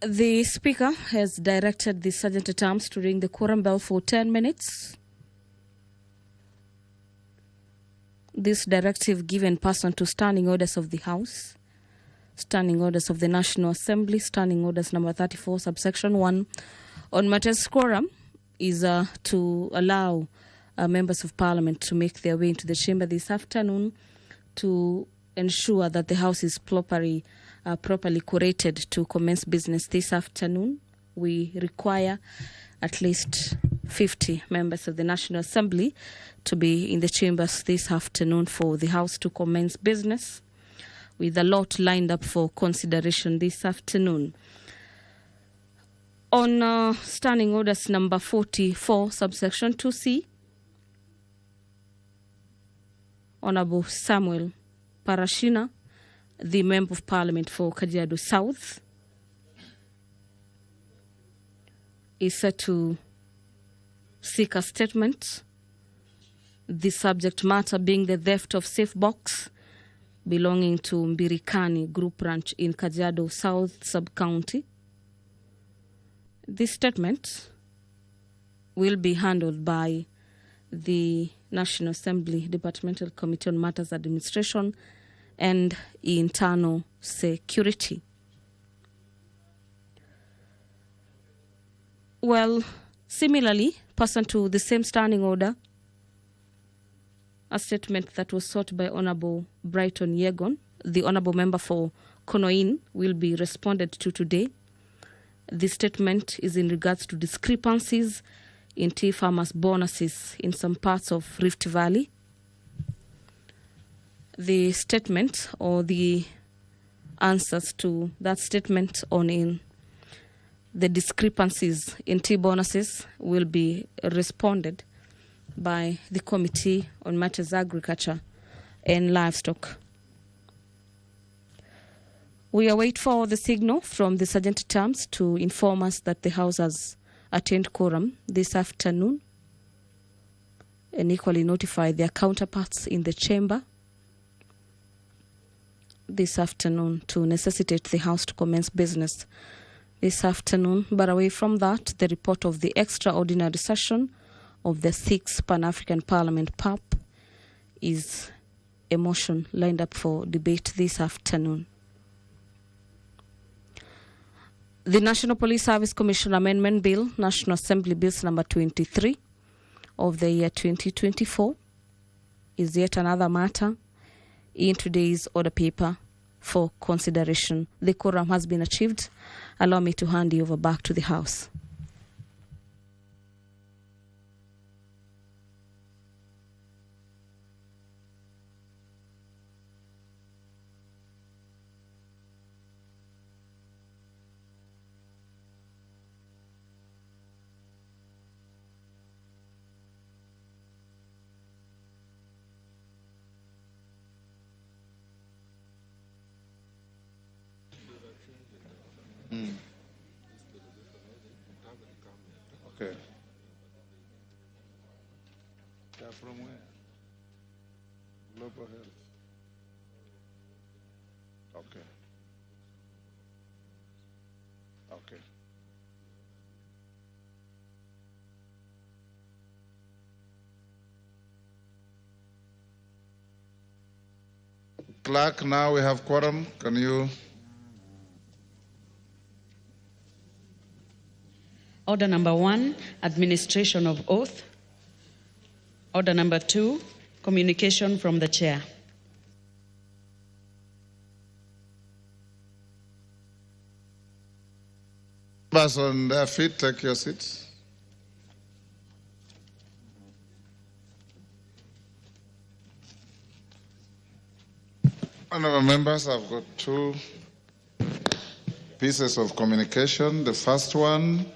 The Speaker has directed the Sergeant at Arms to ring the quorum bell for 10 minutes. This directive given person to standing orders of the House, standing orders of the National Assembly, standing orders number 34, subsection 1, on matters quorum is to allow members of Parliament to make their way into the chamber this afternoon to ensure that the House is properly curated to commence business this afternoon. We require at least 50 members of the National Assembly to be in the chambers this afternoon for the House to commence business, with a lot lined up for consideration this afternoon. On standing orders number 44, subsection 2C, Honorable Samuel Parashina, the Member of Parliament for Kajiado South, is set to seek a statement. The subject matter being the theft of safe box belonging to Mbirikani Group Ranch in Kajiado South Sub-County. This statement will be handled by the National Assembly Departmental Committee on Matters Administration and Internal Security. Well, similarly, pursuant to the same standing order, a statement that was sought by Honorable Brighton Yegon, the Honorable Member for Konoin, will be responded to today. The statement is in regards to discrepancies in tea farmers' bonuses in some parts of Rift Valley. The statement or the answers to that statement on the discrepancies in tea bonuses will be responded by the Committee on Matters Agriculture and Livestock. We await for the signal from the Sergeant at Arms to inform us that the House has attained quorum this afternoon and equally notify their counterparts in the chamber this afternoon to necessitate the House to commence business this afternoon. But away from that, the report of the extraordinary session of the 6th Pan-African Parliament PAP is a motion lined up for debate this afternoon. The National Police Service Commission Amendment Bill, National Assembly Bills number 23 of the year 2024, is yet another matter in today's order paper for consideration. The quorum has been achieved. Allow me to hand you over back to the House. Okay. They're from where? Global Health. Okay. Okay. Clerk, now we have quorum. Can you? Order number 1, administration of oath. Order number 2, communication from the chair. Members on their feet, take your seats. Honourable members, I've got 2 pieces of communication. The first one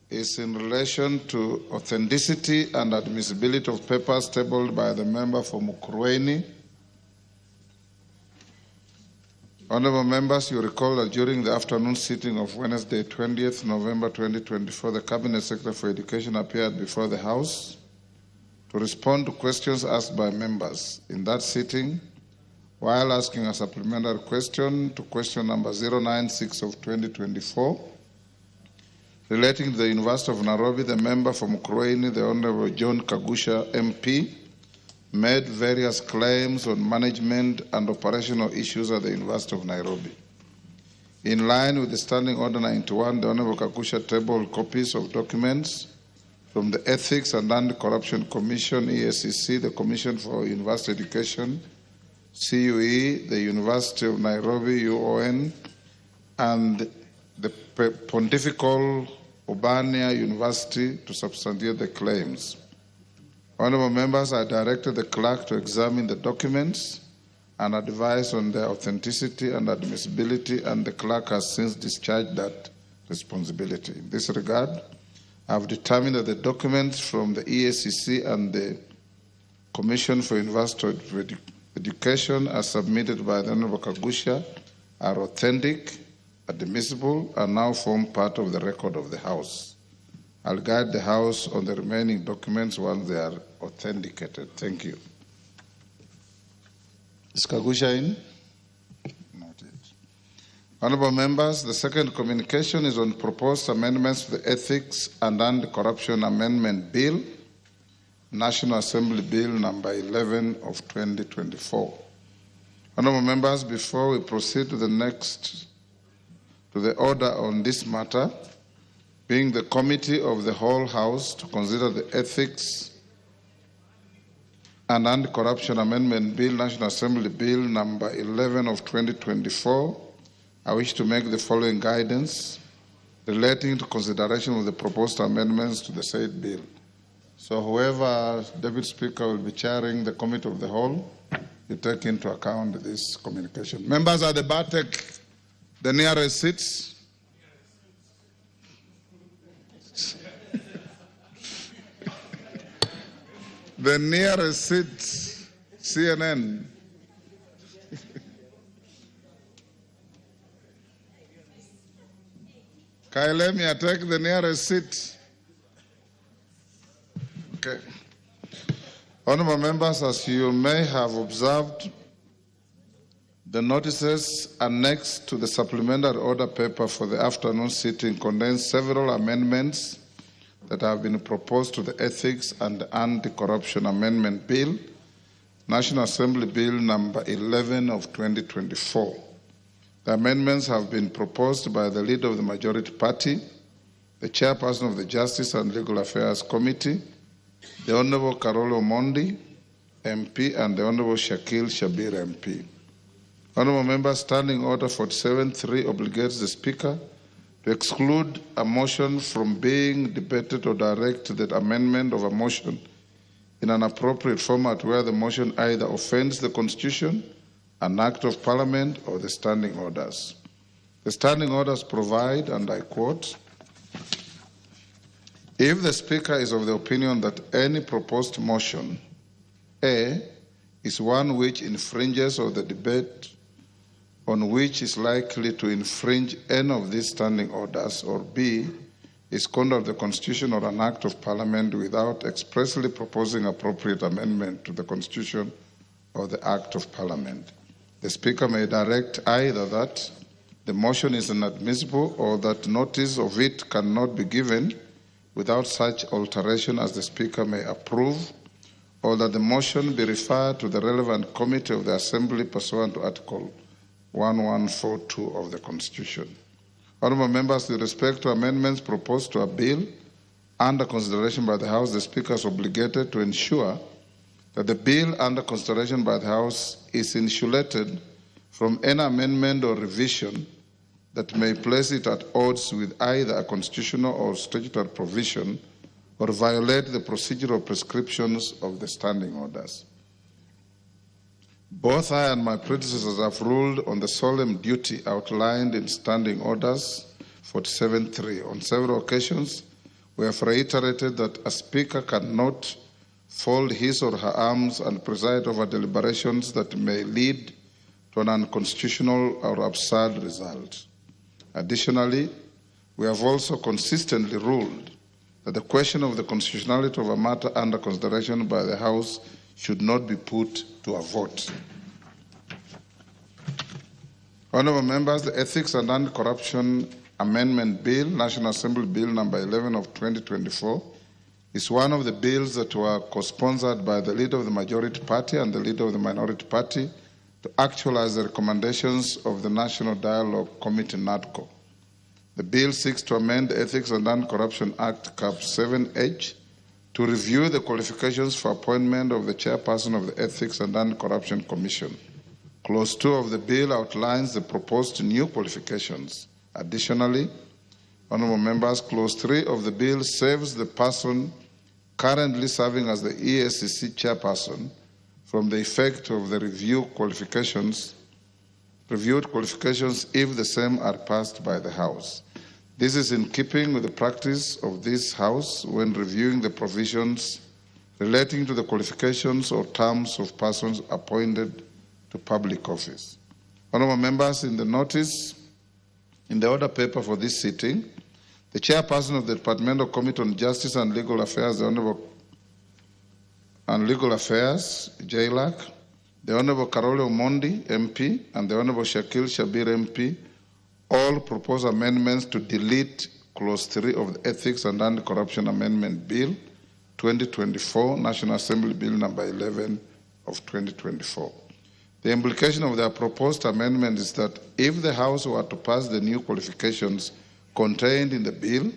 is in relation to authenticity and admissibility of papers tabled by the member for Mukurweini. Honourable members, you recall that during the afternoon sitting of Wednesday, 20th November 2024, the Cabinet Secretary for Education appeared before the House to respond to questions asked by members. In that sitting, while asking a supplementary question to question number 096 of 2024, relating to the University of Nairobi, the member from Mukurweini, the Honorable John Kagusha, MP, made various claims on management and operational issues at the University of Nairobi. In line with the Standing Order 91, the Honorable Kagusha tabled copies of documents from the Ethics and Anti-Corruption Commission, EACC, the Commission for University Education, CUE, the University of Nairobi, UON, and the Pontifical Urbania University to substantiate the claims. Honorable members, I directed the clerk to examine the documents and advise on their authenticity and admissibility, and the clerk has since discharged that responsibility. In this regard, I have determined that the documents from the EACC and the Commission for University Education as submitted by the Honorable Kagusha are authentic, admissible, and now form part of the record of the House. I'll guide the House on the remaining documents once they are authenticated. Thank you. Is Kagusha in? Not yet. Honorable members, the second communication is on proposed amendments to the Ethics and Anti-Corruption Amendment Bill, National Assembly Bill number 11 of 2024. Honorable members, before we proceed to the order on this matter, being the Committee of the whole House to consider the Ethics and Anti-Corruption Amendment Bill, National Assembly Bill number 11 of 2024, I wish to make the following guidance relating to consideration of the proposed amendments to the said bill. So whoever, Deputy Speaker, will be chairing the Committee of the Whole, you take into account this communication. Members at the bar, take the nearest seats. The nearest seat, CNN. Kailemia, take the nearest seat. Okay. Honorable members, as you may have observed, the notices annexed to the supplementary order paper for the afternoon sitting contains several amendments that have been proposed to the Ethics and Anti-Corruption Amendment Bill, National Assembly Bill number 11 of 2024. The amendments have been proposed by the leader of the majority party, the chairperson of the Justice and Legal Affairs Committee, the Honorable Carolo Mondi, MP, and the Honorable Shakil Shabir, MP. Honorable members, Standing Order 47.3 obligates the Speaker to exclude a motion from being debated or direct the amendment of a motion in an appropriate format where the motion either offends the Constitution, an Act of Parliament, or the Standing Orders. The Standing Orders provide, and I quote, if the Speaker is of the opinion that any proposed motion, A, is one which infringes on the debate on which is likely to infringe any of these standing orders, or B, is contrary to the Constitution or an Act of Parliament without expressly proposing appropriate amendment to the Constitution or the Act of Parliament, the Speaker may direct either that the motion is inadmissible or that notice of it cannot be given without such alteration as the Speaker may approve, or that the motion be referred to the relevant committee of the Assembly pursuant to Article 1142 of the Constitution. Honorable members, with respect to amendments proposed to a bill under consideration by the House, the Speaker is obligated to ensure that the bill under consideration by the House is insulated from any amendment or revision that may place it at odds with either a constitutional or statutory provision or violate the procedural prescriptions of the standing orders. Both I and my predecessors have ruled on the solemn duty outlined in Standing Orders 47.3. On several occasions, we have reiterated that a Speaker cannot fold his or her arms and preside over deliberations that may lead to an unconstitutional or absurd result. Additionally, we have also consistently ruled that the question of the constitutionality of a matter under consideration by the House should not be put to a vote. Honourable members, the Ethics and Anti-Corruption Amendment Bill, National Assembly Bill number 11 of 2024, is one of the bills that were co-sponsored by the Leader of the Majority Party and the Leader of the Minority Party to actualize the recommendations of the National Dialogue Committee, NADCO. The bill seeks to amend the Ethics and Anti-Corruption Act, Cap 7H, to review the qualifications for appointment of the chairperson of the Ethics and Anti-Corruption Commission. Clause 2 of the bill outlines the proposed new qualifications. Additionally, honourable members, Clause 3 of the bill saves the person currently serving as the EACC chairperson from the effect of the reviewed qualifications if the same are passed by the House. This is in keeping with the practice of this House when reviewing the provisions relating to the qualifications or terms of persons appointed to public office. Honourable members, in the notice, in the order paper for this sitting, the chairperson of the Departmental Committee on Justice and Legal Affairs, the Honourable JLAC, the Honourable Carole Omondi, MP, and the Honourable Shakil Shabir, MP, all propose amendments to delete Clause 3 of the Ethics and Anti-Corruption Amendment Bill 2024, National Assembly Bill number 11 of 2024. The implication of their proposed amendment is that if the House were to pass the new qualifications contained in the bill,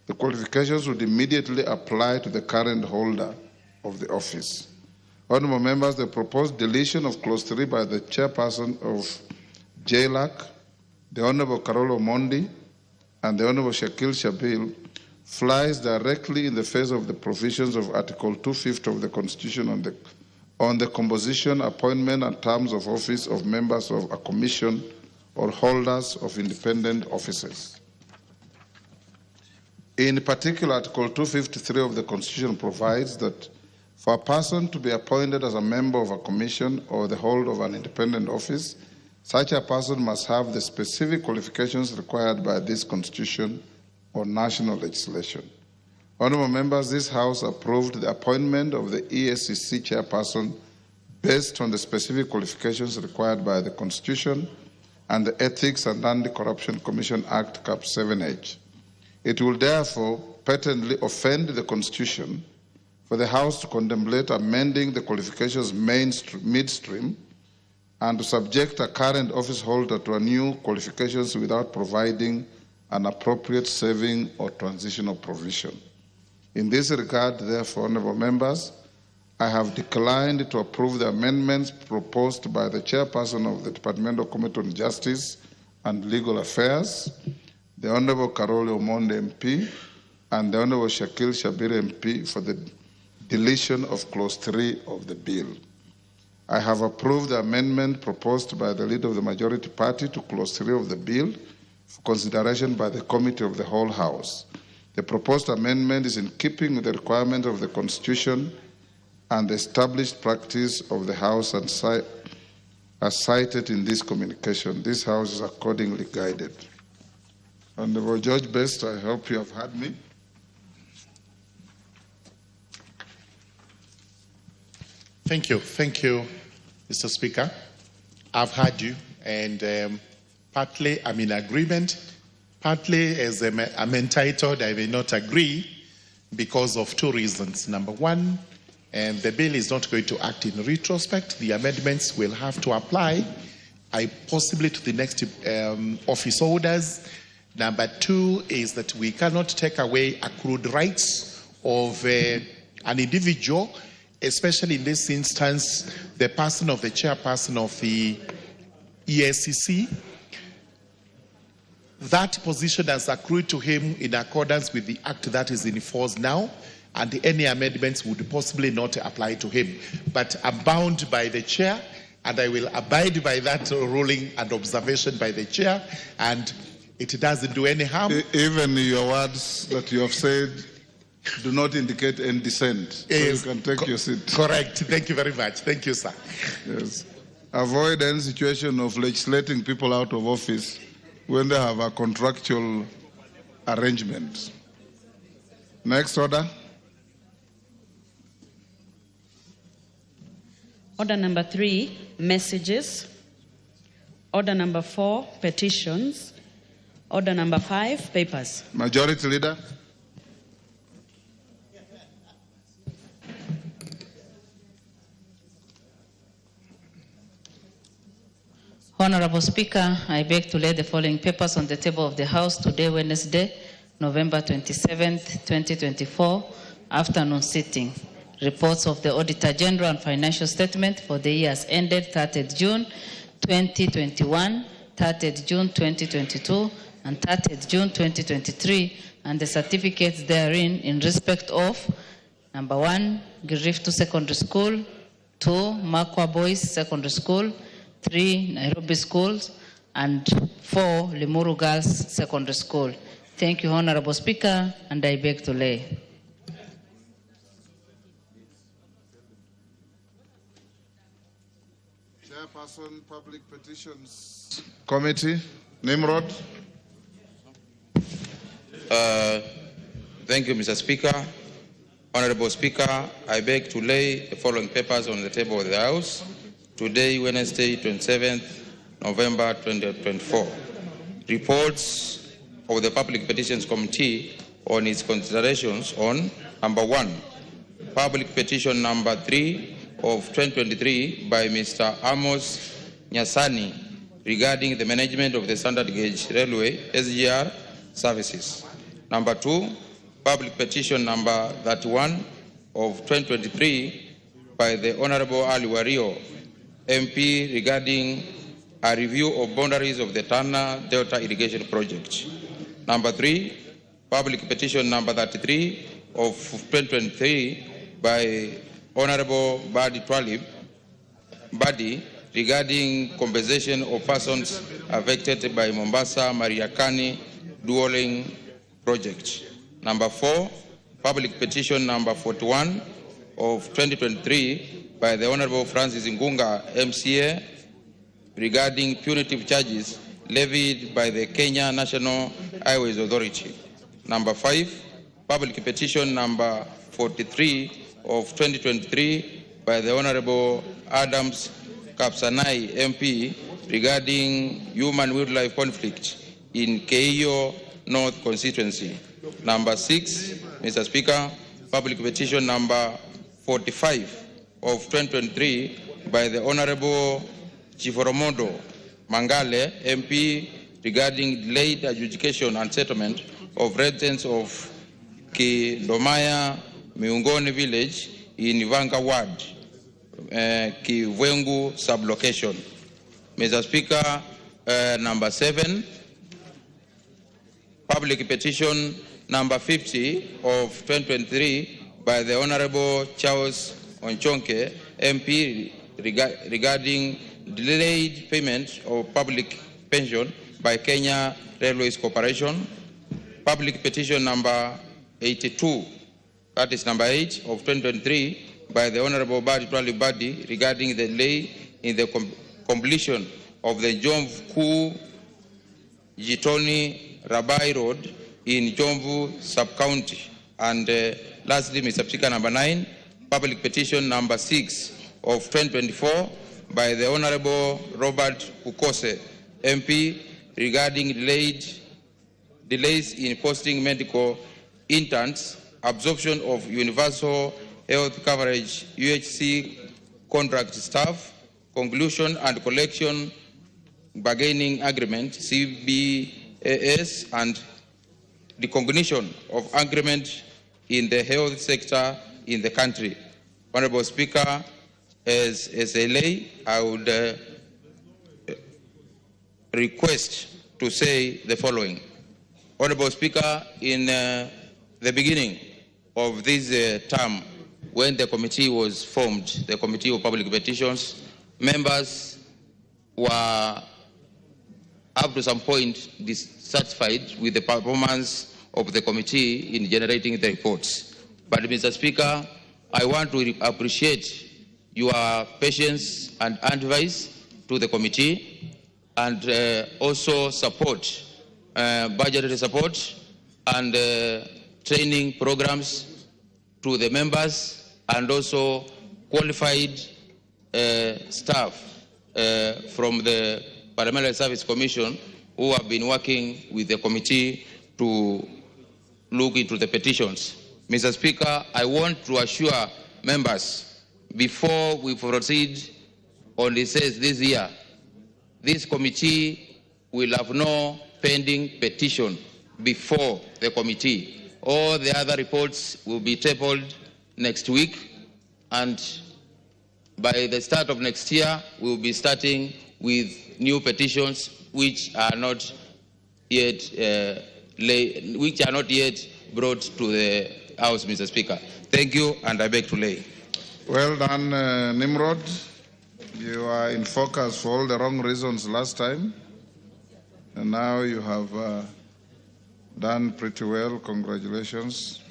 the qualifications would immediately apply to the current holder of the office. Honourable members, the proposed deletion of Clause 3 by the chairperson of JLAC, the Honourable Carole Omondi, and the Honourable Shakil Shabil flies directly in the face of the provisions of Article 250 of the Constitution on the composition, appointment, and terms of office of members of a commission or holders of independent offices. In particular, Article 253 of the Constitution provides that for a person to be appointed as a member of a commission or the holder of an independent office, such a person must have the specific qualifications required by this Constitution or national legislation. Honourable members, this House approved the appointment of the EACC chairperson based on the specific qualifications required by the Constitution and the Ethics and Anti-Corruption Commission Act, Cap 7H. It will therefore patently offend the Constitution for the House to contemplate amending the qualifications midstream and to subject a current office holder to a new qualifications without providing an appropriate saving or transitional provision. In this regard, therefore, honourable members, I have declined to approve the amendments proposed by the chairperson of the Departmental Committee on Justice and Legal Affairs, the Honourable Carole Omondi, MP, and the Honourable Shakil Shabir, MP, for the deletion of Clause 3 of the bill. I have approved the amendment proposed by the Leader of the Majority Party to Clause 3 of the bill for consideration by the Committee of the whole House. The proposed amendment is in keeping with the requirement of the Constitution and the established practice of the House and as cited in this communication. This House is accordingly guided. Honourable George Best, I hope you have heard me. Thank you, Mr. Speaker. I've heard you, and partly I'm in agreement, partly as I'm entitled, I may not agree because of two reasons. Number one, the bill is not going to act in retrospect. The amendments will have to apply, possibly to the next office holders. Number two is that we cannot take away accrued rights of an individual, especially in this instance, the person of the chairperson of the EACC. That position has accrued to him in accordance with the act that is in force now, and any amendments would possibly not apply to him. But I'm bound by the chair, and I will abide by that ruling and observation by the chair, and it doesn't do any harm. Even your words that you have said do not indicate any dissent. Yes. So you can take your seat. Correct. Thank you very much. Thank you, sir. Yes. Avoid any situation of legislating people out of office when they have a contractual arrangement. Next order. Order number 3, messages. Order number 4, petitions. Order number 5, papers. Majority Leader. Honorable Speaker, I beg to lay the following papers on the table of the House today, Wednesday, November 27th, 2024, afternoon sitting. Reports of the Auditor General and Financial Statement for the years ended 30th June 2021, 30th June 2022, and 30th June 2023, and the certificates therein in respect of number 1, Giriftu Secondary School, 2, Makwa Boys Secondary School, 3, Nairobi Schools, and 4, Limuru Girls Secondary School. Thank you, Honorable Speaker, and I beg to lay. Chairperson, Public Petitions Committee, Nimrod. Thank you, Mr. Speaker. Honorable Speaker, I beg to lay the following papers on the table of the House today, Wednesday, 27th November 2024. Reports of the Public Petitions Committee on its considerations on number 1, Public Petition number 3 of 2023 by Mr. Amos Nyasani regarding the management of the standard gauge railway SGR services. Number 2, Public Petition number 31 of 2023 by the Honorable Ali Wario, MP, regarding a review of boundaries of the Tana Delta Irrigation Project. Number 3, Public Petition number 33 of 2023 by Honorable Badi Twalib, Badi, regarding compensation of persons affected by Mombasa Mariakani Duoling Project. Number 4, Public Petition number 41 of 2023 by the Honorable Francis Ngunga, MCA, regarding punitive charges levied by the Kenya National Highways Authority. Number 5, Public Petition number 43 of 2023 by the Honorable Adams Kapsanai, MP, regarding human-wildlife conflict in Keio North constituency. Number 6, Mr. Speaker, Public Petition number 45 of 2023 by the Honorable Chiforomodo Mangale, MP, regarding delayed adjudication and settlement of residents of Kidomaya Miungoni village in Vanga Ward, Kivengu sublocation. Mr. Speaker, number 7, Public Petition number 50 of 2023 by the Honorable Charles Onchonke, MP, regarding delayed payment of public pension by Kenya Railways Corporation. Public Petition number 82, that is number 8 of 2023 by the Honorable Badi Twali Badi, regarding the delay in the completion of the Jomvu Jitoni Rabai Road in Jomvu Sub-County. And lastly, Mr. Speaker, number 9, Public Petition number 6 of 2024 by the Honorable Robert Ukose, MP, regarding delays in posting medical interns, absorption of universal health coverage UHC contract staff, conclusion and collection bargaining agreement CBAS, and the recognition of agreement in the health sector in the country. Honorable Speaker, as a lay, I would request to say the following. Honorable Speaker, in the beginning of this term, when the committee was formed, the Committee of Public Petitions, members were up to some point dissatisfied with the performance of the committee in generating the reports. But Mr. Speaker, I want to appreciate your patience and advice to the committee, and also support, budgetary support and training programs to the members, and also qualified staff from the Parliamentary Service Commission, who have been working with the committee to look into the petitions. Mr. Speaker, I want to assure members, before we proceed on the session this year, this committee will have no pending petition before the committee. All the other reports will be tabled next week, and by the start of next year, we will be starting with new petitions which are not yet brought to the House, Mr. Speaker. Thank you, and I beg to lay. Well done, Nimrod. You are in focus for all the wrong reasons last time, and now you have done pretty well. Congratulations.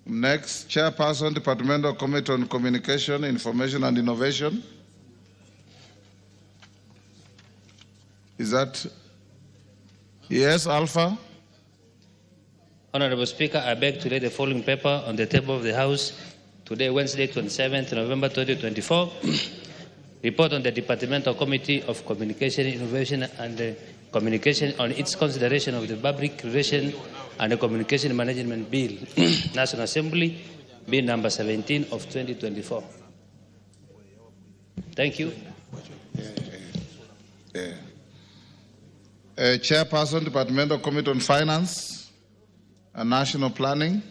Next, Chairperson, Departmental Committee on Communication, Information and Innovation. Is that? Yes, Alpha? Honorable Speaker, I beg to lay the following paper on the table of the House today, Wednesday, 27th November 2024. Report on the Departmental Committee of Communication, Innovation and Communication on its consideration of the Public Relations and the Communication Management Bill, National Assembly, Bill number 17 of 2024. Thank you. Chairperson, Departmental Committee on Finance and National Planning.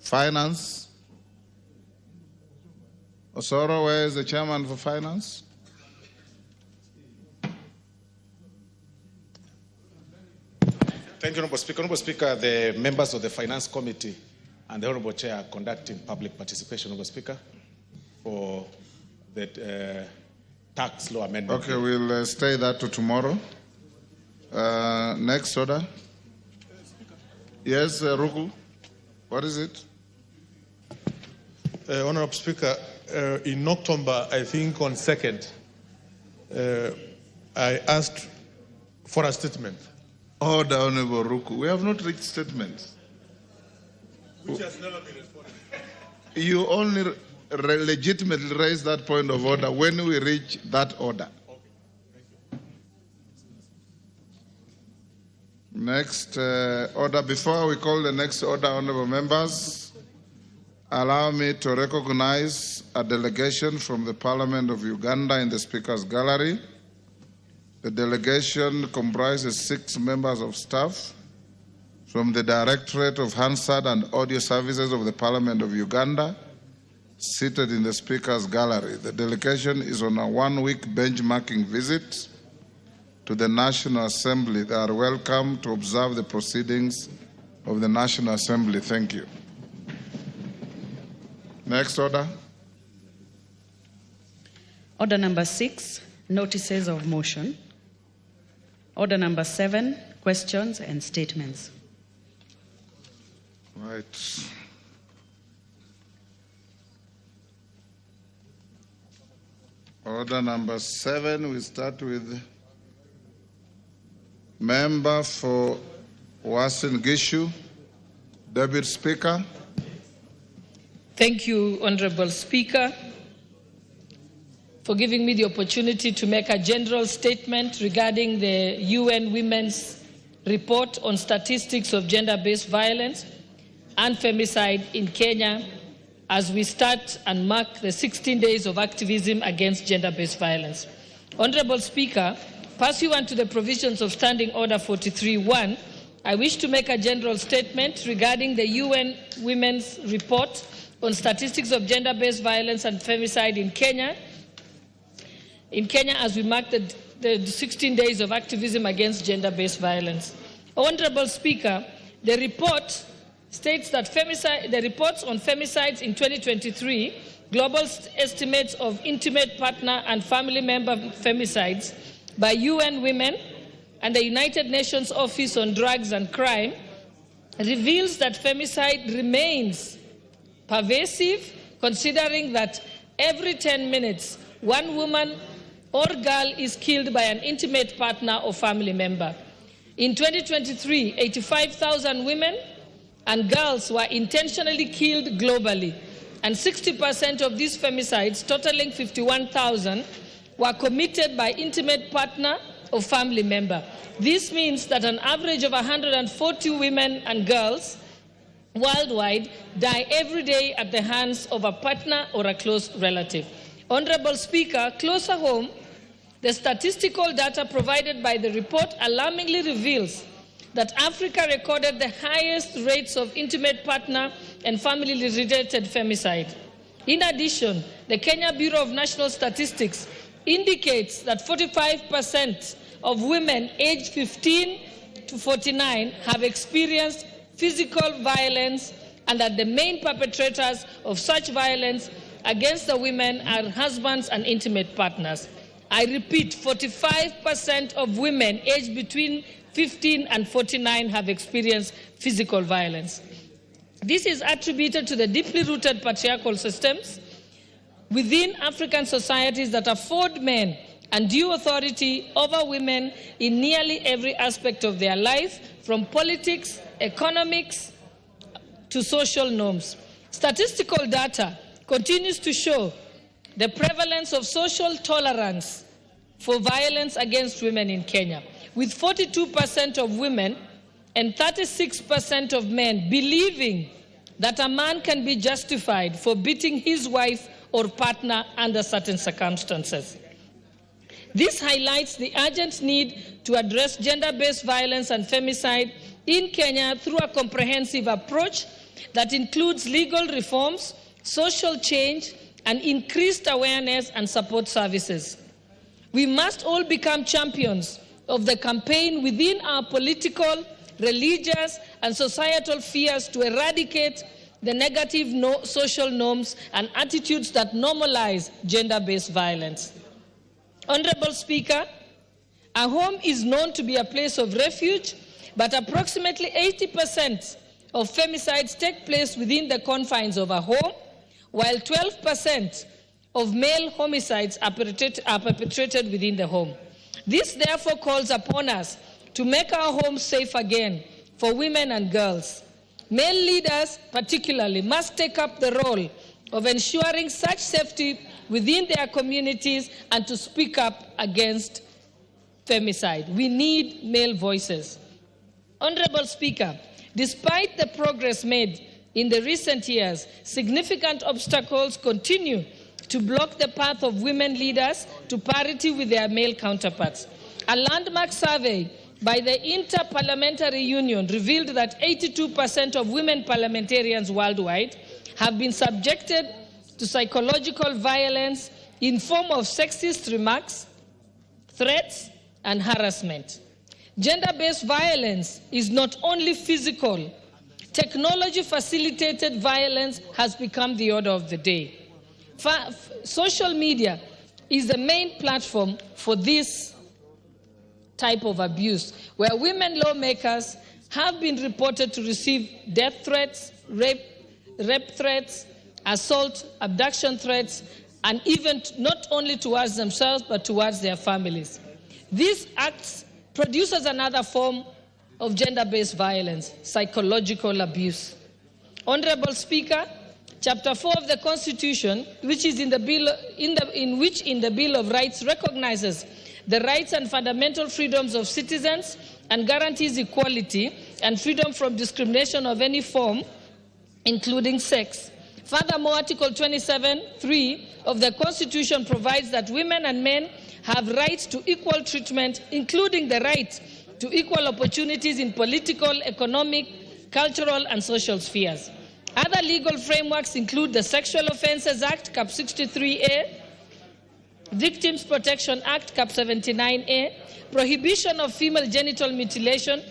Finance. Osoro, where is the chairman for finance? Thank you, Honorable Speaker. Honorable Speaker, the members of the Finance Committee and the Honorable Chair are conducting public participation, Honorable Speaker, for the tax law amendment. Okay, we'll stay that to tomorrow. Next order. Yes, Ruku. What is it? Honorable Speaker, in October, I think on 2nd, I asked for a statement. Order, Honorable Ruku. We have not reached statements. Which has never been responded. You only legitimately raise that point of order when we reach that order. Okay. Thank you. Next order. Before we call the next order, honorable members, allow me to recognize a delegation from the Parliament of Uganda in the Speaker's Gallery. The delegation comprises 6 members of staff from the Directorate of Hansard and Audio Services of the Parliament of Uganda, seated in the Speaker's Gallery. The delegation is on a 1-week benchmarking visit to the National Assembly. They are welcome to observe the proceedings of the National Assembly. Thank you. Next order. Order number 6, notices of motion. Order number 7, questions and statements. Right. Order number 7, we start with member for Uasin Gishu, Deputy Speaker. Thank you, Honorable Speaker, for giving me the opportunity to make a general statement regarding the UN Women's Report on Statistics of Gender-Based Violence and Femicide in Kenya as we start and mark the 16 days of activism against gender-based violence. Honorable Speaker, pursuant to the provisions of Standing Order 43.1, I wish to make a general statement regarding the UN Women's Report on Statistics of Gender-Based Violence and Femicide in Kenya as we mark the 16 days of activism against gender-based violence. Honorable Speaker, the report states that the reports on femicides in 2023, global estimates of intimate partner and family member femicides by UN Women and the United Nations Office on Drugs and Crime, reveals that femicide remains pervasive, considering that every 10 minutes, one woman or girl is killed by an intimate partner or family member. In 2023, 85,000 women and girls were intentionally killed globally, and 60% of these femicides, totaling 51,000, were committed by intimate partner or family member. This means that an average of 140 women and girls worldwide die every day at the hands of a partner or a close relative. Honorable Speaker, closer home, the statistical data provided by the report alarmingly reveals that Africa recorded the highest rates of intimate partner and family-related femicide. In addition, the Kenya Bureau of National Statistics indicates that 45% of women aged 15 to 49 have experienced physical violence, and that the main perpetrators of such violence against the women are husbands and intimate partners. I repeat, 45% of women aged between 15 and 49 have experienced physical violence. This is attributed to the deeply rooted patriarchal systems within African societies that afford men undue authority over women in nearly every aspect of their life, from politics, economics, to social norms. Statistical data continues to show the prevalence of social tolerance for violence against women in Kenya, with 42% of women and 36% of men believing that a man can be justified for beating his wife or partner under certain circumstances. This highlights the urgent need to address gender-based violence and femicide in Kenya through a comprehensive approach that includes legal reforms, social change, and increased awareness and support services. We must all become champions of the campaign within our political, religious, and societal spheres to eradicate the negative social norms and attitudes that normalize gender-based violence. Honorable Speaker, a home is known to be a place of refuge, but approximately 80% of femicides take place within the confines of a home, while 12% of male homicides are perpetrated within the home. This therefore calls upon us to make our homes safe again for women and girls. Male leaders particularly must take up the role of ensuring such safety within their communities and to speak up against femicide. We need male voices. Honorable Speaker, despite the progress made in the recent years, significant obstacles continue to block the path of women leaders to parity with their male counterparts. A landmark survey by the Inter-Parliamentary Union revealed that 82% of women parliamentarians worldwide have been subjected to psychological violence in form of sexist remarks, threats, and harassment. Gender-based violence is not only physical. Technology-facilitated violence has become the order of the day. Social media is the main platform for this type of abuse, where women lawmakers have been reported to receive death threats, rape threats, assault, abduction threats, and even not only towards themselves, but towards their families. These acts produces another form of gender-based violence, psychological abuse. Honorable Speaker, Chapter 4 of the Constitution, which is in the Bill of Rights recognizes the rights and fundamental freedoms of citizens and guarantees equality and freedom from discrimination of any form, including sex. Furthermore, Article 27(3) of the Constitution provides that women and men have rights to equal treatment, including the right to equal opportunities in political, economic, cultural, and social spheres. Other legal frameworks include the Sexual Offences Act, Cap 63A, Victims Protection Act, Cap 79A, Prohibition of Female Genital Mutilation,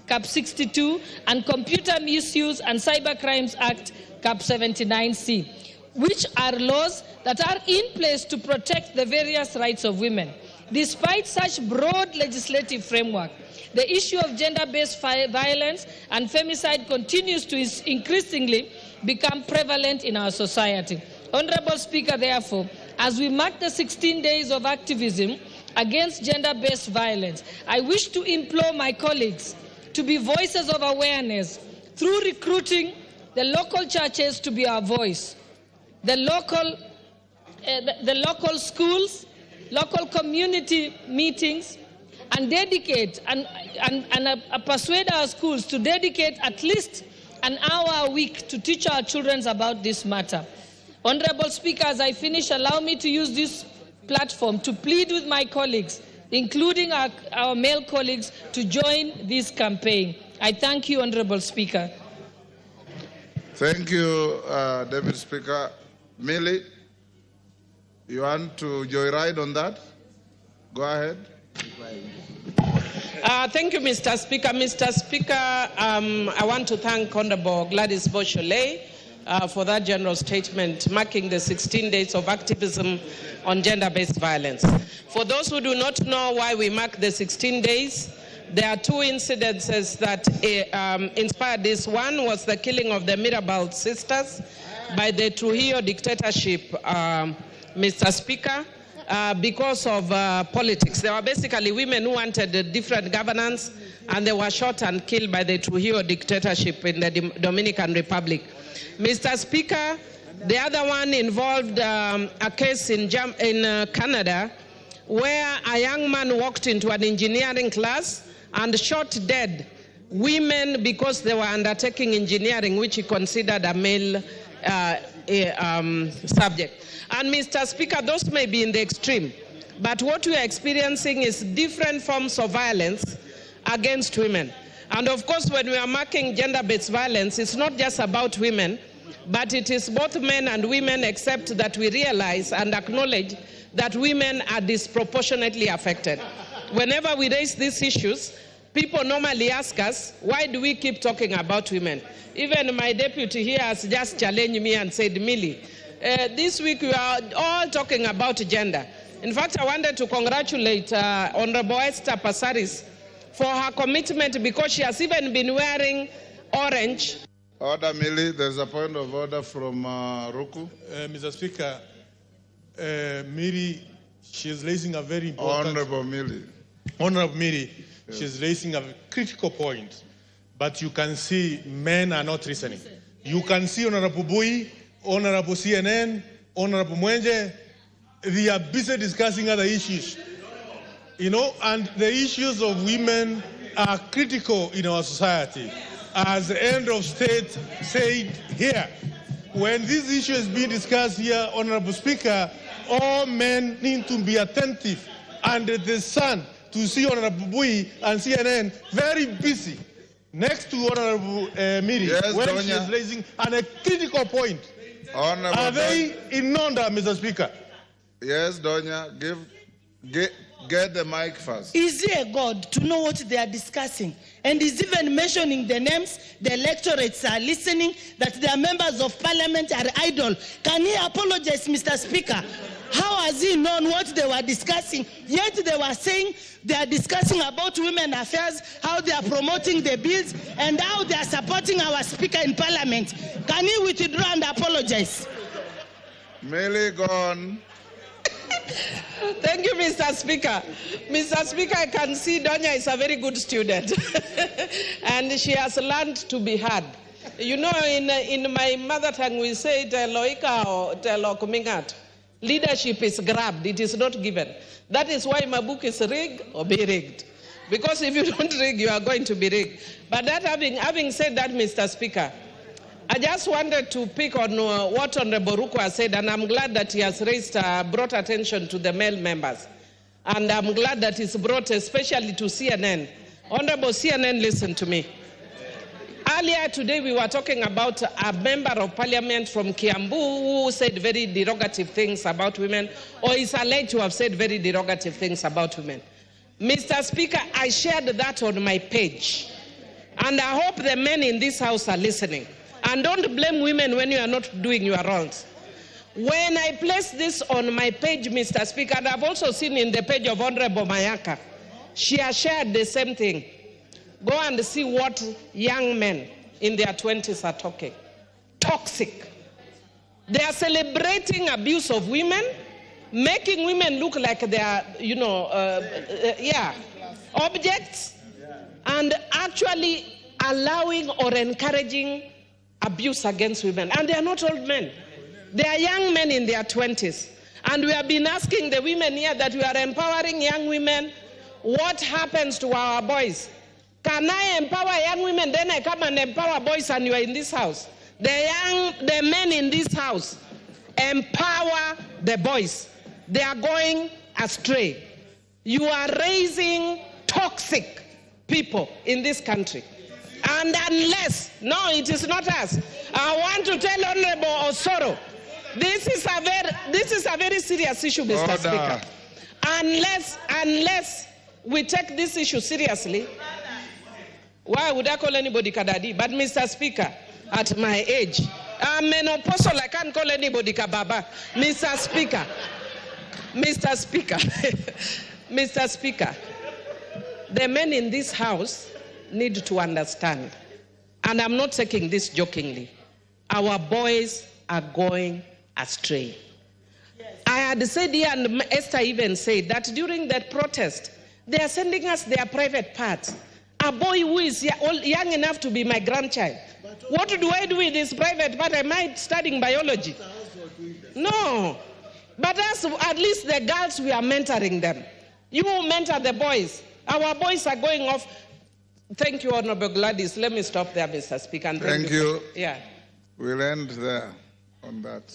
Cap 62, and Computer Misuse and Cybercrimes Act, Cap 79C, which are laws that are in place to protect the various rights of women. Despite such broad legislative framework, the issue of gender-based violence and femicide continues to increasingly become prevalent in our society. Honorable Speaker, therefore, as we mark the 16 days of activism against gender-based violence, I wish to implore my colleagues to be voices of awareness through recruiting the local churches to be our voice, the local schools, local community meetings, and dedicate and persuade our schools to dedicate at least an hour a week to teach our children about this matter. Honorable Speaker, as I finish, allow me to use this platform to plead with my colleagues, including our male colleagues, to join this campaign. I thank you, Honorable Speaker. Thank you, Deputy Speaker. Millie, you want to joyride on that? Go ahead. Thank you, Mr. Speaker. Mr. Speaker, I want to thank Honorable Gladys Boshole for that general statement marking the 16 days of activism on gender-based violence. For those who do not know why we mark the 16 days, there are two incidences that inspired this. One was the killing of the Mirabal sisters by the Trujillo dictatorship, Mr. Speaker, because of politics. They were basically women who wanted a different governance, and they were shot and killed by the Trujillo dictatorship in the Dominican Republic. Mr. Speaker, the other one involved a case in Canada where a young man walked into an engineering class and shot dead women because they were undertaking engineering, which he considered a male subject. And Mr. Speaker, those may be in the extreme, but what we are experiencing is different forms of violence against women. And of course, when we are marking gender-based violence, it's not just about women, but it is both men and women, except that we realize and acknowledge that women are disproportionately affected. Whenever we raise these issues, people normally ask us, why do we keep talking about women? Even my deputy here has just challenged me and said, Millie, this week we are all talking about gender. In fact, I wanted to congratulate Honorable Esther Passaris for her commitment, because she has even been wearing orange. Order, Millie. There's a point of order from Ruku. Mr. Speaker, Millie, she is raising a very important... Honorable Millie. Honorable Millie, yes. She's raising a critical point, but you can see men are not listening. You can see Honorable Bui, Honorable CNN, Honorable Mwenje, they are busy discussing other issues. You know, and the issues of women are critical in our society. As the end of state said here, when this issue is being discussed here, Honorable Speaker, all men need to be attentive under the sun to see Honorable Bui and CNN very busy next to Honorable Miri, yes, when Donya. she is raising a critical point. Honorable Are they in order, Mr. Speaker? Yes, Donya, get the mic first. Is he a God to know what they are discussing? And is even mentioning the names, the electorates are listening, that their members of parliament are idle. Can he apologize, Mr. Speaker? How has he known what they were discussing? Yet they were saying they are discussing about women affairs, how they are promoting the bills, and how they are supporting our speaker in parliament. Can he withdraw and apologize? Millie, go on. Thank you, Mr. Speaker. Mr. Speaker, I can see Donya is a very good student and she has learned to be heard. You know, in my mother tongue, we say, Teloika or Telo Kumingat. Leadership is grabbed, it is not given. That is why my book is rigged or be rigged. Because if you don't rig, you are going to be rigged. But that having said that, Mr. Speaker, I just wanted to pick on what Honorable Ruku has said, and I'm glad that he has brought attention to the male members. And I'm glad that he's brought especially to CNN. Honorable CNN, listen to me. Earlier today, we were talking about a member of parliament from Kiambu who said very derogative things about women, or is alleged to have said very derogative things about women. Mr. Speaker, I shared that on my page. And I hope the men in this house are listening. And don't blame women when you are not doing your roles. When I placed this on my page, Mr. Speaker, and I've also seen in the page of Honorable Mayaka, she has shared the same thing. Go and see what young men in their 20s are talking. Toxic. They are celebrating abuse of women, making women look like they are, objects, and actually allowing or encouraging abuse against women. And they are not old men. They are young men in their 20s. And we have been asking the women here that we are empowering young women. What happens to our boys? Can I empower young women, then I come and empower boys and you are in this house? The men in this house empower the boys. They are going astray. You are raising toxic people in this country. And unless, no, it is not us. I want to tell Honorable Osoro, this is a very serious issue, Mr. Speaker. Unless we take this issue seriously, why would I call anybody Kadadi? But Mr. Speaker, at my age, I'm menopausal, I can't call anybody Kababa. Mr. Speaker, Mr. Speaker, the men in this house need to understand, and I'm not taking this jokingly, our boys are going astray. Yes. I had said here, and Esther even said, that during that protest, they are sending us their private parts. A boy who is young enough to be my grandchild. What do I do with this private part? Am I studying biology? No. But us, at least the girls, we are mentoring them. You mentor the boys. Our boys are going off. Thank you, Honorable Gladys. Let me stop there, Mr. Speaker. And thank you. Yeah. We'll end there on that.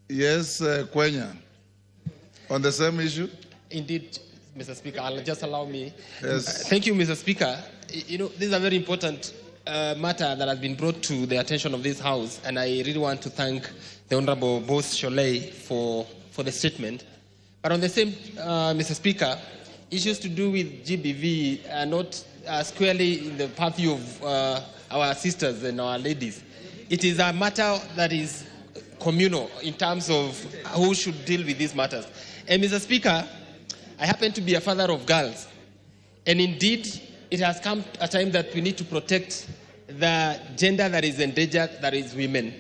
Yes, Kwenya. On the same issue? Indeed, Mr. Speaker, I'll just allow me. Yes. Thank you, Mr. Speaker. You know, this is a very important matter that has been brought to the attention of this House, and I really want to thank the Honorable Boss Sholei for the statement. But on the same, Mr. Speaker, issues to do with GBV are not squarely in the purview of our sisters and our ladies. It is a matter that is communal in terms of who should deal with these matters. And Mr. Speaker, I happen to be a father of girls. And indeed, it has come a time that we need to protect the gender that is endangered, that is women.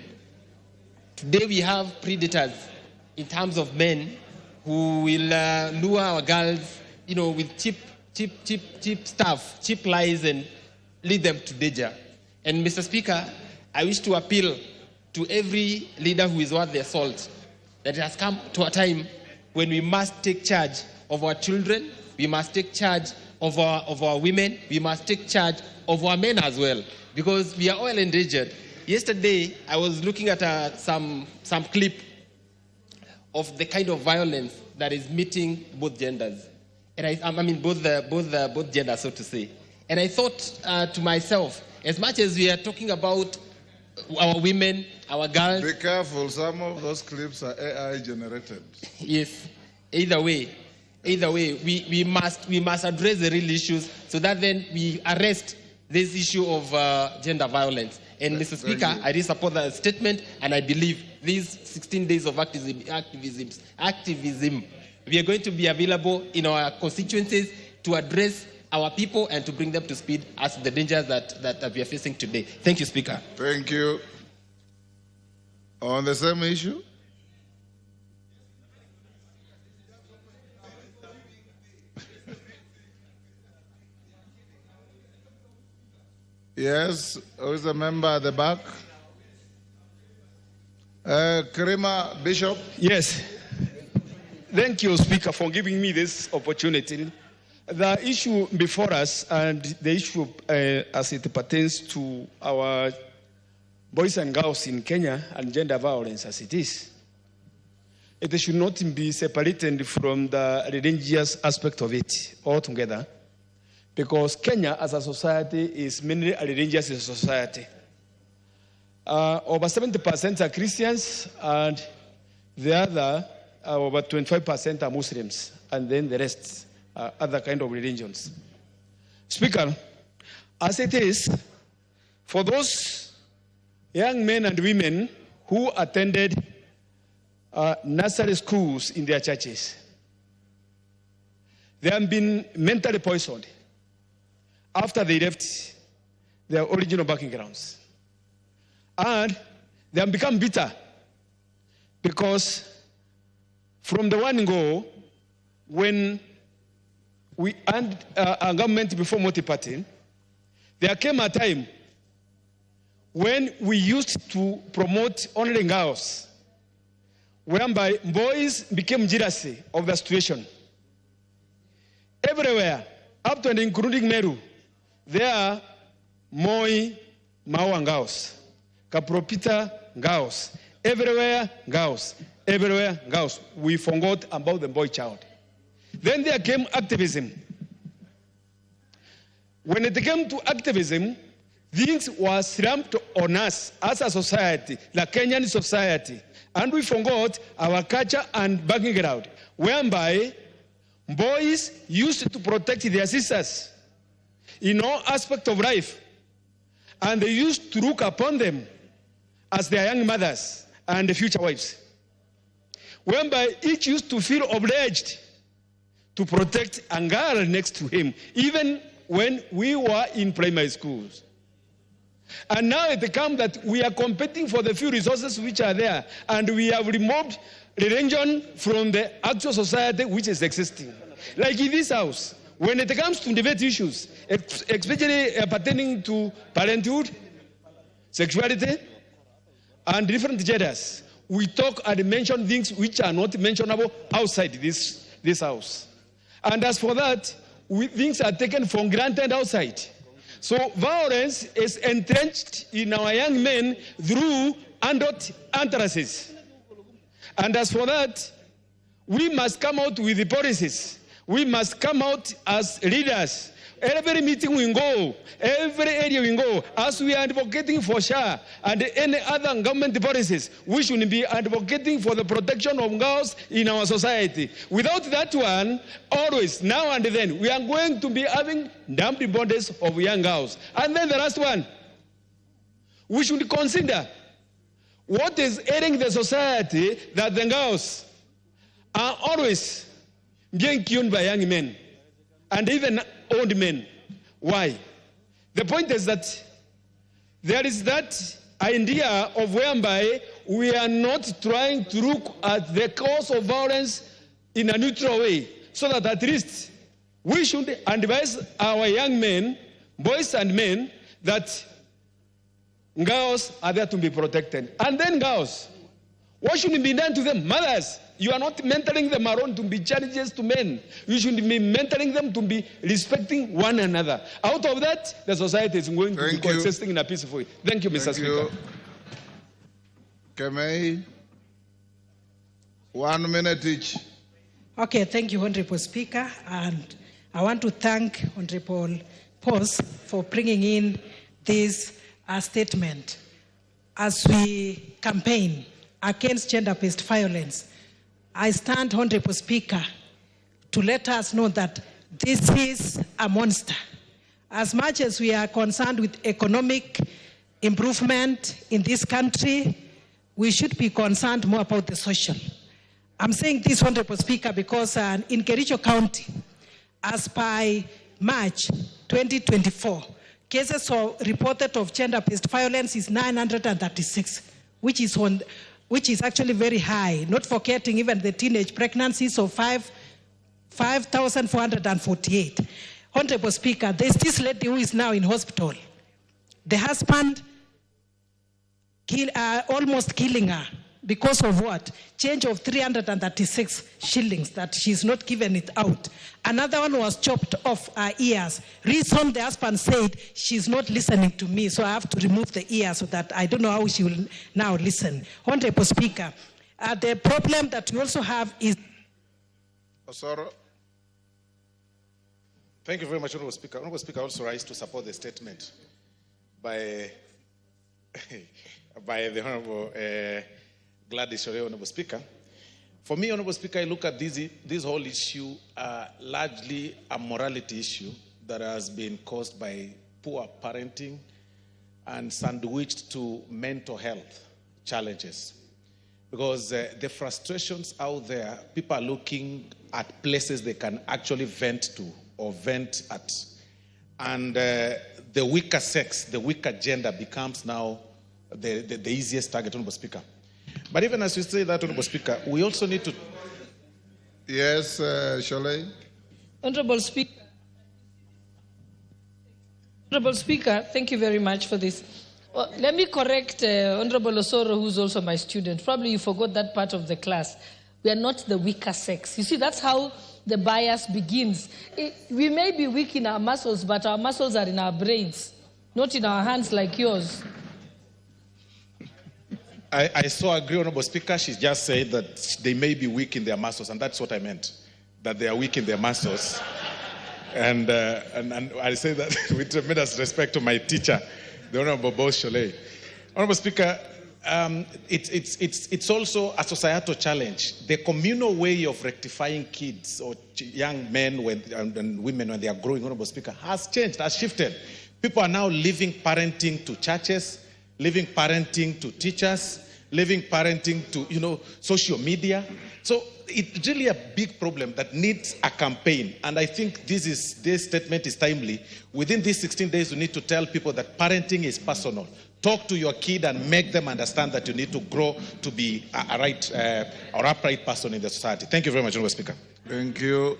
Today we have predators in terms of men who will lure our girls, you know, with cheap stuff, cheap lies, and lead them to danger. And Mr. Speaker, I wish to appeal to every leader who is worth their salt that it has come to a time when we must take charge of our children, we must take charge of our women, we must take charge of our men as well, because we are all endangered. Yesterday, I was looking at some clip of the kind of violence that is meeting both genders, and I mean both genders, so to say. And I thought to myself, as much as we are talking about our women, our girls. Be careful, some of those clips are AI generated. Yes. Either way, we must address the real issues so that then we arrest this issue of gender violence. And Mr. Speaker, I really support that statement, and I believe these 16 days of activism, we are going to be available in our constituencies to address our people and to bring them to speed as to the dangers that we are facing today. Thank you, Speaker. Thank you. On the same issue? Yes, who is the member at the back? Karima Bishop? Yes. Thank you, Speaker, for giving me this opportunity. The issue before us and the issue as it pertains to our boys and girls in Kenya and gender violence as it is, it should not be separated from the religious aspect of it altogether, because Kenya as a society is mainly a religious society. Over 70% are Christians, and the other, over 25% are Muslims, and then the rest other kind of religions. Speaker, as it is, for those young men and women who attended nursery schools in their churches, they have been mentally poisoned after they left their original backgrounds. And they have become bitter because from the one go, when we had a government before multi-party, there came a time when we used to promote honoring girls, whereby boys became jealousy of the situation. Everywhere, up to and including Meru, there are Moi, Mawa girls, Kapropita girls, everywhere girls, everywhere girls. We forgot about the boy child. Then there came activism. When it came to activism, things were slumped on us as a society, the Kenyan society, and we forgot our culture and background, whereby boys used to protect their sisters in all aspects of life, and they used to look upon them as their young mothers and future wives, whereby each used to feel obliged to protect a girl next to him, even when we were in primary schools. And now it comes that we are competing for the few resources which are there, and we have removed religion from the actual society which is existing. Like in this house, when it comes to debate issues, especially pertaining to parenthood, sexuality, and different genders, we talk and mention things which are not mentionable outside this house. And as for that, things are taken for granted outside. So violence is entrenched in our young men through adult entrances. And as for that, we must come out with the policies. We must come out as leaders. Every meeting we go, every area we go, as we are advocating for SHA and any other government policies, we should be advocating for the protection of girls in our society. Without that one, always, now and then, we are going to be having dumping bodies of young girls. And then the last one, we should consider what is ailing the society, that the girls are always being killed by young men and even old men. Why? The point is that there is that idea of whereby we are not trying to look at the cause of violence in a neutral way, so that at least we should advise our young men, boys and men, that girls are there to be protected. And then girls, what should be done to them? Mothers, you are not mentoring them around to be challenges to men. You should be mentoring them to be respecting one another. Out of that, the society is going to be coexisting in a peaceful way. Thank you, Mr. Speaker. Kemei, 1 minute each. Okay, thank you, Honorable Speaker. And I want to thank Honorable Pose for bringing in this statement. As we campaign against gender-based violence, I stand, Honorable Speaker, to let us know that this is a monster. As much as we are concerned with economic improvement in this country, we should be concerned more about the social. I'm saying this, Honorable Speaker, because in Kericho County, as by March 2024, cases reported of gender-based violence is 936, which is actually very high, not forgetting even the teenage pregnancies of 5,448. Honorable Speaker, there's this lady who is now in hospital. The husband almost killing her because of what? Change of 336 shillings that she's not given it out. Another one was chopped off her ears. Reason the husband said, she's not listening to me, so I have to remove the ears so that I don't know how she will now listen. Honorable Speaker, the problem that we also have is... Osoro. Thank you very much, Honorable Speaker. Honorable Speaker, also rise to support the statement by the Honorable Gladys Shore, Honorable Speaker. For me, Honorable Speaker, I look at this whole issue largely a morality issue that has been caused by poor parenting and sandwiched to mental health challenges. Because the frustrations out there, people are looking at places they can actually vent to or vent at. And the weaker sex, the weaker gender becomes now the easiest target, Honorable Speaker. But even as we say that, Honorable Speaker, we also need to... Yes, Sholei. Honorable Speaker, thank you very much for this. Well, let me correct Honorable Osoro, who's also my student. Probably you forgot that part of the class. We are not the weaker sex. You see, that's how the bias begins. We may be weak in our muscles, but our muscles are in our brains, not in our hands like yours. I so agree, Honorable Speaker. She just said that they may be weak in their muscles, and that's what I meant, that they are weak in their muscles. And I say that with tremendous respect to my teacher, the Honorable Boss Cholet. Honorable Speaker, it's also a societal challenge. The communal way of rectifying kids or young men and women when they are growing, Honorable Speaker, has changed, has shifted. People are now leaving parenting to churches, leaving parenting to teachers, leaving parenting to, social media. So it's really a big problem that needs a campaign. And I think this statement is timely. Within these 16 days, we need to tell people that parenting is personal. Talk to your kid and make them understand that you need to grow to be a right or upright person in the society. Thank you very much, Honorable Speaker. Thank you.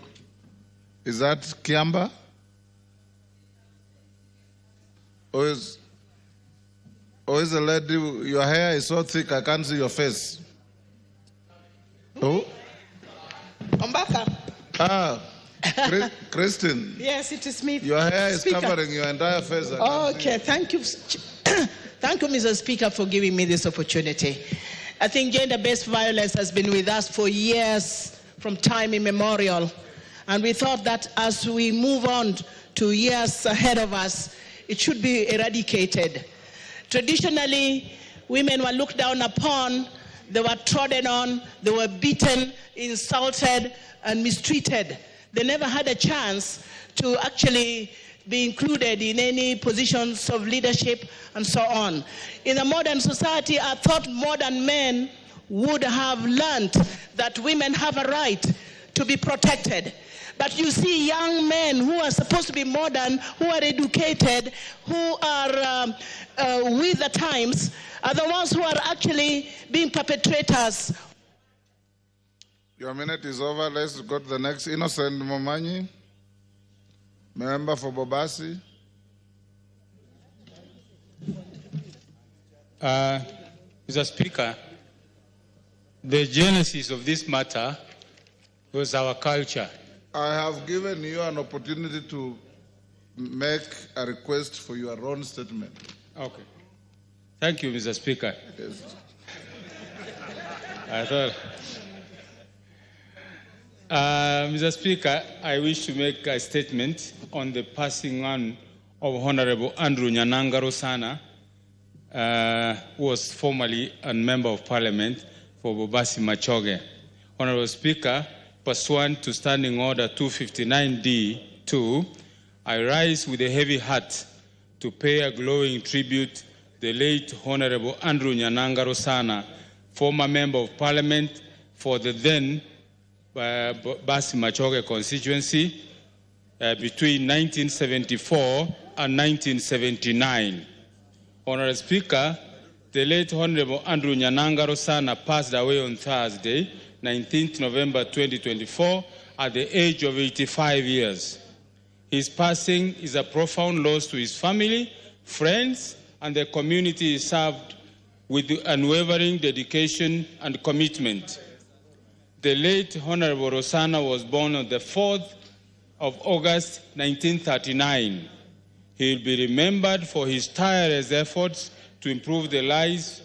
Is that Kiamba? Or is the lady, your hair is so thick I can't see your face? Oh? Mbaka. Christine. Yes, it is me. Your hair is Speaker. covering your entire face. Okay, thank you. Thank you, Mr. Speaker, for giving me this opportunity. I think gender-based violence has been with us for years, from time immemorial. And we thought that as we move on to years ahead of us, it should be eradicated. Traditionally, women were looked down upon, they were trodden on, they were beaten, insulted, and mistreated. They never had a chance to actually be included in any positions of leadership and so on. In a modern society, I thought modern men would have learned that women have a right to be protected. But you see young men who are supposed to be modern, who are educated, who are with the times, are the ones who are actually being perpetrators. Your minute is over. Let's go to the next. Innocent Momanyi, member for Bobasi. Mr. Speaker, the genesis of this matter was our culture. I have given you an opportunity to make a request for your own statement. Okay. Thank you, Mr. Speaker. Yes. I thought... Mr. Speaker, I wish to make a statement on the passing on of Honorable Andrew Nyananga Rosana, who was formerly a member of Parliament for Bobasi Machoge. Honorable Speaker, pursuant to Standing Order 259D2, I rise with a heavy heart to pay a glowing tribute the late Honorable Andrew Nyananga Rosana, former member of Parliament for the then Bobasi Machoge constituency between 1974 and 1979. Honorable Speaker, the late Honorable Andrew Nyananga Rosana passed away on Thursday, 19th November 2024, at the age of 85 years. His passing is a profound loss to his family, friends, and the community he served with unwavering dedication and commitment. The late Honorable Rosana was born on the 4th of August 1939. He will be remembered for his tireless efforts to improve the lives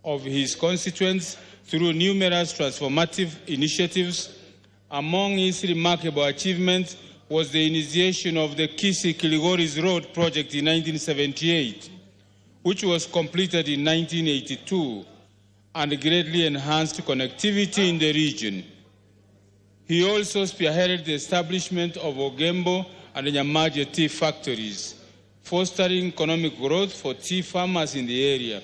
of his constituents through numerous transformative initiatives. Among his remarkable achievements was the initiation of the Kisi-Kilgoris Road project in 1978, which was completed in 1982 and greatly enhanced connectivity in the region. He also spearheaded the establishment of Ogembo and Nyamaje tea factories, fostering economic growth for tea farmers in the area.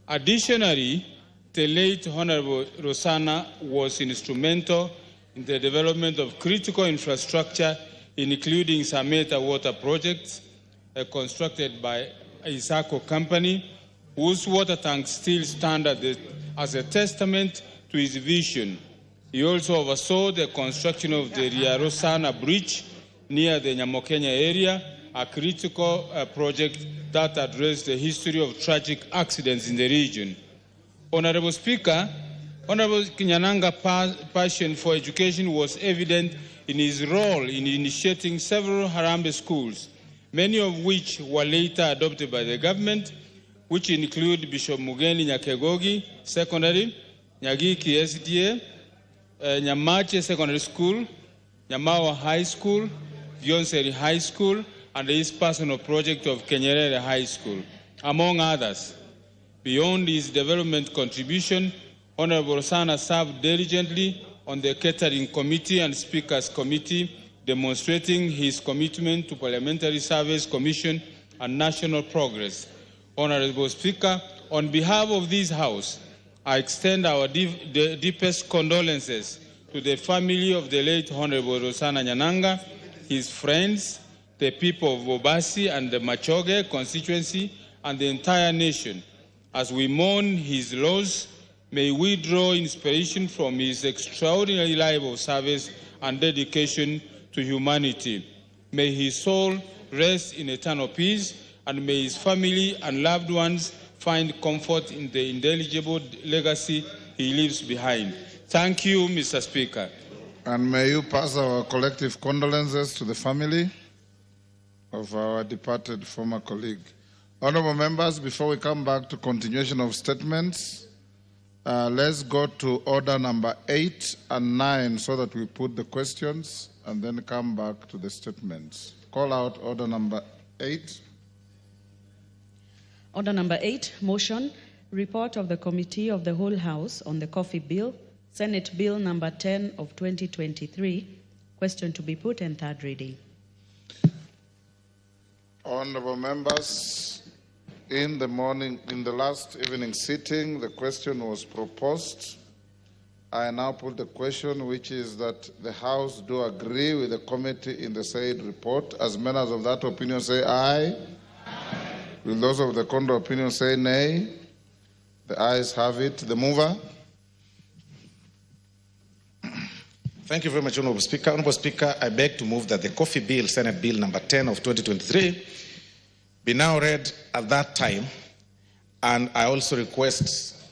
Additionally, the late Honorable Rosana was instrumental in the development of critical infrastructure, including Sameta water projects, constructed by Isako Company, whose water tanks still stand as a testament to his vision. He also oversaw the construction of the Ria Rosana Bridge near the Nyamokenya area, a critical project that addressed the history of tragic accidents in the region. Honorable Speaker, Honorable Kinyananga's passion for education was evident in his role in initiating several Harambee schools, many of which were later adopted by the government, which include Bishop Mugeni Nyakegogi Secondary, Nyagiki SDA, Nyamache Secondary School, Nyamawa High School, Vyonseri High School, and his personal project of Kenyerere High School, among others. Beyond his development contribution, Honorable Sana served diligently on the Catering Committee and Speakers Committee, demonstrating his commitment to Parliamentary Service Commission and national progress. Honorable Speaker, on behalf of this House, I extend our deepest condolences to the family of the late Honorable Rosana Nyananga, his friends, the people of Bobasi and the Machoge constituency, and the entire nation. As we mourn his loss, may we draw inspiration from his extraordinary life of service and dedication to humanity. May his soul rest in eternal peace, and may his family and loved ones find comfort in the indelible legacy he leaves behind. Thank you, Mr. Speaker. And may you pass our collective condolences to the family of our departed former colleague. Honorable members, before we come back to continuation of statements, let's go to order number 8 and 9 so that we put the questions and then come back to the statements. Call out order number 8. Order number 8, motion, report of the Committee of the Whole House on the Coffee Bill, Senate Bill number 10 of 2023, question to be put and third reading. Honorable members, in the last evening sitting, the question was proposed. I now put the question, which is that the House do agree with the committee in the said report. As members of that opinion say aye. Will those of the contrary opinion say nay? The ayes have it. The mover. Thank you very much, Honorable Speaker. Honorable Speaker, I beg to move that the Coffee Bill, Senate Bill number 10 of 2023, be now read at that time. And I also request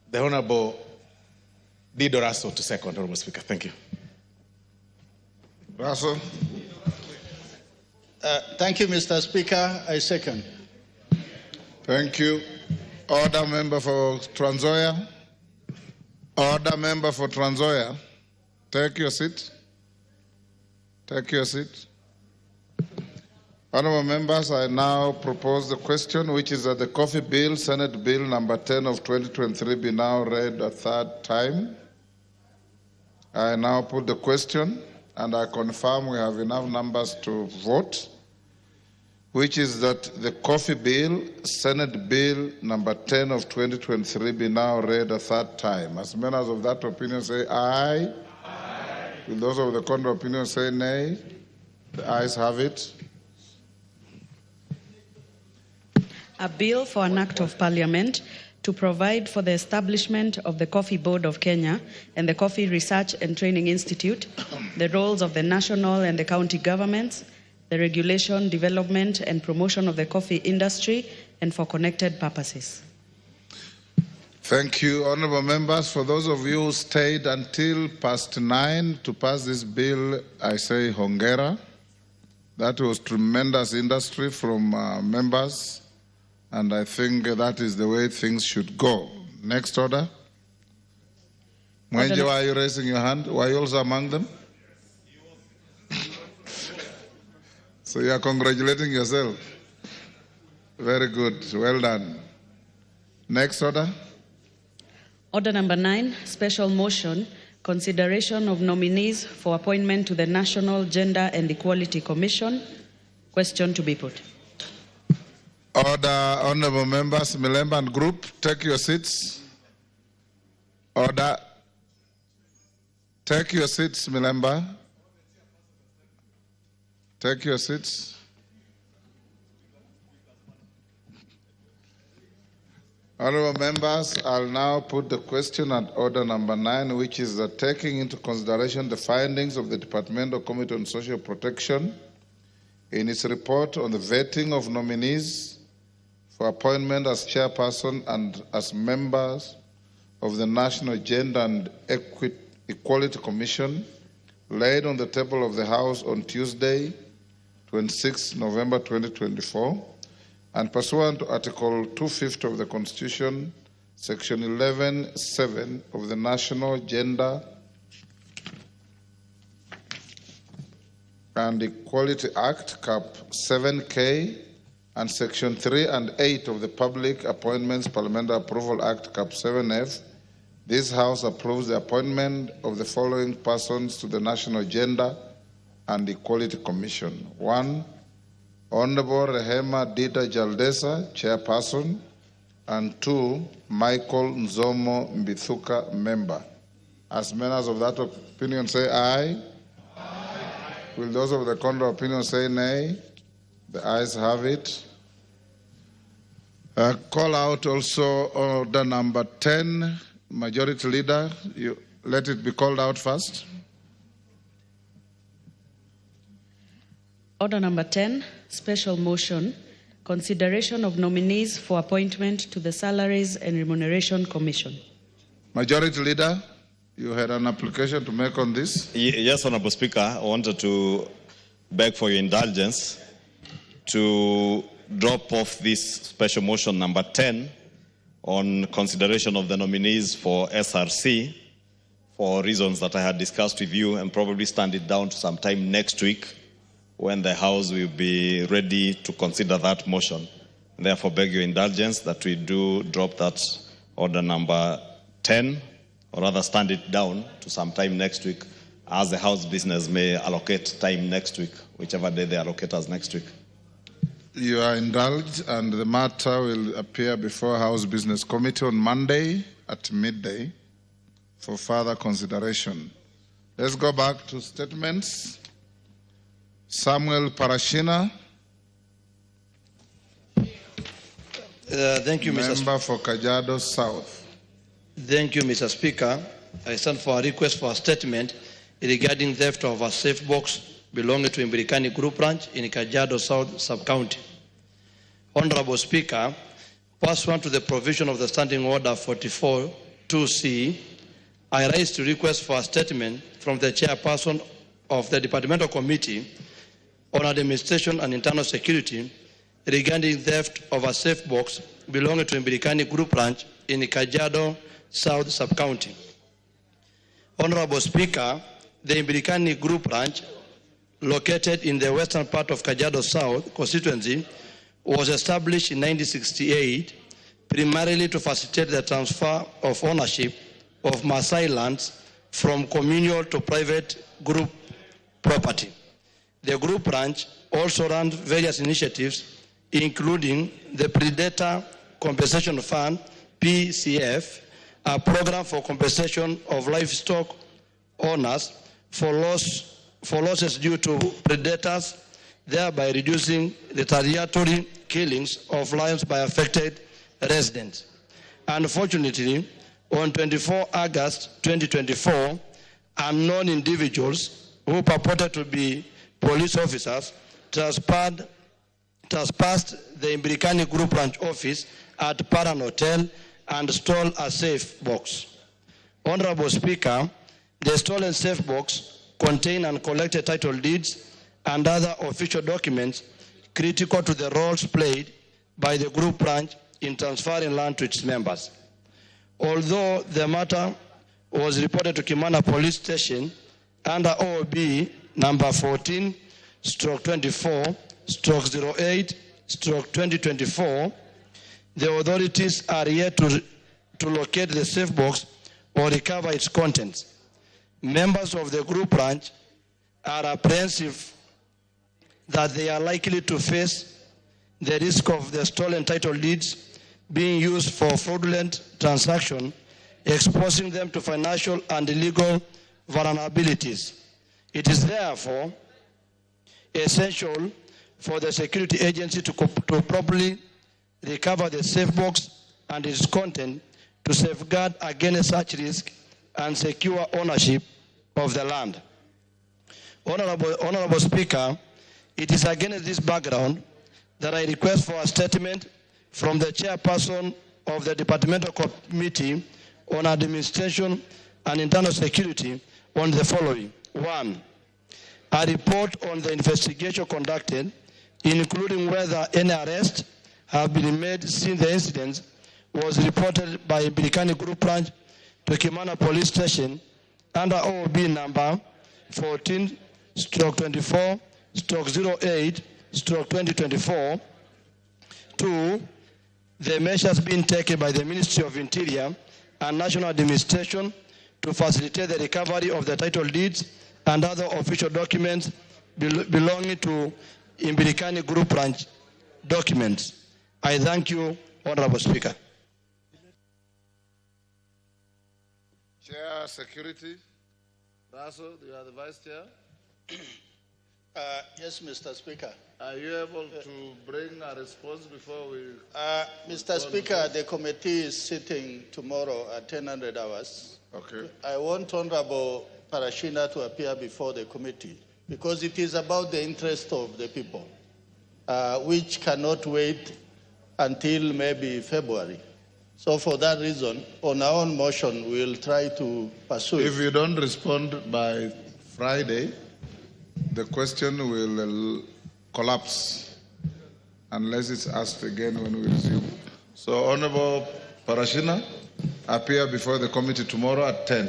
the Honorable Dido Rasso to second, Honorable Speaker. Thank you. Rasso. Thank you, Mr. Speaker. I second. Thank you. Order member for Trans Nzoia. Order member for Trans Nzoia. Take your seat. Take your seat. Honorable members, I now propose the question, which is that the Coffee Bill, Senate Bill number 10 of 2023, be now read a third time. I now put the question, and I confirm we have enough numbers to vote, which is that the Coffee Bill, Senate Bill number 10 of 2023, be now read a third time. As members of that opinion say aye. Aye. Will those of the contrary opinion say nay? The ayes have it. A bill for an act of parliament to provide for the establishment of the Coffee Board of Kenya and the Coffee Research and Training Institute, the roles of the national and the county governments, the regulation, development, and promotion of the coffee industry, and for connected purposes. Thank you, honorable members. For those of you who stayed until past 9 to pass this bill, I say hongera. That was tremendous industry from members, and I think that is the way things should go. Next order. Mwenje, why are you raising your hand? Were you also among them? So you are congratulating yourself. Very good. Well done. Next order. Order number 9, special motion, consideration of nominees for appointment to the National Gender and Equality Commission. Question to be put. Order, honorable members, Milemba and group, take your seats. Order. Take your seats, Milemba. Take your seats. Honorable members, I'll now put the question at order number 9, which is that taking into consideration the findings of the Departmental Committee on Social Protection in its report on the vetting of nominees for appointment as chairperson and as members of the National Gender and Equality Commission, laid on the table of the House on Tuesday, 26 November 2024, and pursuant to Article 250 of the Constitution, Section 11(7) of the National Gender and Equality Act, Cap 7K, and Section 3 and 8 of the Public Appointments Parliamentary Approval Act, Cap 7F, this House approves the appointment of the following persons to the National Gender and Equality Commission. 1, Honorable Rehema Dida Jaldesa, Chairperson, and 2, Michael Nzomo Mbithuka, Member. As members of that opinion say aye. Aye. Will those of the contrary opinion say nay? The ayes have it. Call out also order number 10, Majority Leader. You let it be called out first. Order number 10, special motion, consideration of nominees for appointment to the Salaries and Remuneration Commission. Majority Leader, you had an application to make on this? Yes, Honorable Speaker. I wanted to beg for your indulgence to drop off this special motion number 10 on consideration of the nominees for SRC for reasons that I had discussed with you, and probably stand it down to sometime next week when the House will be ready to consider that motion. Therefore, beg your indulgence that we do drop that order number 10, or rather stand it down to sometime next week, as the House business may allocate time next week, whichever day they allocate us next week. You are indulged, and the matter will appear before House Business Committee on Monday at midday for further consideration. Let's go back to statements. Samuel Parashina. Thank you, Mr. Member for Kajiado South. Thank you, Mr. Speaker. I stand for a request for a statement regarding theft of a safe box belonging to Imbirikani Group Branch in Kajiado South Sub-County. Honorable Speaker, pursuant to the provision of the Standing Order 44-2C, I rise to request for a statement from the chairperson of the Departmental Committee on Administration and Internal Security regarding theft of a safe box belonging to Imbirikani Group Branch in Kajiado South Sub-County. Honorable Speaker, the Imbirikani Group Branch, located in the western part of Kajiado South constituency, was established in 1968 primarily to facilitate the transfer of ownership of Maasai lands from communal to private group property. The group branch also ran various initiatives, including the Predator Compensation Fund, PCF, a program for compensation of livestock owners for losses due to predators, thereby reducing retaliatory killings of lions by affected residents. Unfortunately, on 24 August 2024, unknown individuals who purported to be police officers trespassed the Imbirikani Group Branch office at Paran Hotel and stole a safe box. Honorable Speaker, the stolen safe box contained uncollected title deeds and other official documents critical to the roles played by the group branch in transferring land to its members. Although the matter was reported to Kimana Police Station under OOB number 14/24/08/2024, the authorities are yet to locate the safe box or recover its contents. Members of the group branch are apprehensive that they are likely to face the risk of the stolen title deeds being used for fraudulent transaction, exposing them to financial and legal vulnerabilities. It is therefore essential for the security agency to properly recover the safe box and its content to safeguard against such risk and secure ownership of the land. Honorable Speaker, It is against this background that I request for a statement from the chairperson of the Departmental Committee on Administration and Internal Security on the following. 1. A report on the investigation conducted, including whether any arrests have been made since the incident was reported by Birikani Group Branch to Kimana Police Station under OOB number 14/24/08/2024. 2. The measures being taken by the Ministry of Interior and National Administration to facilitate the recovery of the title deeds and other official documents belonging to Imbirikani Group Branch documents. I thank you, Honorable Speaker. Chair, Security. Russell, you are the Vice Chair. Yes, Mr. Speaker. Are you able to bring a response before we... Mr. Speaker, the committee is sitting tomorrow at 1000 hours. Okay. I want Honorable Parashina to appear before the committee because it is about the interest of the people, which cannot wait until maybe February. So for that reason, on our own motion, we'll try to pursue it. If you don't respond by Friday, the question will collapse unless it's asked again when we resume. So Honorable Parashina, appear before the committee tomorrow at 10.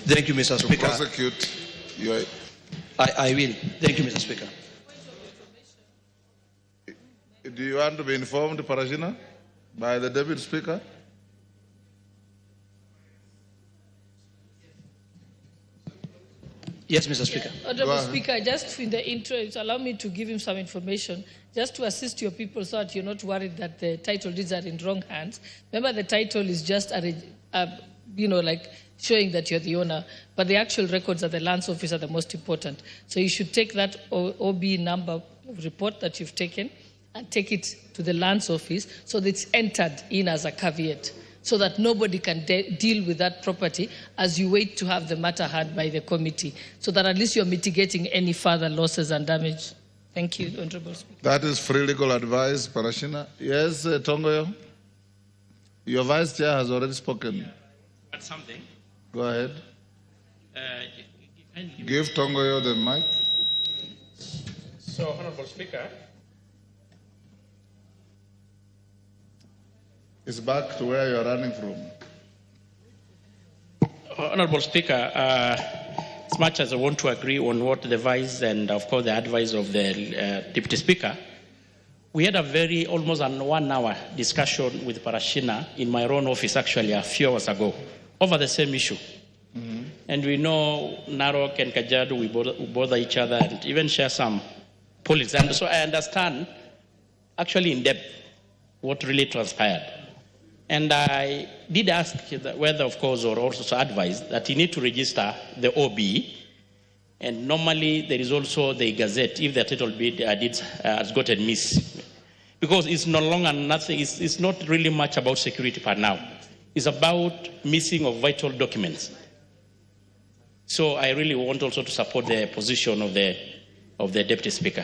Thank you, Mr. Speaker. To prosecute your... I will. Thank you, Mr. Speaker. Do you want to be informed, Parashina, by the Deputy Speaker? Yes, Mr. Speaker. Honorable Speaker, just in the interest, allow me to give him some information, just to assist your people so that you're not worried that the title deeds are in wrong hands. Remember, the title is just like showing that you're the owner, but the actual records of the lands office are the most important. So you should take that OB number report that you've taken and take it to the lands office so that it's entered in as a caveat, so that nobody can deal with that property as you wait to have the matter heard by the committee, so that at least you're mitigating any further losses and damage. Thank you, Honorable Speaker. That is free legal advice, Parashina. Yes, Tongoyo? Your Vice Chair has already spoken. Add something. Go ahead. Give Tongoyo the mic. So, Honorable Speaker, It's back to where you're running from. Honorable Speaker, as much as I want to agree on what the Vice and, of course, the advice of the Deputy Speaker, we had a very almost an 1 hour discussion with Parashina in my own office, actually, a few hours ago, over the same issue. Mm-hmm. And we know Narok and Kajiado, we bother each other and even share some politics. And so I understand, actually, in depth, what really transpired. And I did ask whether, of course, or also advise that you need to register the OB. And normally there is also the Gazette if the title deed has gotten missed. Because it's no longer nothing, it's not really much about security per now. It's about missing of vital documents. So I really want also to support the position of the Deputy Speaker.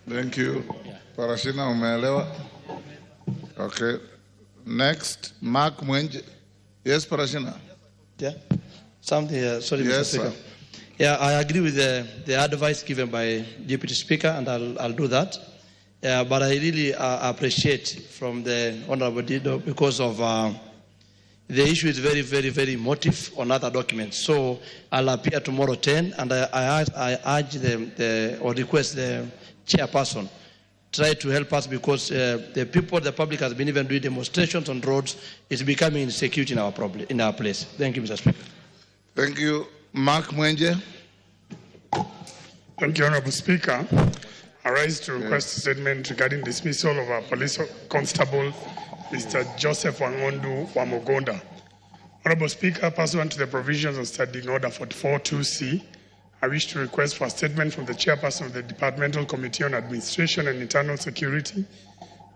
Thank you. Yeah. Parashina, umeelewa? Okay. Next, Mark Mwenje. Yes, Parashina. Yeah. Something, sorry, yes, Mr. Speaker. Sir. Yeah, I agree with the advice given by Deputy Speaker, and I'll do that. But I really appreciate from the Honorable Dido because of the issue is very, very, very emotive on other documents. So I'll appear tomorrow 10, and I urge or request the chairperson try to help us because the people, the public has been even doing demonstrations on roads. It's becoming insecurity in our place. Thank you, Mr. Speaker. Thank you. Mark Mwenje. Thank you, Honorable Speaker. I rise to request a statement regarding dismissal of our police constable, Mr. Joseph Wangondu Wamogonda. Honorable Speaker, pursuant to the provisions of Standing Order 44.2c, I wish to request for a statement from the chairperson of the Departmental Committee on Administration and Internal Security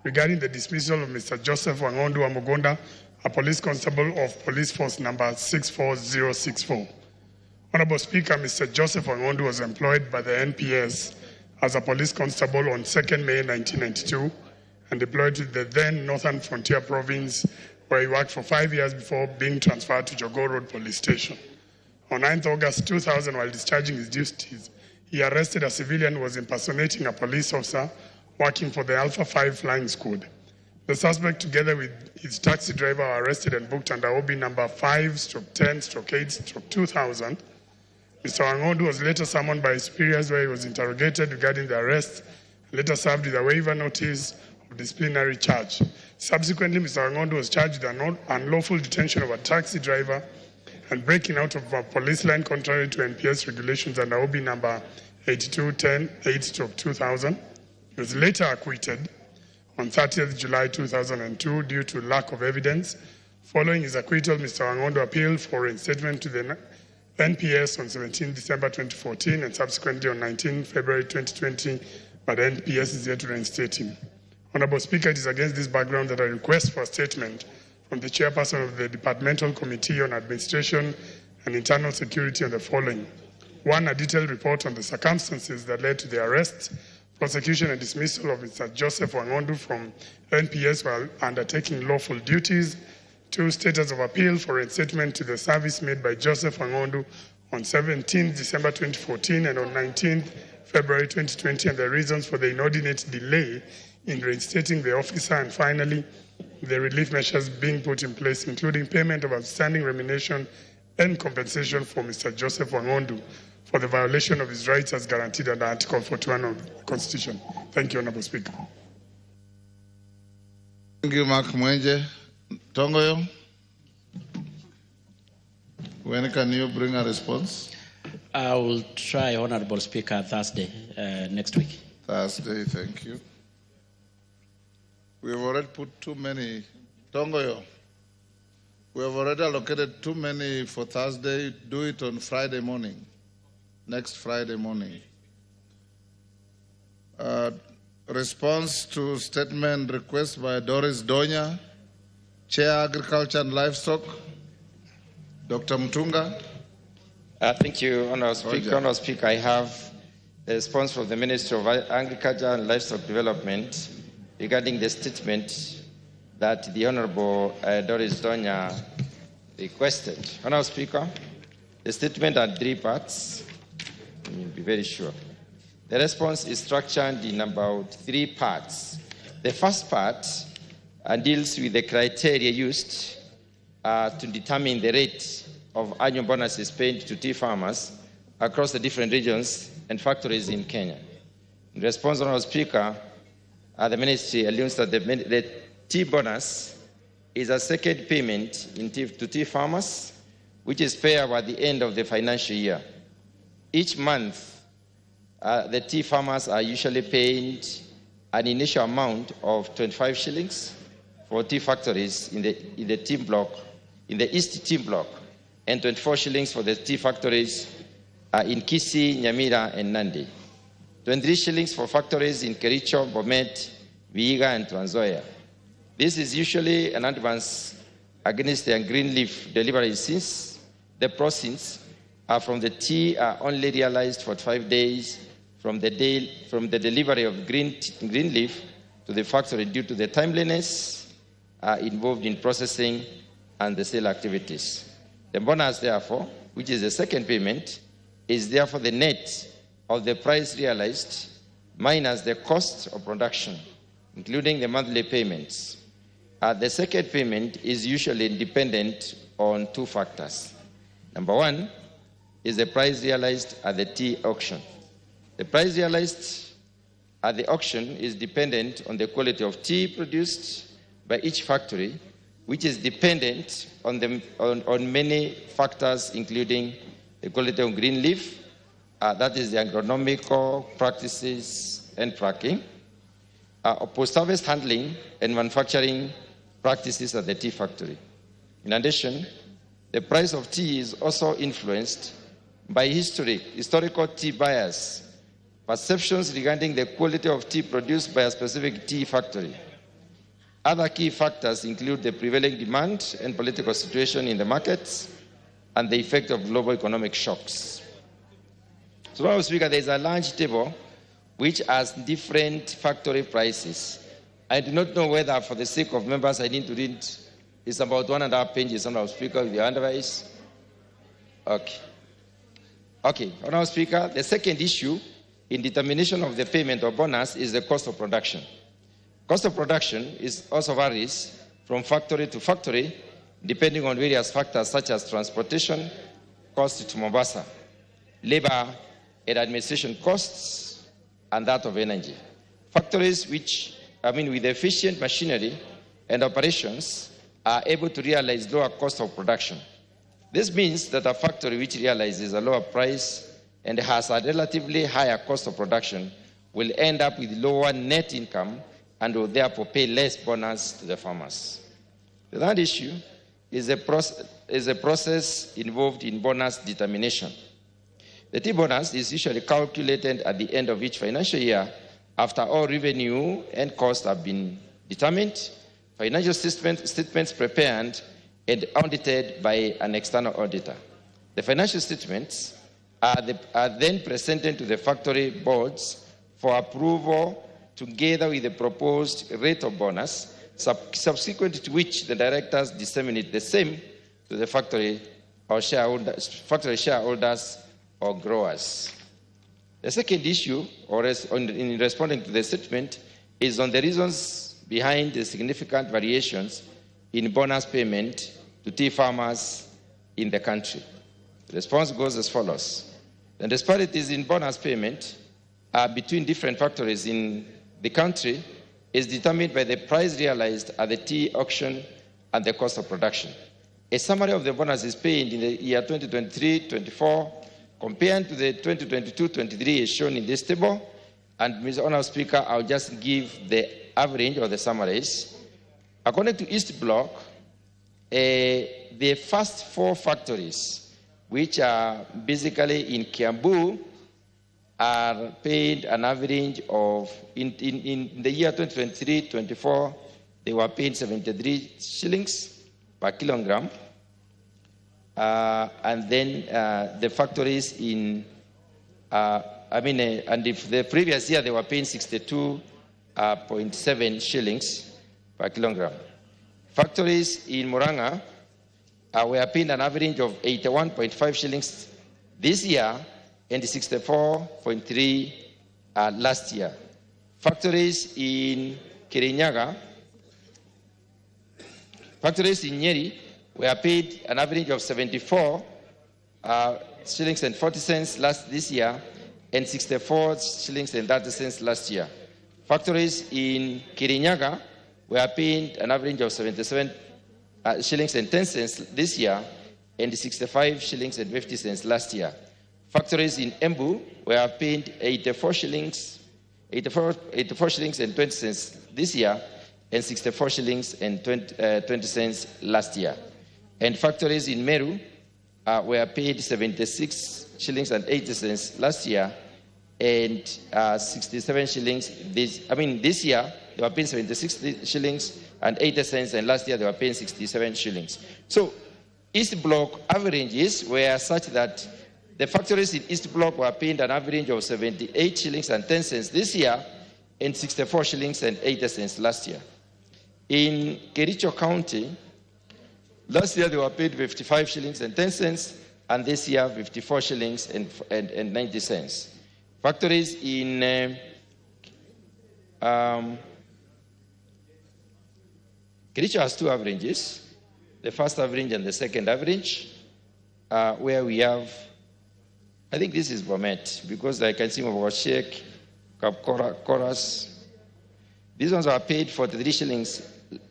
regarding the dismissal of Mr. Joseph Wangondu Wamogonda, a police constable of police force number 64064. Honorable Speaker, Mr. Joseph Wangondu was employed by the NPS as a police constable on 2nd May 1992 and deployed to the then Northern Frontier Province, where he worked for 5 years before being transferred to Jogoo Road Police Station. On 9th August 2000, while discharging his duties, he arrested a civilian who was impersonating a police officer working for the Alpha 5 Flying Squad. The suspect, together with his taxi driver, were arrested and booked under OB number 5/10/8/2000. Mr. Wangondu was later summoned by his superiors, where he was interrogated regarding the arrest and later served with a waiver notice of disciplinary charge. Subsequently, Mr. Wangondu was charged with unlawful detention of a taxi driver and breaking out of a police line contrary to NPS regulations under OB number 8210/8/2000. He was later acquitted on 30th July 2002 due to lack of evidence. Following his acquittal, Mr. Wangondu appealed for reinstatement to the NPS on 17 December 2014 and subsequently on 19 February 2020, but the NPS is yet to reinstate him. Honorable Speaker, it is against this background that I request for a statement from the chairperson of the Departmental Committee on Administration and Internal Security on the following. 1, a detailed report on the circumstances that led to the arrest, prosecution and dismissal of Mr. Joseph Wangondu from NPS while undertaking lawful duties. 2, status of appeal for reinstatement to the service made by Joseph Wangondu on 17 December 2014 and on 19 February 2020 and the reasons for the inordinate delay in reinstating the officer. And finally, the relief measures being put in place, including payment of outstanding remuneration and compensation for Mr. Joseph Wangondu for the violation of his rights as guaranteed under Article 41 of the Constitution. Thank you, Honorable Speaker. Thank you, Mark Mwenje. Tongoyo, when can you bring a response? I will try, Honorable Speaker, Thursday next week. Thursday, thank you. We have already put too many. Tongoyo, we have already allocated too many for Thursday. Do it on Friday morning, next Friday morning. Response to statement request by Doris Donya, Chair Agriculture and Livestock. Dr. Mutunga. Thank you, Honorable Speaker. Honorable Speaker, I have a response from the Ministry of Agriculture and Livestock Development regarding the statement that the Honorable Doris Donya requested. Honorable Speaker, the statement had 3 parts. Let me be very sure. The response is structured in about 3 parts. The first part deals with the criteria used to determine the rate of annual bonuses paid to tea farmers across the different regions and factories in Kenya. In response, Honorable Speaker, the Ministry alludes that the tea bonus is a second payment to tea farmers, which is payable at the end of the financial year. Each month, the tea farmers are usually paid an initial amount of 25 shillings for tea factories in the tea block, in the East Tea Block, and 24 shillings for the tea factories in Kisii, Nyamira, and Nandi. 23 shillings for factories in Kericho, Bomet, Vihiga, and Trans Nzoia. This is usually an advance against the green leaf delivery, since the proceeds from the tea are only realized for 5 days from the delivery of green leaf to the factory due to the timeliness involved in processing and the sale activities. The bonus, therefore, which is the second payment, is therefore the net of the price realized minus the cost of production, including the monthly payments. The second payment is usually dependent on 2 factors. Number 1 is the price realized at the tea auction. The price realized at the auction is dependent on the quality of tea produced by each factory, which is dependent on many factors, including the quality of green leaf, that is the agronomical practices and tracking, post-harvest handling and manufacturing practices at the tea factory. In addition, the price of tea is also influenced by historical tea buyers' perceptions regarding the quality of tea produced by a specific tea factory. Other key factors include the prevailing demand and political situation in the markets and the effect of global economic shocks. So, Mr. Speaker, there is a large table which has different factory prices. I do not know whether, for the sake of members, I need to read. It's about 1.5 pages, Honorable Speaker, with your advice. Okay. Okay, Honorable Speaker, the second issue in determination of the payment of bonus is the cost of production. Cost of production also varies from factory to factory, depending on various factors such as transportation, cost to Mombasa, labor and administration costs, and that of energy. Factories with efficient machinery and operations are able to realize lower cost of production. This means that a factory which realizes a lower price and has a relatively higher cost of production will end up with lower net income and will therefore pay less bonus to the farmers. The third issue is a process involved in bonus determination. The T-bonus is usually calculated at the end of each financial year after all revenue and costs have been determined, financial statements prepared and audited by an external auditor. The financial statements are then presented to the factory boards for approval together with the proposed rate of bonus, subsequent to which the directors disseminate the same to the factory shareholders or growers. The second issue, in responding to the statement, is on the reasons behind the significant variations in bonus payment to tea farmers in the country. The response goes as follows. The disparities in bonus payment between different factories in the country is determined by the price realized at the tea auction and the cost of production. A summary of the bonuses paid in the year 2023-24 compared to the 2022-23 is shown in this table. And, Mr. Honourable Speaker, I'll just give the average or the summaries. According to East Block, the first 4 factories, which are basically in Kiambu, are paid an average of, in the year 2023-24, they were paid 73 shillings per kilogram. And then the factories in, and if the previous year they were paying 62.7 shillings per kilogram. Factories in Muranga were paying an average of 81.5 shillings this year and 64.3 last year. Factories in Kirinyaga, factories in Nyeri were paid an average of 74 shillings and 40 cents this year and 64 shillings and 30 cents last year. Factories in Kirinyaga were paid an average of 77 shillings and 10 cents this year and 65 shillings and 50 cents last year. Factories in Embu were paid 84 shillings and 20 cents this year and 64 shillings and 20 cents last year. And factories in Meru were paid 76 shillings and 80 cents last year and 67 shillings this year they were paying 76 shillings and 80 cents, and last year they were paying 67 shillings. So East Block averages were such that the factories in East Block were paid an average of 78 shillings and 10 cents this year and 64 shillings and 80 cents last year. In Kericho County, last year they were paid 55 shillings and 10 cents, and this year 54 shillings and 90 cents. Factories in Kericho has 2 averages, the first average and the second average, where we have, I think this is Bomet, because I can see Mawashek, Chorus. These ones are paid 43 shillings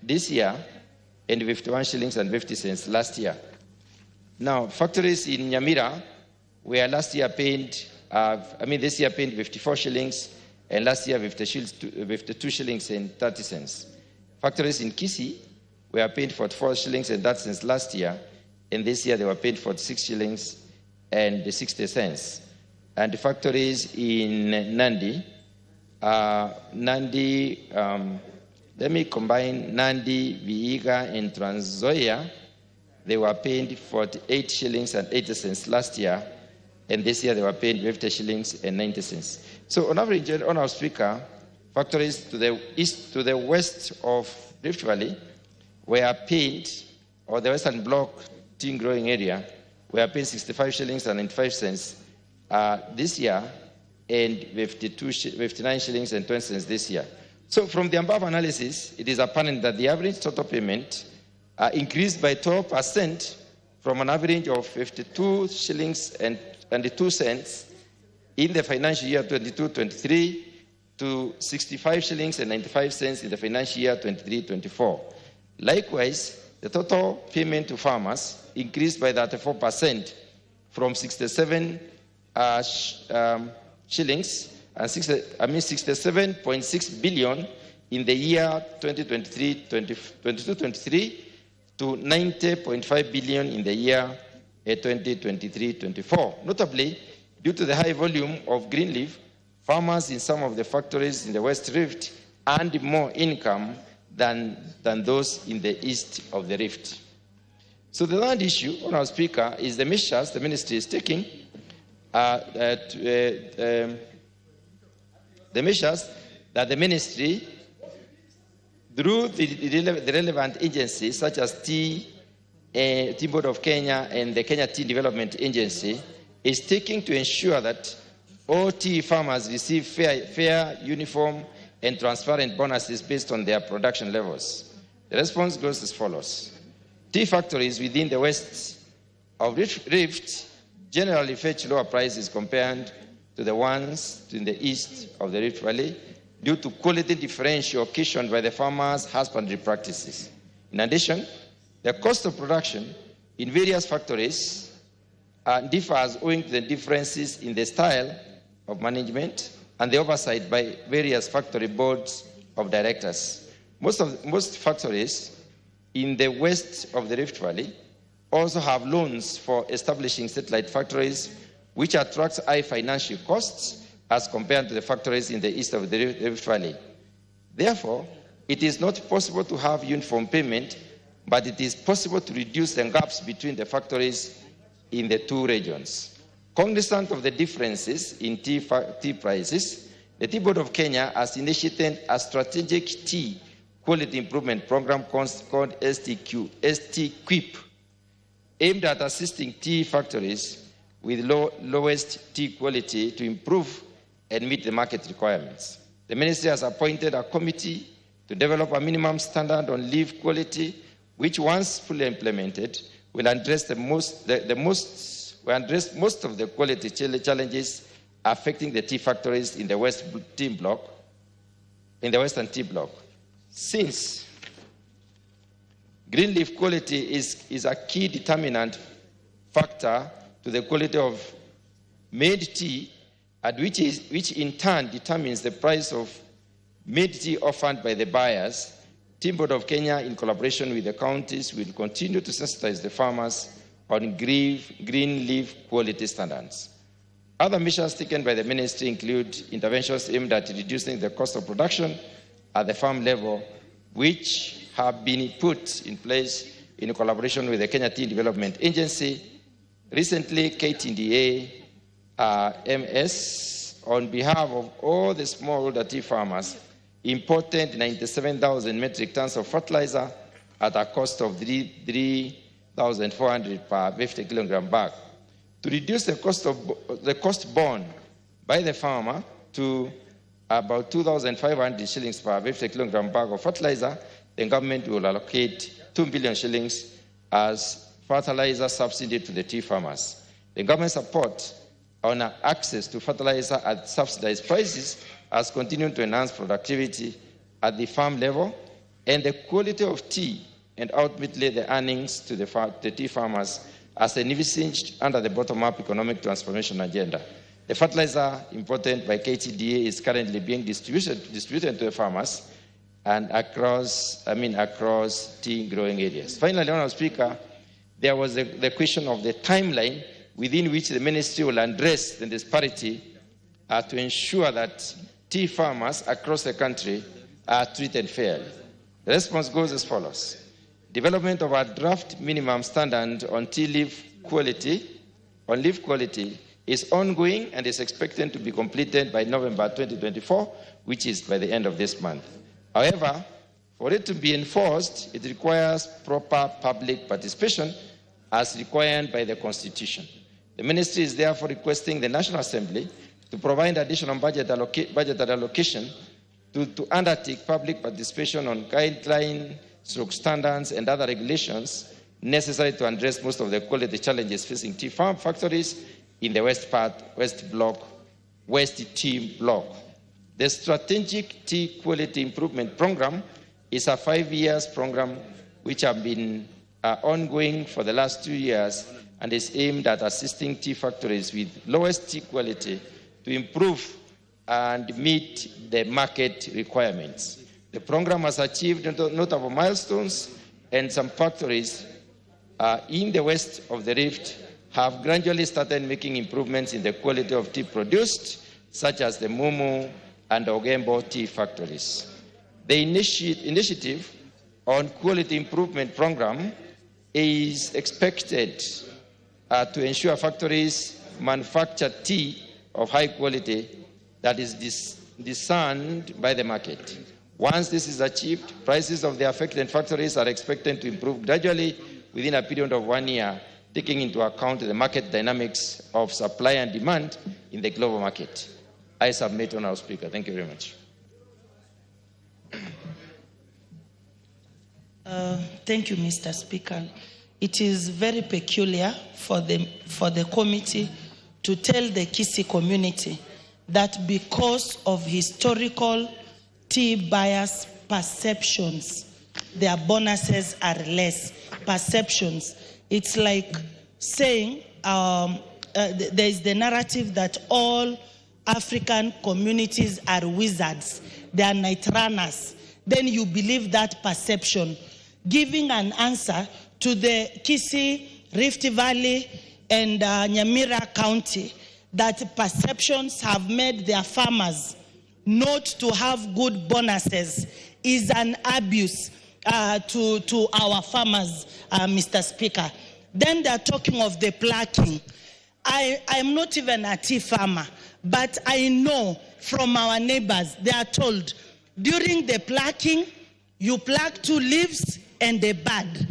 this year and 51 shillings and 50 cents last year. Now, factories in Nyamira were last year paid, this year paid 54 shillings and last year 52 shillings and 30 cents. Factories in Kisii were paid 44 shillings and 30 cents last year, and this year they were paid 46 shillings and 60 cents. And the factories in Nandi, let me combine Nandi, Vihiga, and Trans Nzoia. They were paid 48 shillings and 80 cents last year, and this year they were paying 50 shillings and 90 cents. So on average, Honourable Speaker, factories to the east, to the west of Rift Valley were paid, or the Western Bloc tea growing area, were paying 65 shillings and 95 cents this year, and 59 shillings and 20 cents this year. So from the above analysis, it is apparent that the average total payment increased by 12% from an average of 52 shillings and 2 cents in the financial year 22-23 to 65 shillings and 95 cents in the financial year 23-24. Likewise, the total payment to farmers increased by 34% from 67 shillings and 67.6 billion in the year 2022-23 to 90.5 billion in the year 2023-24. Notably, due to the high volume of green leaf, farmers in some of the factories in the West Rift earned more income than those in the east of the Rift. So the third issue, Honourable Speaker, is the measures the ministry is taking, the measures that the ministry, through the relevant agencies such as Tea Board of Kenya and the Kenya Tea Development Agency, is taking to ensure that all tea farmers receive fair, uniform, and transparent bonuses based on their production levels. The response goes as follows. Tea factories within the west of Rift generally fetch lower prices compared to the ones in the east of the Rift Valley due to quality differential occasioned by the farmers' husbandry practices. In addition, the cost of production in various factories differs owing to the differences in the style of management and the oversight by various factory boards of directors. Most factories in the west of the Rift Valley also have loans for establishing satellite factories, which attracts high financial costs as compared to the factories in the east of the Rift Valley. Therefore, it is not possible to have uniform payment, but it is possible to reduce the gaps between the factories in the two regions. Cognizant of the differences in tea prices, the Tea Board of Kenya has initiated a strategic tea quality improvement program called STQIP, aimed at assisting tea factories with lowest tea quality to improve and meet the market requirements. The ministry has appointed a committee to develop a minimum standard on leaf quality, which once fully implemented will address most of the quality challenges affecting the tea factories in the Western Tea Bloc. Since green leaf quality is a key determinant factor to the quality of made tea, and which in turn determines the price of made tea offered by the buyers, Tea Board of Kenya, in collaboration with the counties, will continue to sensitize the farmers on green leaf quality standards. Other measures taken by the ministry include interventions aimed at reducing the cost of production at the farm level, which have been put in place in collaboration with the Kenya Tea Development Agency. Recently, KTDA MS, on behalf of all the smallholder tea farmers, imported 97,000 metric tons of fertilizer at a cost of 3,400 per 50 kilogram bag. To reduce the cost borne by the farmer to about 2,500 shillings per 50 kilogram bag of fertilizer, the government will allocate 2 billion shillings as fertilizer subsidy to the tea farmers. The government support on access to fertilizer at subsidized prices has continued to enhance productivity at the farm level and the quality of tea, and ultimately the earnings to the tea farmers as envisaged under the bottom-up economic transformation agenda. The fertilizer imported by KTDA is currently being distributed to the farmers and across tea growing areas. Finally, Honourable Speaker, there was the question of the timeline within which the ministry will address the disparity to ensure that tea farmers across the country are treated fairly. The response goes as follows. Development of a draft minimum standard on tea leaf quality, is ongoing and is expected to be completed by November 2024, which is by the end of this month. However, for it to be enforced, it requires proper public participation as required by the Constitution. The Ministry is therefore requesting the National Assembly to provide additional budget allocation to undertake public participation on guidelines, standards, and other regulations necessary to address most of the quality challenges facing tea farm factories in the West Tea Block. The Strategic Tea Quality Improvement Program is a 5-year program which have been ongoing for the last 2 years and is aimed at assisting tea factories with lowest tea quality to improve and meet the market requirements. The program has achieved notable milestones, and some factories in the west of the Rift have gradually started making improvements in the quality of tea produced, such as the Mumu and Ogembo tea factories. The initiative on quality improvement program is expected to ensure factories manufacture tea of high quality that is discerned by the market. Once this is achieved, prices of the affected factories are expected to improve gradually within a period of 1 year, taking into account the market dynamics of supply and demand in the global market. I submit, Honourable Speaker. Thank you very much. Thank you, Mr. Speaker. It is very peculiar for the committee to tell the Kisii community that because of historical tea buyers' perceptions, their bonuses are less. Perceptions. It's like saying there is the narrative that all African communities are wizards. They are night runners. Then you believe that perception. Giving an answer to the Kisii, Rift Valley, and Nyamira County that perceptions have made their farmers not to have good bonuses is an abuse to our farmers, Mr. Speaker. Then they're talking of the plucking. I'm not even a tea farmer, but I know from our neighbors, they are told, during the plucking, you pluck 2 leaves and a bud.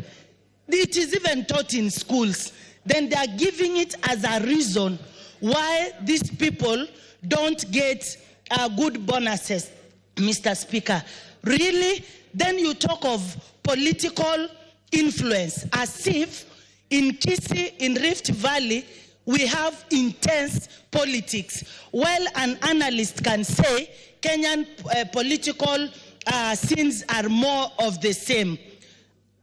It is even taught in schools. Then they are giving it as a reason why these people don't get good bonuses, Mr. Speaker. Really? Then you talk of political influence, as if in Kisii, in Rift Valley, we have intense politics. Well, an analyst can say Kenyan political scenes are more of the same.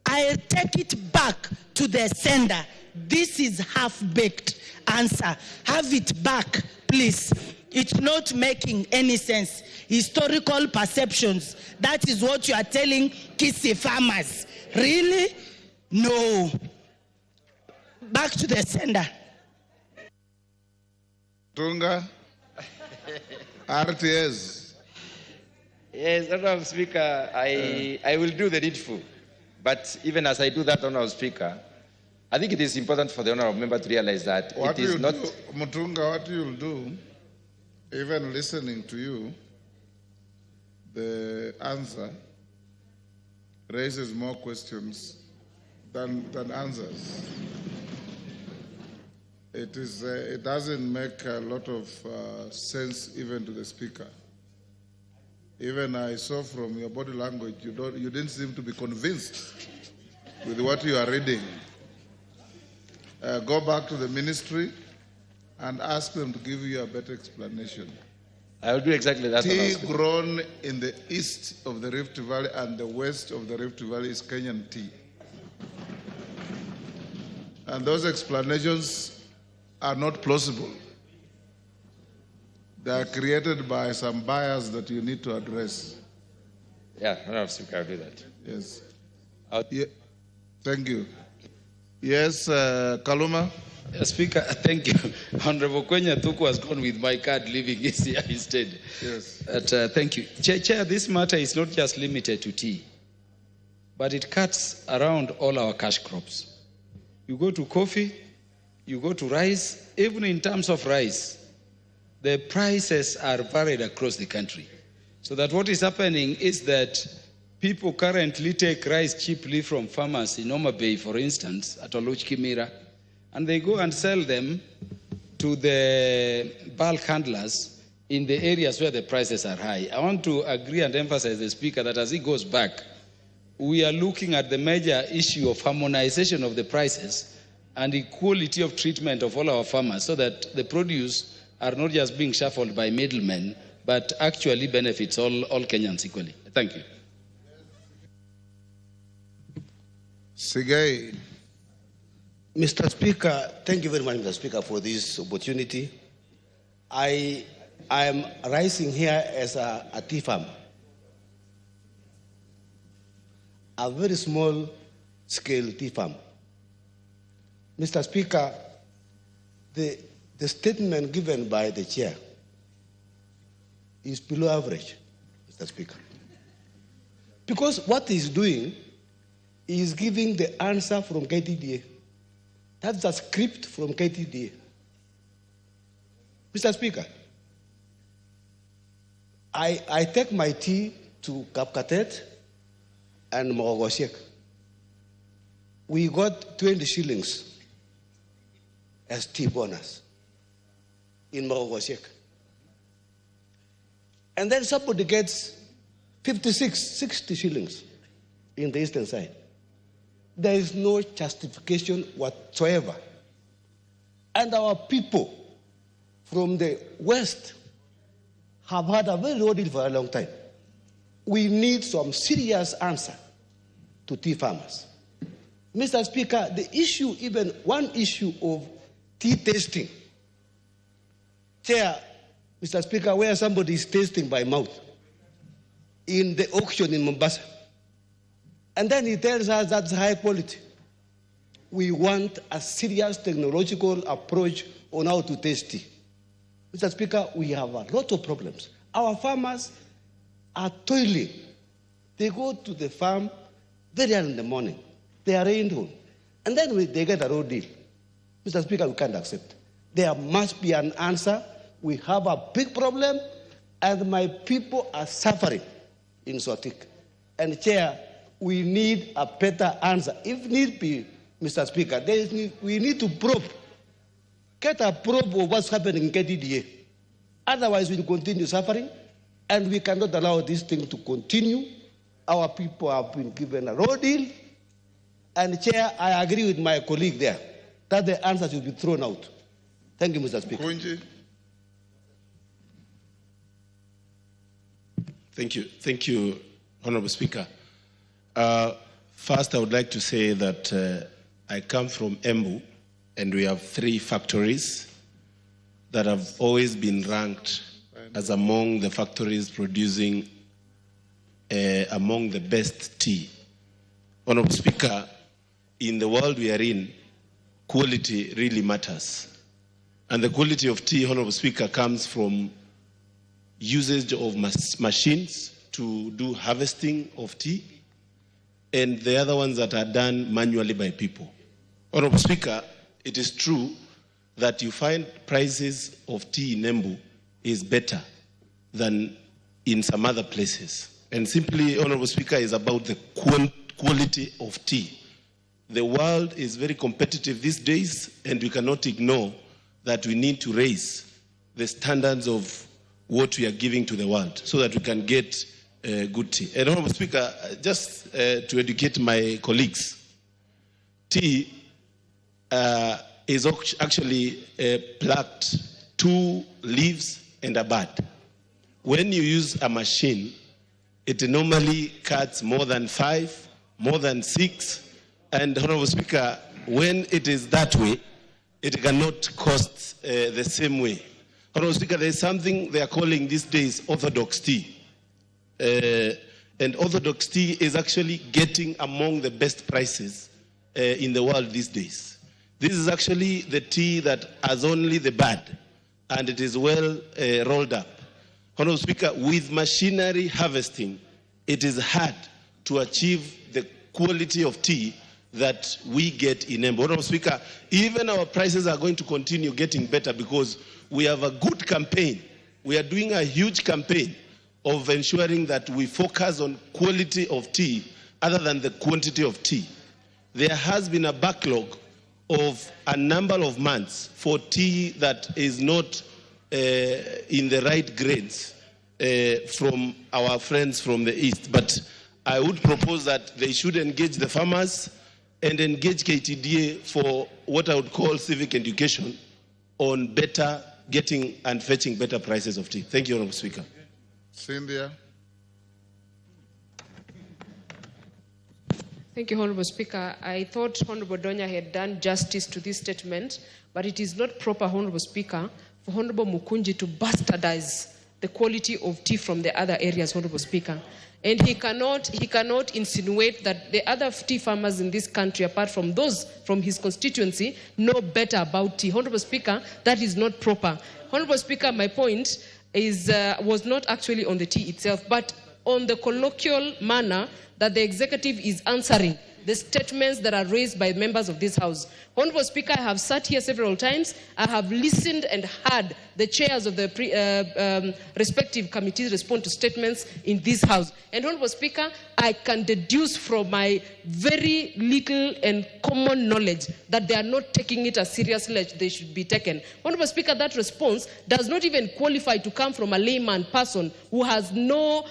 I take it back to the sender. This is half-baked answer. Have it back, please. It's not making any sense. Historical perceptions. That is what you are telling Kisii farmers. Really? No. Back to the sender. Tunga. RTS. Yes, Honourable Speaker, I will do the needful. But even as I do that, Honourable Speaker, I think it is important for the Honourable Member to realize that what it is not... Mutunga, what you'll do, even listening to you, the answer raises more questions than answers. It doesn't make a lot of sense even to the Speaker. Even I saw from your body language, you didn't seem to be convinced with what you are reading. Go back to the ministry and ask them to give you a better explanation. I will do exactly that. Tea grown in the east of the Rift Valley and the west of the Rift Valley is Kenyan tea. And those explanations are not plausible. They are created by some bias that you need to address. Yeah, I'll do that. Yes. Thank you. Yes, Kaluma. Speaker, thank you. Honorable Kwenya Thuku has gone with my card, leaving his here instead. Yes. But, thank you. Chair, this matter is not just limited to tea, but it cuts around all our cash crops. You go to coffee, you go to rice, even in terms of rice, the prices are varied across the country. So that what is happening is that people currently take rice cheaply from farmers in Homa Bay, for instance, at Oluch Kimira, and they go and sell them to the bulk handlers in the areas where the prices are high. I want to agree and emphasize the Speaker that as he goes back, we are looking at the major issue of harmonization of the prices and equality of treatment of all our farmers so that the produce are not just being shuffled by middlemen, but actually benefits all Kenyans equally. Thank you. Sigai. Mr. Speaker, thank you very much, Mr. Speaker, for this opportunity. I am rising here as a tea farmer, a very small scale tea farm. Mr. Speaker, the statement given by the chair is below average, Mr. Speaker. Because what he's doing is giving the answer from KTDA. That's a script from KTDA. Mr. Speaker, I take my tea to Kapkatet and Mogosiek. We got 20 shillings as tea bonus in Mogosiek. And then somebody gets 56, 60 shillings in the eastern side. There is no justification whatsoever. And our people from the West have had a very low deal for a long time. We need some serious answer to tea farmers. Mr. Speaker, the issue, even one issue of tea tasting. Chair, Mr. Speaker, where somebody is tasting by mouth in the auction in Mombasa. And then he tells us that's high quality. We want a serious technological approach on how to taste tea. Mr. Speaker, we have a lot of problems. Our farmers are toiling. They go to the farm very early in the morning. They are rained on. And then they get a raw deal. Mr. Speaker, we can't accept. There must be an answer. We have a big problem, and my people are suffering in Sotik. And Chair, we need a better answer. If need be, Mr. Speaker, we need to probe. Get a probe of what's happening in KTDA. Otherwise, we'll continue suffering, and we cannot allow this thing to continue. Our people have been given a raw deal. And Chair, I agree with my colleague there that the answer should be thrown out. Thank you, Mr. Speaker. Thank you, Honorable Speaker. First, I would like to say that I come from Embu, and we have 3 factories that have always been ranked as among the factories producing among the best tea. Honorable Speaker, in the world we are in, quality really matters. And the quality of tea, Honorable Speaker, comes from usage of machines to do harvesting of tea, and the other ones that are done manually by people. Honorable Speaker, it is true that you find prices of tea in Embu is better than in some other places. And simply, Honorable Speaker, is about the quality of tea. The world is very competitive these days, and we cannot ignore that we need to raise the standards of what we are giving to the world so that we can get good tea. And Honorable Speaker, just to educate my colleagues, tea is actually plucked 2 leaves and a bud. When you use a machine, it normally cuts more than 5, more than 6, and Honorable Speaker, when it is that way, it cannot cost the same way. Honorable Speaker, there is something they are calling these days orthodox tea. And orthodox tea is actually getting among the best prices in the world these days. This is actually the tea that has only the bud, and it is well rolled up. Honorable Speaker, with machinery harvesting, it is hard to achieve the quality of tea that we get in Embu. Honorable Speaker, even our prices are going to continue getting better because we have a good campaign. We are doing a huge campaign of ensuring that we focus on quality of tea other than the quantity of tea. There has been a backlog of a number of months for tea that is not in the right grades from our friends from the East. But I would propose that they should engage the farmers and engage KTDA for what I would call civic education on better getting and fetching better prices of tea. Thank you, Honorable Speaker. Cynthia. Thank you, Honorable Speaker. I thought Honorable Donya had done justice to this statement, but it is not proper, Honorable Speaker, for Honorable Mukunji to bastardize the quality of tea from the other areas, Honorable Speaker. And he cannot insinuate that the other tea farmers in this country, apart from those from his constituency, know better about tea. Honorable Speaker, that is not proper. Honorable Speaker, my point was not actually on the tea itself, but on the colloquial manner that the executive is answering the statements that are raised by members of this House. Honorable Speaker, I have sat here several times. I have listened and heard the chairs of the respective committees respond to statements in this House. And Honorable Speaker, I can deduce from my very little and common knowledge that they are not taking it as seriously as they should be taken. Honorable Speaker, that response does not even qualify to come from a layman person who has no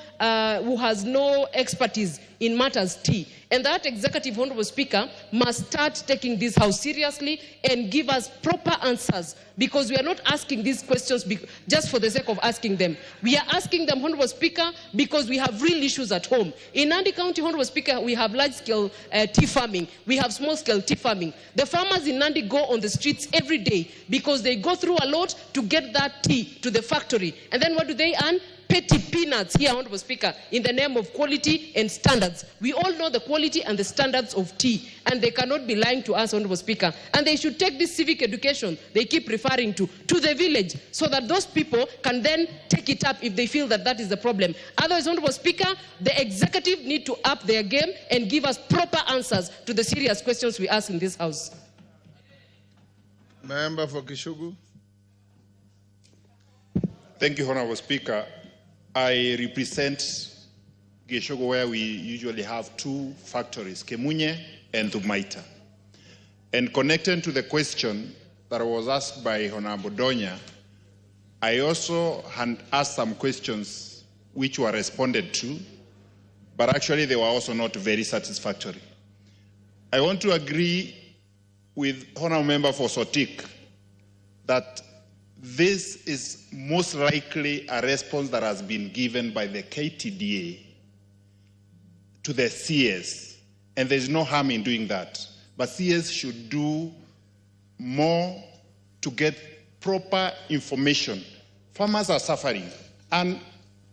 expertise in matters tea. And that executive, Honorable Speaker, must start taking this House seriously and give us proper answers, because we are not asking these questions just for the sake of asking them. We are asking them, Honorable Speaker, because we have real issues at home. In Nandi County, Honorable Speaker, we have large-scale tea farming. We have small-scale tea farming. The farmers in Nandi go on the streets every day because they go through a lot to get that tea to the factory. And then what do they earn? Petty peanuts here, Honorable Speaker, in the name of quality and standards. We all know the quality and the standards of tea, and they cannot be lying to us, Honorable Speaker. And they should take this civic education they keep referring to the village, so that those people can then take it up if they feel that that is the problem. Otherwise, Honorable Speaker, the executive need to up their game and give us proper answers to the serious questions we ask in this House. Member for Kishugu. Thank you, Honorable Speaker. I represent Geshogo, where we usually have two factories, Kemunye and Tumaita. And connected to the question that was asked by Honorable Donya, I also had asked some questions which were responded to, but actually they were also not very satisfactory. I want to agree with Honorable Member for Sotik that this is most likely a response that has been given by the KTDA to the CS, and there's no harm in doing that. But CS should do more to get proper information. Farmers are suffering, and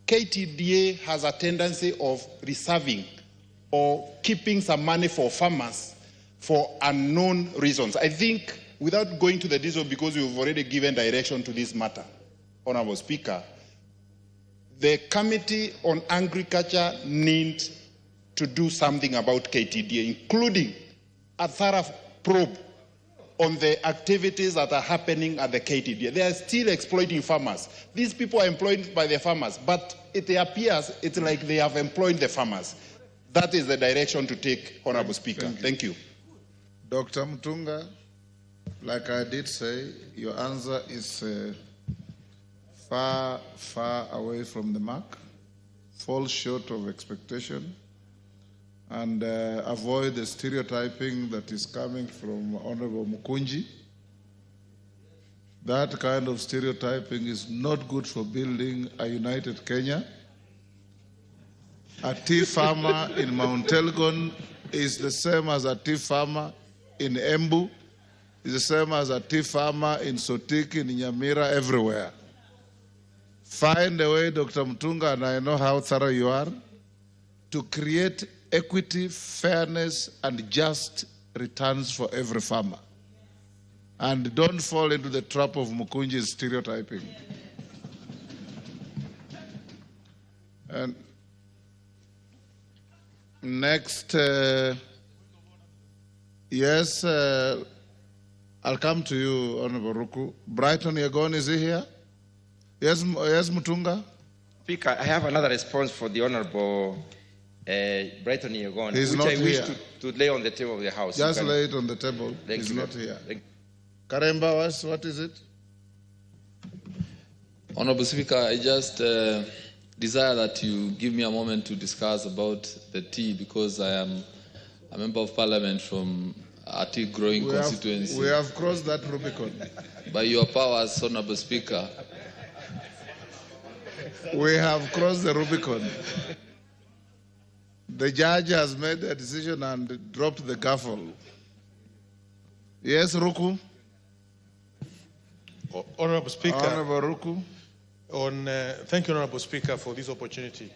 KTDA has a tendency of reserving or keeping some money for farmers for unknown reasons. I think, without going to the detail, because we've already given direction to this matter, Honorable Speaker, the Committee on Agriculture needs to do something about KTDA, including a thorough probe on the activities that are happening at the KTDA. They are still exploiting farmers. These people are employed by the farmers, but it appears it's like they have employed the farmers. That is the direction to take, Honorable Speaker. Thank you. Dr. Mutunga. Like I did say, your answer is far, far away from the mark, falls short of expectation, and avoid the stereotyping that is coming from Honorable Mukunji. That kind of stereotyping is not good for building a united Kenya. A tea farmer in Mount Elgon is the same as a tea farmer in Embu, is the same as a tea farmer in Sotik, in Nyamira, everywhere. Find a way, Dr. Mutunga, and I know how thorough you are, to create equity, fairness, and just returns for every farmer. And don't fall into the trap of Mukunji's stereotyping. And next, Yes, I'll come to you, Honorable Ruku. Brighton Yagon, is he here? Yes, Mutunga? Speaker, I have another response for the Honorable Brighton Yagon, He's which not I wish here. to lay on the table of the House. Just lay it on the table. Thank He's you. not here. Karemba, what is it? Honorable Speaker, I just desire that you give me a moment to discuss about the tea, because I am a member of parliament from a tea growing constituency. We have crossed that Rubicon. By your powers, Honorable Speaker. We have crossed the Rubicon. The judge has made a decision and dropped the gavel. Yes, Ruku? Honorable Speaker. Honorable Ruku. Thank you, Honorable Speaker, for this opportunity.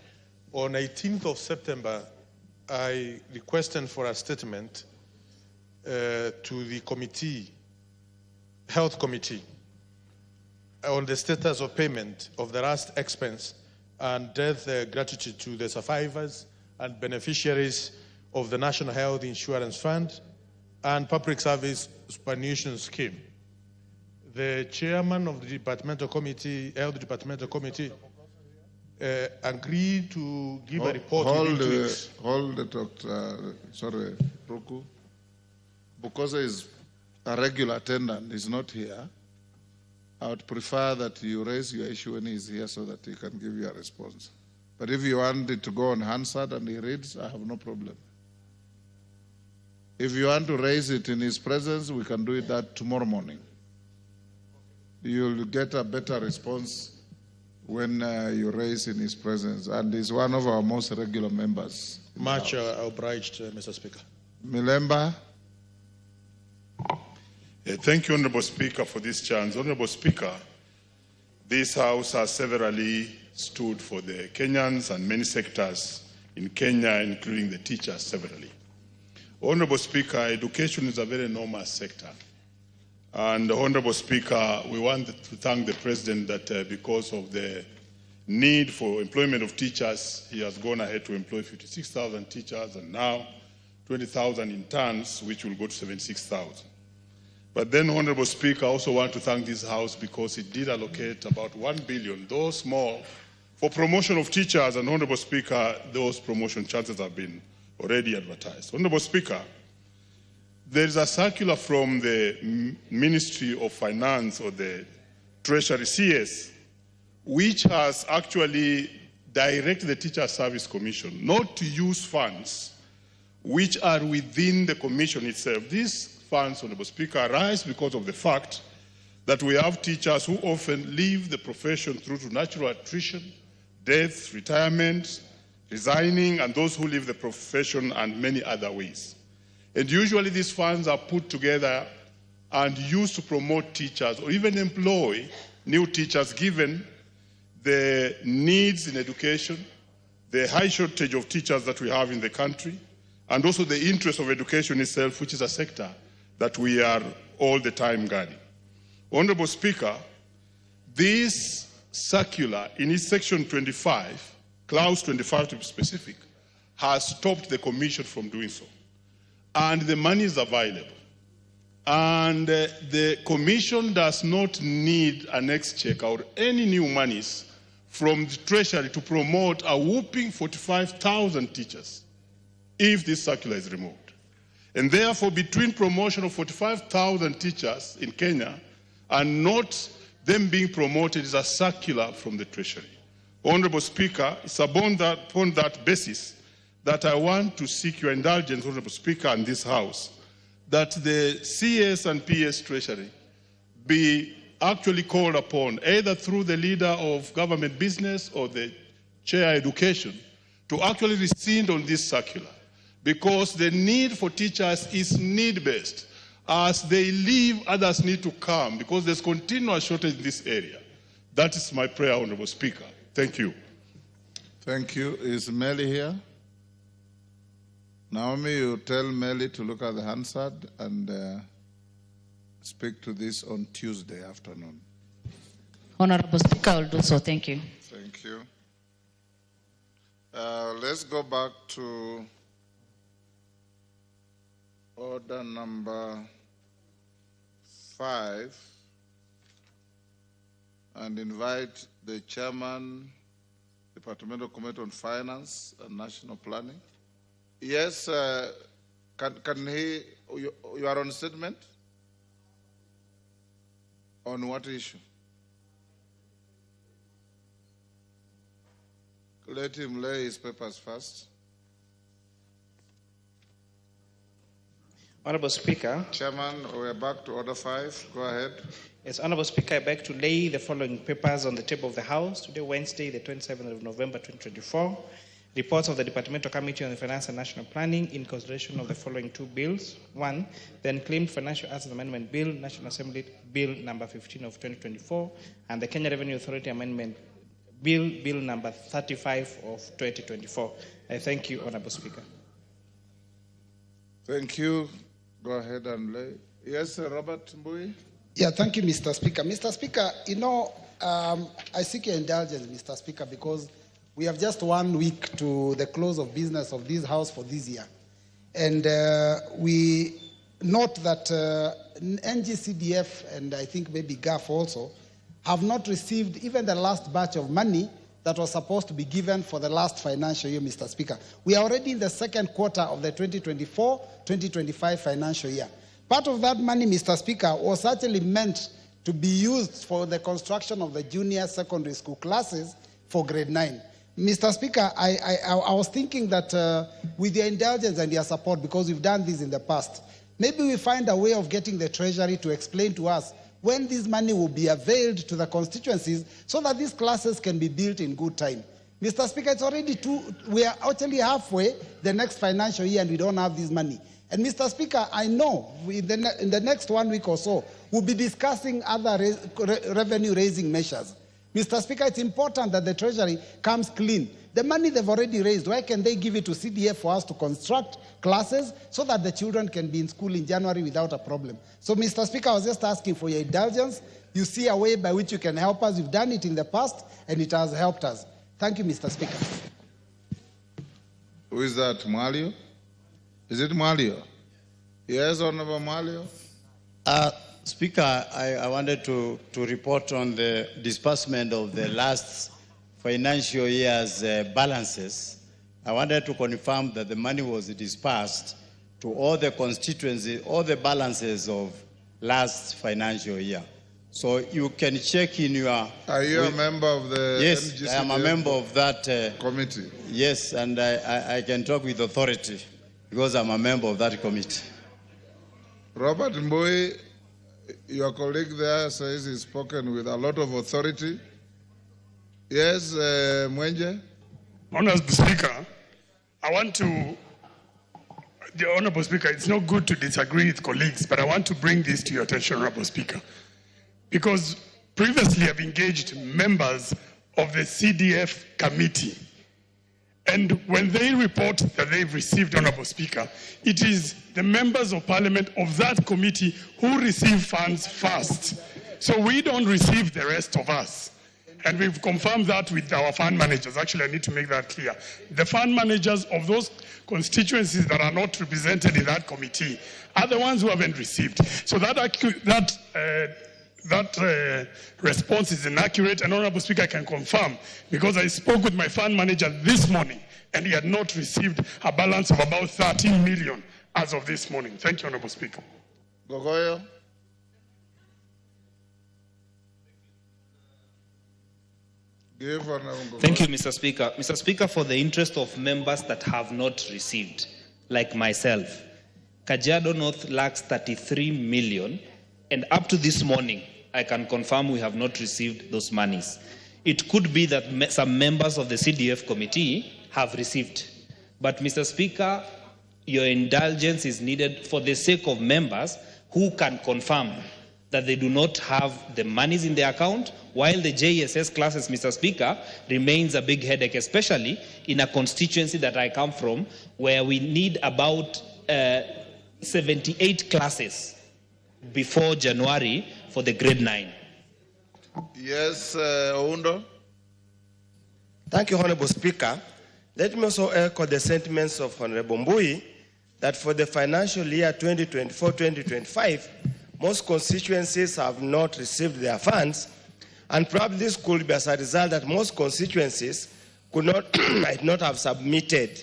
On 18th of September, I requested for a statement to the committee, Health Committee, on the status of payment of the last expense and death gratuity to the survivors and beneficiaries of the National Health Insurance Fund and Public Service Superannuation Scheme. The chairman of the departmental committee, Health Departmental Committee, agreed to give a report within 2 weeks. Hold it, sorry, Ruku. Because he is a regular attendant, he's not here. I would prefer that you raise your issue when he's here so that he can give you a response. But if you want it to go on Hansard and he reads, I have no problem. If you want to raise it in his presence, we can do that tomorrow morning. You'll get a better response when you raise in his presence. And he's one of our most regular members. Much obliged, Mr. Speaker. Milemba. Thank you, Honorable Speaker, for this chance. Honorable Speaker, this House has severally stood for the Kenyans and many sectors in Kenya, including the teachers severally. Honorable Speaker, education is a very enormous sector. And Honorable Speaker, we want to thank the President that because of the need for employment of teachers, he has gone ahead to employ 56,000 teachers and now 20,000 interns, which will go to 76,000. But then, Honorable Speaker, I also want to thank this House because it did allocate about 1 billion, though small, for promotion of teachers. And Honorable Speaker, those promotion chances have been already advertised. Honorable Speaker, there is a circular from the Ministry of Finance or the Treasury CS, which has actually directed the Teacher Service Commission not to use funds which are within the commission itself. These funds, Honorable Speaker, arise because of the fact that we have teachers who often leave the profession through to natural attrition, death, retirement, resigning, and those who leave the profession and many other ways. And usually these funds are put together and used to promote teachers or even employ new teachers given the needs in education, the high shortage of teachers that we have in the country, and also the interest of education itself, which is a sector that we are all the time guarding. Honorable Speaker, this circular in its section 25, clause 25 to be specific, has stopped the commission from doing so. And the money is available. And the commission does not need an exchequer or any new monies from the Treasury to promote a whopping 45,000 teachers if this circular is removed. And therefore, between promotion of 45,000 teachers in Kenya and not them being promoted is a circular from the Treasury. Honorable Speaker, it's upon that basis that I want to seek your indulgence, Honorable Speaker, and this House, that the CS and PS Treasury be actually called upon, either through the leader of government business or the chair education, to actually rescind on this circular. Because the need for teachers is need-based. As they leave, others need to come because there's continuous shortage in this area. That is my prayer, Honorable Speaker. Thank you. Thank you. Is Melly here? Naomi, you tell Melly to look at the Hansard and speak to this on Tuesday afternoon. Honorable Speaker, I will do so. Thank you. Thank you. Let's go back to Order number 5, and invite the chairman, Departmental Committee on Finance and National Planning. Yes, can he, you are on statement? On what issue? Let him lay his papers first. Honorable Speaker. Chairman, we're back to Order 5. Go ahead. Yes, Honorable Speaker, I beg to lay the following papers on the table of the House today, Wednesday, the 27th of November, 2024. Reports of the Departmental Committee on Finance and National Planning in consideration of the following 2 bills. 1, the Unclaimed Financial Assets Amendment Bill, National Assembly Bill number 15 of 2024, and the Kenya Revenue Authority Amendment Bill, Bill number 35 of 2024. I thank you, Honorable Speaker. Thank you. Go ahead and lay. Yes, Robert Mbui. Yeah, thank you, Mr. Speaker. Mr. Speaker, I seek your indulgence, Mr. Speaker, because we have just 1 week to the close of business of this House for this year. And we note that NGCDF and I think maybe GAF also have not received even the last batch of money that was supposed to be given for the last financial year, Mr. Speaker. We are already in the second quarter of the 2024-2025 financial year. Part of that money, Mr. Speaker, was actually meant to be used for the construction of the junior secondary school classes for grade 9. Mr. Speaker, I was thinking that with your indulgence and your support, because we've done this in the past, maybe we find a way of getting the Treasury to explain to us when this money will be availed to the constituencies so that these classes can be built in good time. Mr. Speaker, it's already we are actually halfway the next financial year and we don't have this money. And Mr. Speaker, I know in the next 1 week or so, we'll be discussing other revenue-raising measures. Mr. Speaker, it's important that the Treasury comes clean. The money they've already raised, why can they give it to CDF for us to construct classes so that the children can be in school in January without a problem? So, Mr. Speaker, I was just asking for your indulgence. You see a way by which you can help us. You've done it in the past, and it has helped us. Thank you, Mr. Speaker. Who is that, Mwalio? Is it Mwalio? Yes, Honorable Mwalio. Speaker, I wanted to report on the disbursement of the last financial year's balances. I wanted to confirm that the money was disbursed to all the constituencies, all the balances of last financial year. So you can check in your... Are you a member of the Yes, NGCDF I am a member of that committee. Yes, and I can talk with authority because I'm a member of that committee. Robert Mbui, your colleague there says he's spoken with a lot of authority. Yes, Mwenje? Honorable Speaker, I want to, the Honorable Speaker, it's not good to disagree with colleagues, but I want to bring this to your attention, Honorable Speaker. Because previously I've engaged members of the CDF committee. And when they report that they've received, Honorable Speaker, it is the members of parliament of that committee who receive funds first. So we don't receive the rest of us. And we've confirmed that with our fund managers. Actually, I need to make that clear. The fund managers of those constituencies that are not represented in that committee are the ones who haven't received. So that response is inaccurate, and Honorable Speaker, I can confirm, because I spoke with my fund manager this morning, and he had not received a balance of about 13 million as of this morning. Thank you, Honorable Speaker. Gogoyo. Thank you, Mr. Speaker. Mr. Speaker, for the interest of members that have not received, like myself, Kajiado North lacks 33 million, and up to this morning, I can confirm we have not received those monies. It could be that some members of the CDF committee have received. But, Mr. Speaker, your indulgence is needed for the sake of members who can confirm that they do not have the monies in their account, while the JSS classes, Mr. Speaker, remains a big headache, especially in a constituency that I come from, where we need about 78 classes before January for the grade 9. Yes, Oundo. Thank you, Honorable Speaker. Let me also echo the sentiments of Honorable Mbui that for the financial year 2024-2025, most constituencies have not received their funds, and probably this could be as a result that most constituencies might not have submitted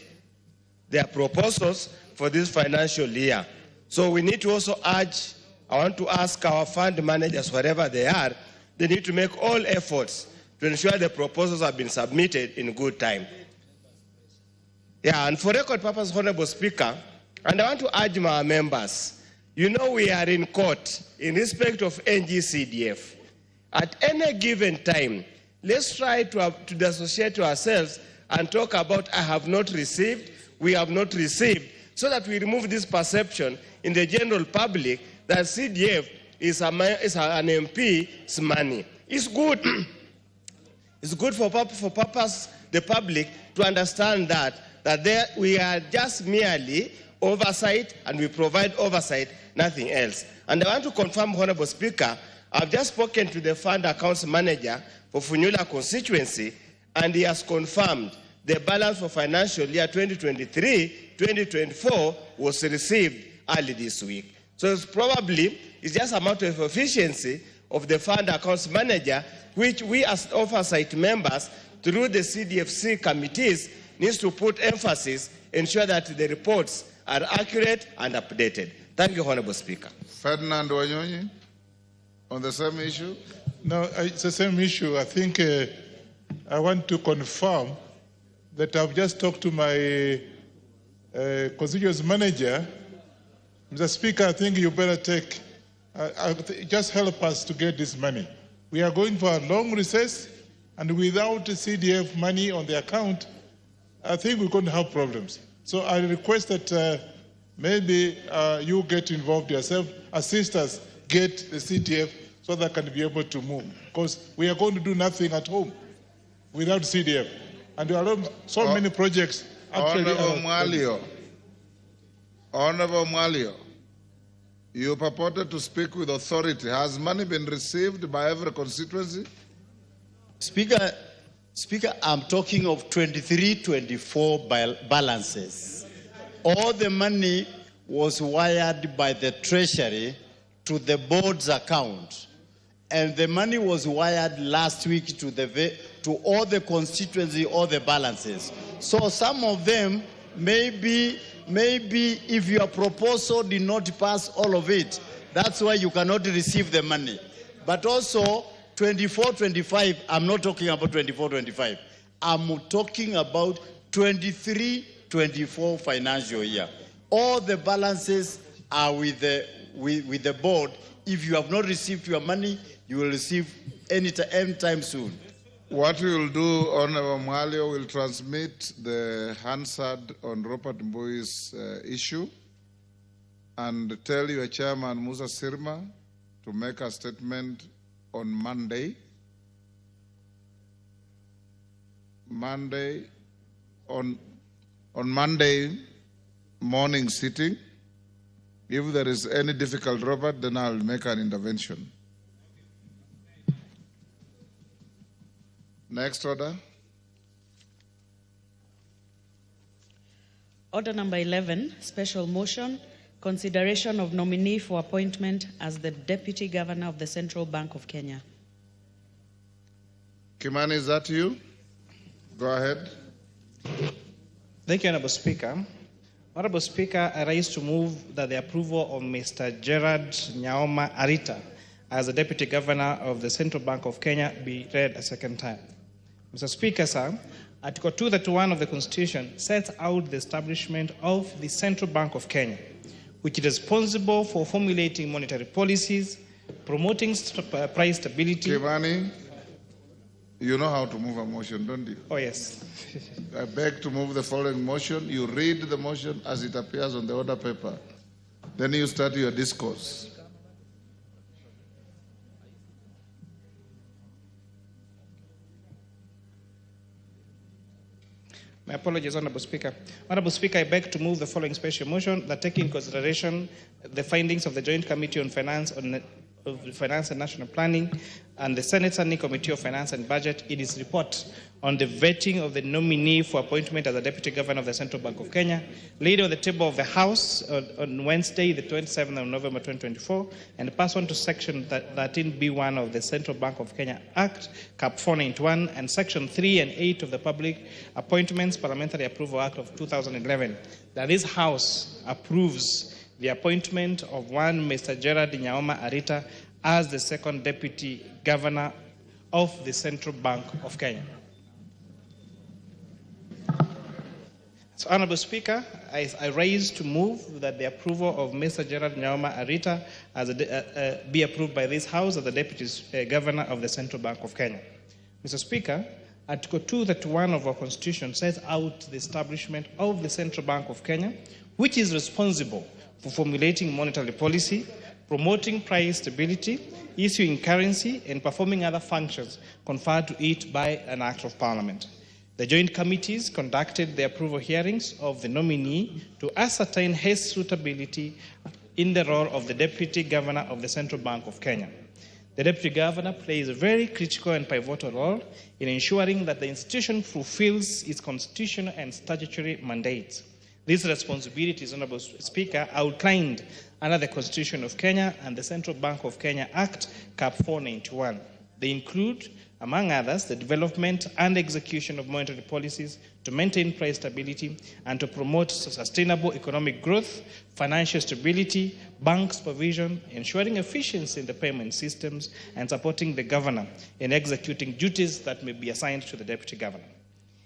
their proposals for this financial year. So we need to also urge, I want to ask our fund managers, wherever they are, they need to make all efforts to ensure the proposals have been submitted in good time. Yeah, and for record purpose, Honorable Speaker, and I want to urge my members, you know we are in court in respect of NGCDF. At any given time, let's try to dissociate ourselves and talk about I have not received, we have not received, so that we remove this perception in the general public that CDF is an MP's money. It's good. It's good for the public to understand that we are just merely oversight, and we provide oversight, nothing else. And I want to confirm, Honorable Speaker, I've just spoken to the fund accounts manager for Funyula constituency, and he has confirmed the balance for financial year 2023-2024 was received early this week. So it's just a matter of efficiency of the fund accounts manager, which we as oversight members through the CDFC committees needs to put emphasis, ensure that the reports are accurate and updated. Thank you, Honorable Speaker. Ferdinand Wanyonyi, on the same issue? No, it's the same issue. I think I want to confirm that I've just talked to my constituency manager. Mr. Speaker, I think you better just help us to get this money. We are going for a long recess, and without CDF money on the account, I think we're going to have problems. So I request that maybe you get involved yourself, assist us get the CDF so that can be able to move. Because we are going to do nothing at home without CDF. And there are so many projects. Honorable Mwalio, you purported to speak with authority. Has money been received by every constituency? Speaker, I'm talking of 23-24 balances. All the money was wired by the Treasury to the board's account. And the money was wired last week to all the constituency, all the balances. So some of them, maybe if your proposal did not pass all of it, that's why you cannot receive the money. But also, 24-25, I'm not talking about 24-25. I'm talking about 23-24 financial year. All the balances are with the board. If you have not received your money, you will receive anytime soon. What we will do, Honorable Mwalio, will transmit the Hansard on Robert Mboi's issue and tell your chairman, Musa Sirma, to make a statement on Monday. On Monday morning sitting. If there is any difficult, Robert, then I'll make an intervention. Next order. Order number 11, special motion, consideration of nominee for appointment as the Deputy Governor of the Central Bank of Kenya. Kimani, is that you? Go ahead. Thank you, Honorable Speaker. Honorable Speaker, I rise to move that the approval of Mr. Gerard Nyaoma Arita as the Deputy Governor of the Central Bank of Kenya be read a second time. Mr. Speaker, sir, Article 231 of the Constitution sets out the establishment of the Central Bank of Kenya, which is responsible for formulating monetary policies, promoting price stability. Kimani, you know how to move a motion, don't you? Oh, yes. I beg to move the following motion. You read the motion as it appears on the order paper. Then you start your discourse. My apologies, Honorable Speaker. Honorable Speaker, I beg to move the following special motion that take in consideration the findings of the Joint Committee on Finance of Finance and National Planning and the Senate Standing Committee of Finance and Budget in its report on the vetting of the nominee for appointment as the Deputy Governor of the Central Bank of Kenya, laid on the table of the House on Wednesday, the 27th of November 2024, and passed on to Section 13B1 of the Central Bank of Kenya Act, Cap 491, and Section 3 and 8 of the Public Appointments Parliamentary Approval Act of 2011, that this House approves the appointment of one Mr. Gerard Nyaoma Arita as the second Deputy Governor of the Central Bank of Kenya. So, Honorable Speaker, I raise to move that the approval of Mr. Gerard Nyaoma Arita be approved by this House as the Deputy Governor of the Central Bank of Kenya. Mr. Speaker, Article 231 of our Constitution sets out the establishment of the Central Bank of Kenya, which is responsible for formulating monetary policy, promoting price stability, issuing currency, and performing other functions conferred to it by an Act of Parliament. The joint committees conducted the approval hearings of the nominee to ascertain his suitability in the role of the Deputy Governor of the Central Bank of Kenya. The Deputy Governor plays a very critical and pivotal role in ensuring that the institution fulfills its constitutional and statutory mandates. These responsibilities, Honourable Speaker, are outlined under the Constitution of Kenya and the Central Bank of Kenya Act, Cap 491. They include, among others, the development and execution of monetary policies to maintain price stability and to promote sustainable economic growth, financial stability, bank supervision, ensuring efficiency in the payment systems, and supporting the governor in executing duties that may be assigned to the deputy governor.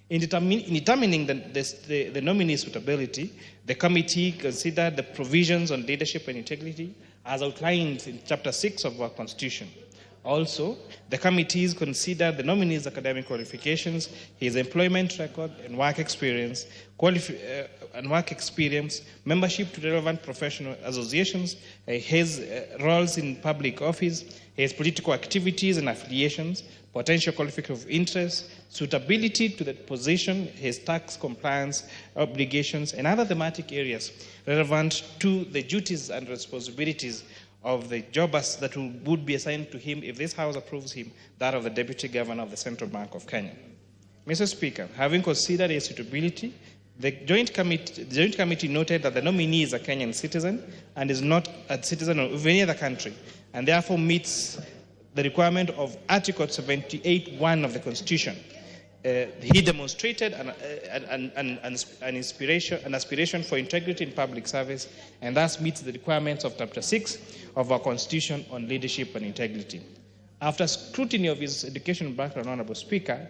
In determining the nominee's suitability, the committee considered the provisions on leadership and integrity as outlined in Chapter 6 of our Constitution. Also, the committees considered the nominee's academic qualifications, his employment record and work experience, membership to relevant professional associations, his roles in public office, his political activities and affiliations, potential conflict of interest, suitability to the position, his tax compliance obligations, and other thematic areas relevant to the duties and responsibilities of the jobbers that would be assigned to him if this House approves him, that of the Deputy Governor of the Central Bank of Kenya. Mr. Speaker, having considered his suitability, the Joint Committee noted that the nominee is a Kenyan citizen and is not a citizen of any other country, and therefore meets the requirement of Article 78(1) of the Constitution. He demonstrated an aspiration for integrity in public service and thus meets the requirements of Chapter 6 of our Constitution on leadership and integrity. After scrutiny of his education background, Honourable Speaker,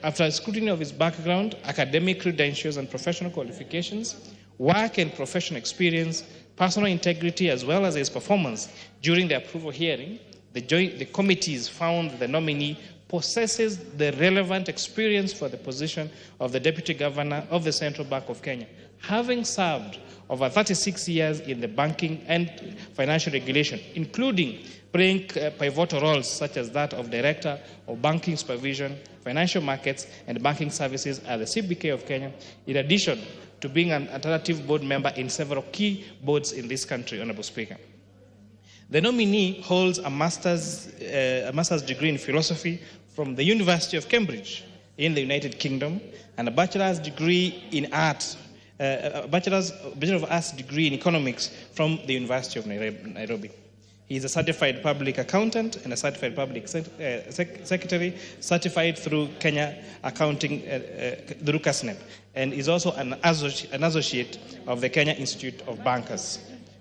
after scrutiny of his background, academic credentials and professional qualifications, work and professional experience, personal integrity, as well as his performance during the approval hearing, the committees found the nominee possesses the relevant experience for the position of the Deputy Governor of the Central Bank of Kenya, having served over 36 years in the banking and financial regulation, including playing pivotal roles such as that of Director of Banking Supervision, Financial Markets and Banking Services at the CBK of Kenya, in addition to being an alternative board member in several key boards in this country, Honourable Speaker. The nominee holds a master's degree in philosophy from the University of Cambridge in the United Kingdom and a bachelor's degree in art, Bachelor of Arts degree in economics from the University of Nairobi. He is a certified public accountant and a certified public secretary, certified through Kenya Accounting, through KASNEB, and is also an associate of the Kenya Institute of Bankers.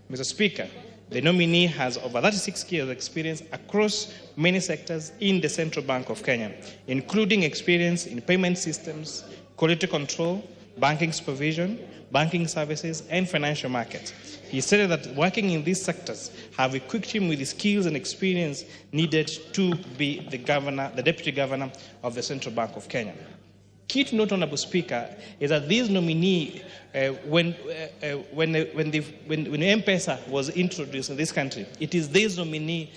Mr. Speaker, the nominee has over 36 years of experience across many sectors in the Central Bank of Kenya, including experience in payment systems, quality control, banking supervision, banking services, and financial markets. He stated that working in these sectors have equipped him with the skills and experience needed to be the Deputy Governor of the Central Bank of Kenya. Key to note, Honourable Speaker, is that this nominee, when M-Pesa was introduced in this country, it is this nominee,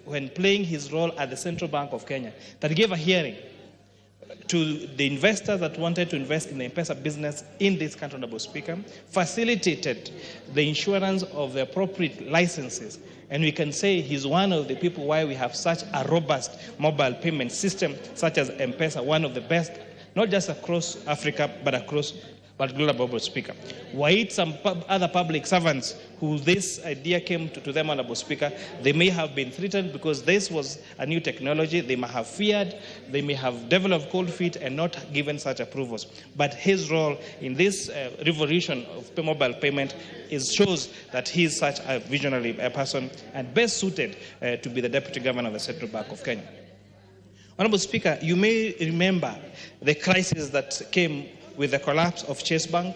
when playing his role at the Central Bank of Kenya, that gave a hearing to the investors that wanted to invest in the M-Pesa business in this country, Honorable Speaker, facilitated the insurance of the appropriate licenses. And we can say he's one of the people why we have such a robust mobile payment system, such as M-Pesa, one of the best, not just across Africa, but global, Speaker. Were it some other public servants who this idea came to them, Honorable Speaker, they may have been threatened because this was a new technology. They may have feared, they may have developed cold feet and not given such approvals. But his role in this revolution of mobile payment shows that he is such a visionary person and best suited to be the Deputy Governor of the Central Bank of Kenya. Honorable Speaker, you may remember the crisis that came with the collapse of Chase Bank,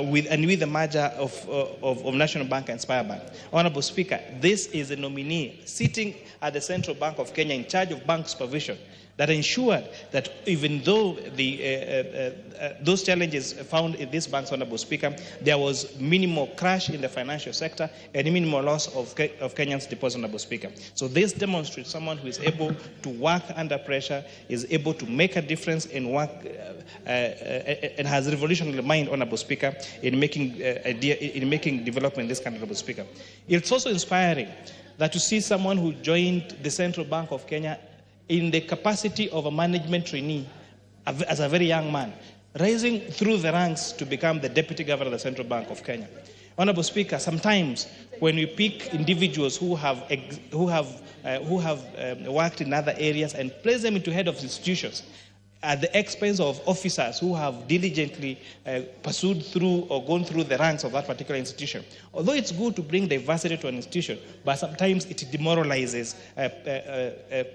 with the merger of National Bank and Spire Bank. Honorable Speaker, this is a nominee sitting at the Central Bank of Kenya in charge of bank supervision that ensured that even though those challenges found in these banks, Honorable Speaker, there was minimal crash in the financial sector and minimal loss of Kenyans' deposits, Honorable Speaker. So this demonstrates someone who is able to work under pressure, is able to make a difference in work, and has revolutionary mind, Honorable Speaker, in making development in this country, Honorable Speaker. It's also inspiring that to see someone who joined the Central Bank of Kenya in the capacity of a management trainee as a very young man, rising through the ranks to become the Deputy Governor of the Central Bank of Kenya. Honorable Speaker, sometimes when we pick individuals who have worked in other areas and place them into head of institutions, at the expense of officers who have diligently pursued through or gone through the ranks of that particular institution. Although it's good to bring diversity to an institution, but sometimes it demoralizes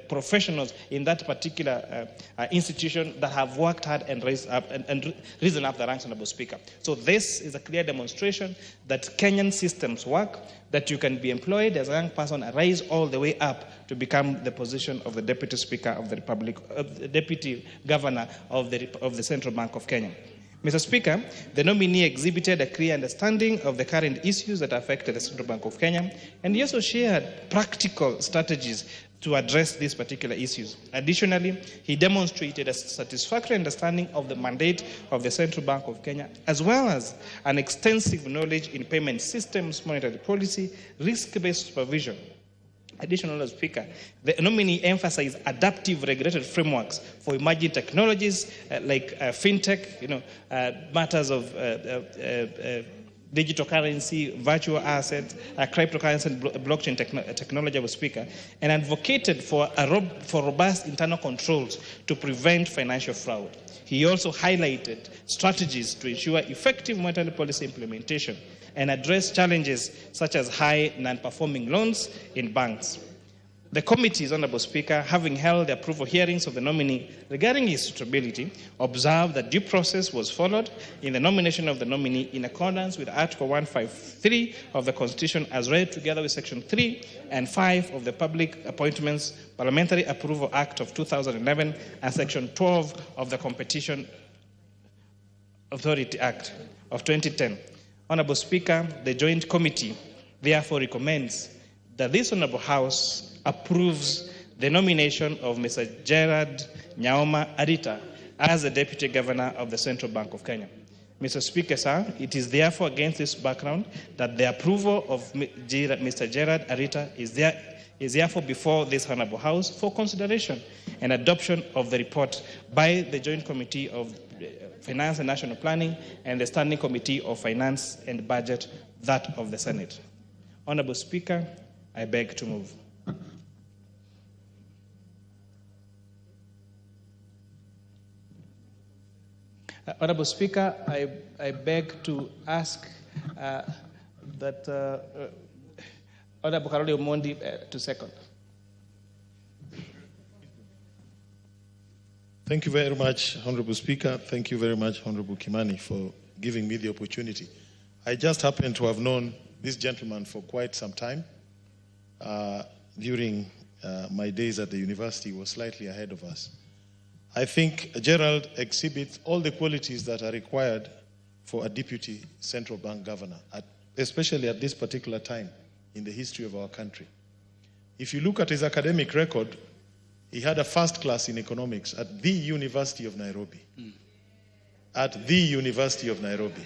professionals in that particular institution that have worked hard and risen up the ranks, Honorable Speaker. So this is a clear demonstration that Kenyan systems work, that you can be employed as a young person and rise all the way up to become the position of the Deputy Speaker of the Republic, the Deputy Governor of the Central Bank of Kenya. Mr. Speaker, the nominee exhibited a clear understanding of the current issues that affected the Central Bank of Kenya, and he also shared practical strategies to address these particular issues. Additionally, he demonstrated a satisfactory understanding of the mandate of the Central Bank of Kenya, as well as an extensive knowledge in payment systems, monetary policy, risk-based supervision. Additionally, Speaker, the nominee emphasized adaptive regulated frameworks for emerging technologies like fintech, matters of digital currency, virtual assets, cryptocurrency, and blockchain technology, Speaker, and advocated for robust internal controls to prevent financial fraud. He also highlighted strategies to ensure effective monetary policy implementation and address challenges such as high non-performing loans in banks. The committees, Honorable Speaker, having held the approval hearings of the nominee regarding his suitability, observed that due process was followed in the nomination of the nominee in accordance with Article 153 of the Constitution as read together with Section 3 and 5 of the Public Appointments Parliamentary Approval Act of 2011 and Section 12 of the Competition Authority Act of 2010. Honorable Speaker, the Joint Committee therefore recommends that this Honorable House approves the nomination of Mr. Gerard Nyaoma Arita as the Deputy Governor of the Central Bank of Kenya. Mr. Speaker, sir, it is therefore against this background that the approval of Mr. Gerard Arita is therefore before this Honorable House for consideration and adoption of the report by the Joint Committee of Finance and National Planning and the Standing Committee of Finance and Budget, that of the Senate. Honorable Speaker, I beg to move. Honorable Speaker, I beg to ask that Honorable Karoli Omondi to second. Thank you very much, Honorable Speaker. Thank you very much, Honorable Kimani, for giving me the opportunity. I just happen to have known this gentleman for quite some time. During my days at the university, he was slightly ahead of us. I think Gerald exhibits all the qualities that are required for a deputy central bank governor, especially at this particular time in the history of our country. If you look at his academic record, He had a first class in economics at the University of Nairobi. At the University of Nairobi.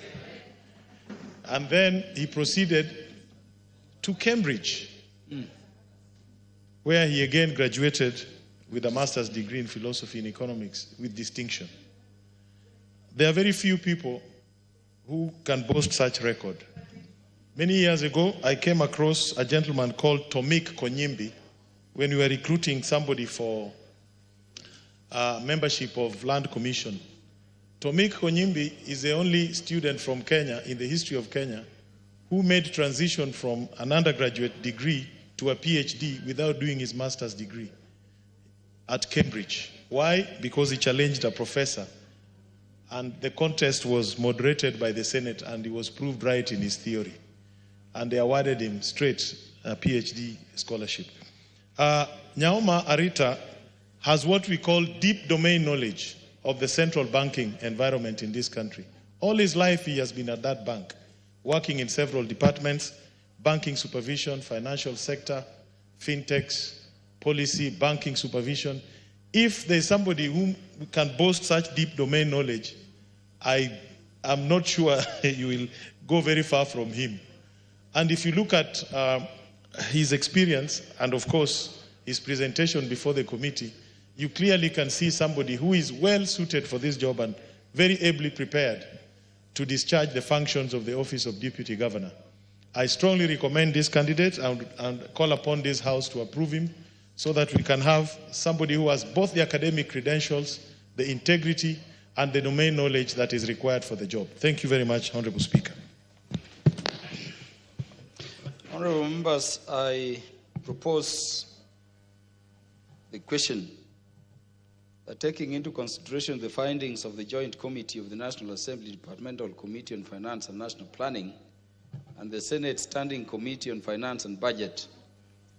And then he proceeded to Cambridge, where he again graduated with a master's degree in philosophy and economics with distinction. There are very few people who can boast such record. Many years ago, I came across a gentleman called Tomik Konyimbi when we were recruiting somebody for membership of Land Commission. Tomik Konyimbi is the only student from Kenya in the history of Kenya who made transition from an undergraduate degree to a PhD without doing his master's degree at Cambridge. Why? Because he challenged a professor, and the contest was moderated by the Senate, and he was proved right in his theory. And they awarded him straight a PhD scholarship. Nyaoma Arita has what we call deep domain knowledge of the central banking environment in this country. All his life he has been at that bank, working in several departments, banking supervision, financial sector, fintechs, policy, banking supervision. If there's somebody who can boast such deep domain knowledge, I am not sure you will go very far from him. And if you look at his experience and, of course, his presentation before the committee, you clearly can see somebody who is well suited for this job and very ably prepared to discharge the functions of the office of Deputy Governor. I strongly recommend this candidate and call upon this House to approve him so that we can have somebody who has both the academic credentials, the integrity, and the domain knowledge that is required for the job. Thank you very much, Honorable Speaker. Honorable members, I propose the question that taking into consideration the findings of the Joint Committee of the National Assembly Departmental Committee on Finance and National Planning and the Senate Standing Committee on Finance and Budget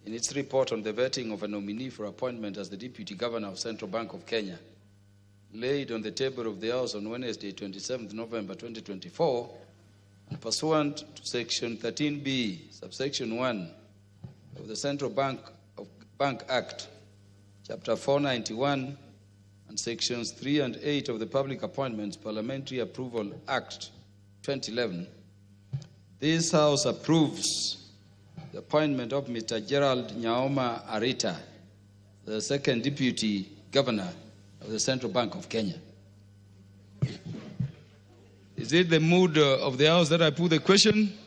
in its report on the vetting of a nominee for appointment as the Deputy Governor of Central Bank of Kenya, laid on the table of the House on Wednesday, 27th November 2024, and pursuant to Section 13B, subsection 1 of the Central Bank Act, Chapter 491, and Sections 3 and 8 of the Public Appointments Parliamentary Approval Act 2011, this House approves the appointment of Mr. Gerald Nyaoma Arita, the second Deputy Governor of the Central Bank of Kenya. Is it the mood of the House that I put the question?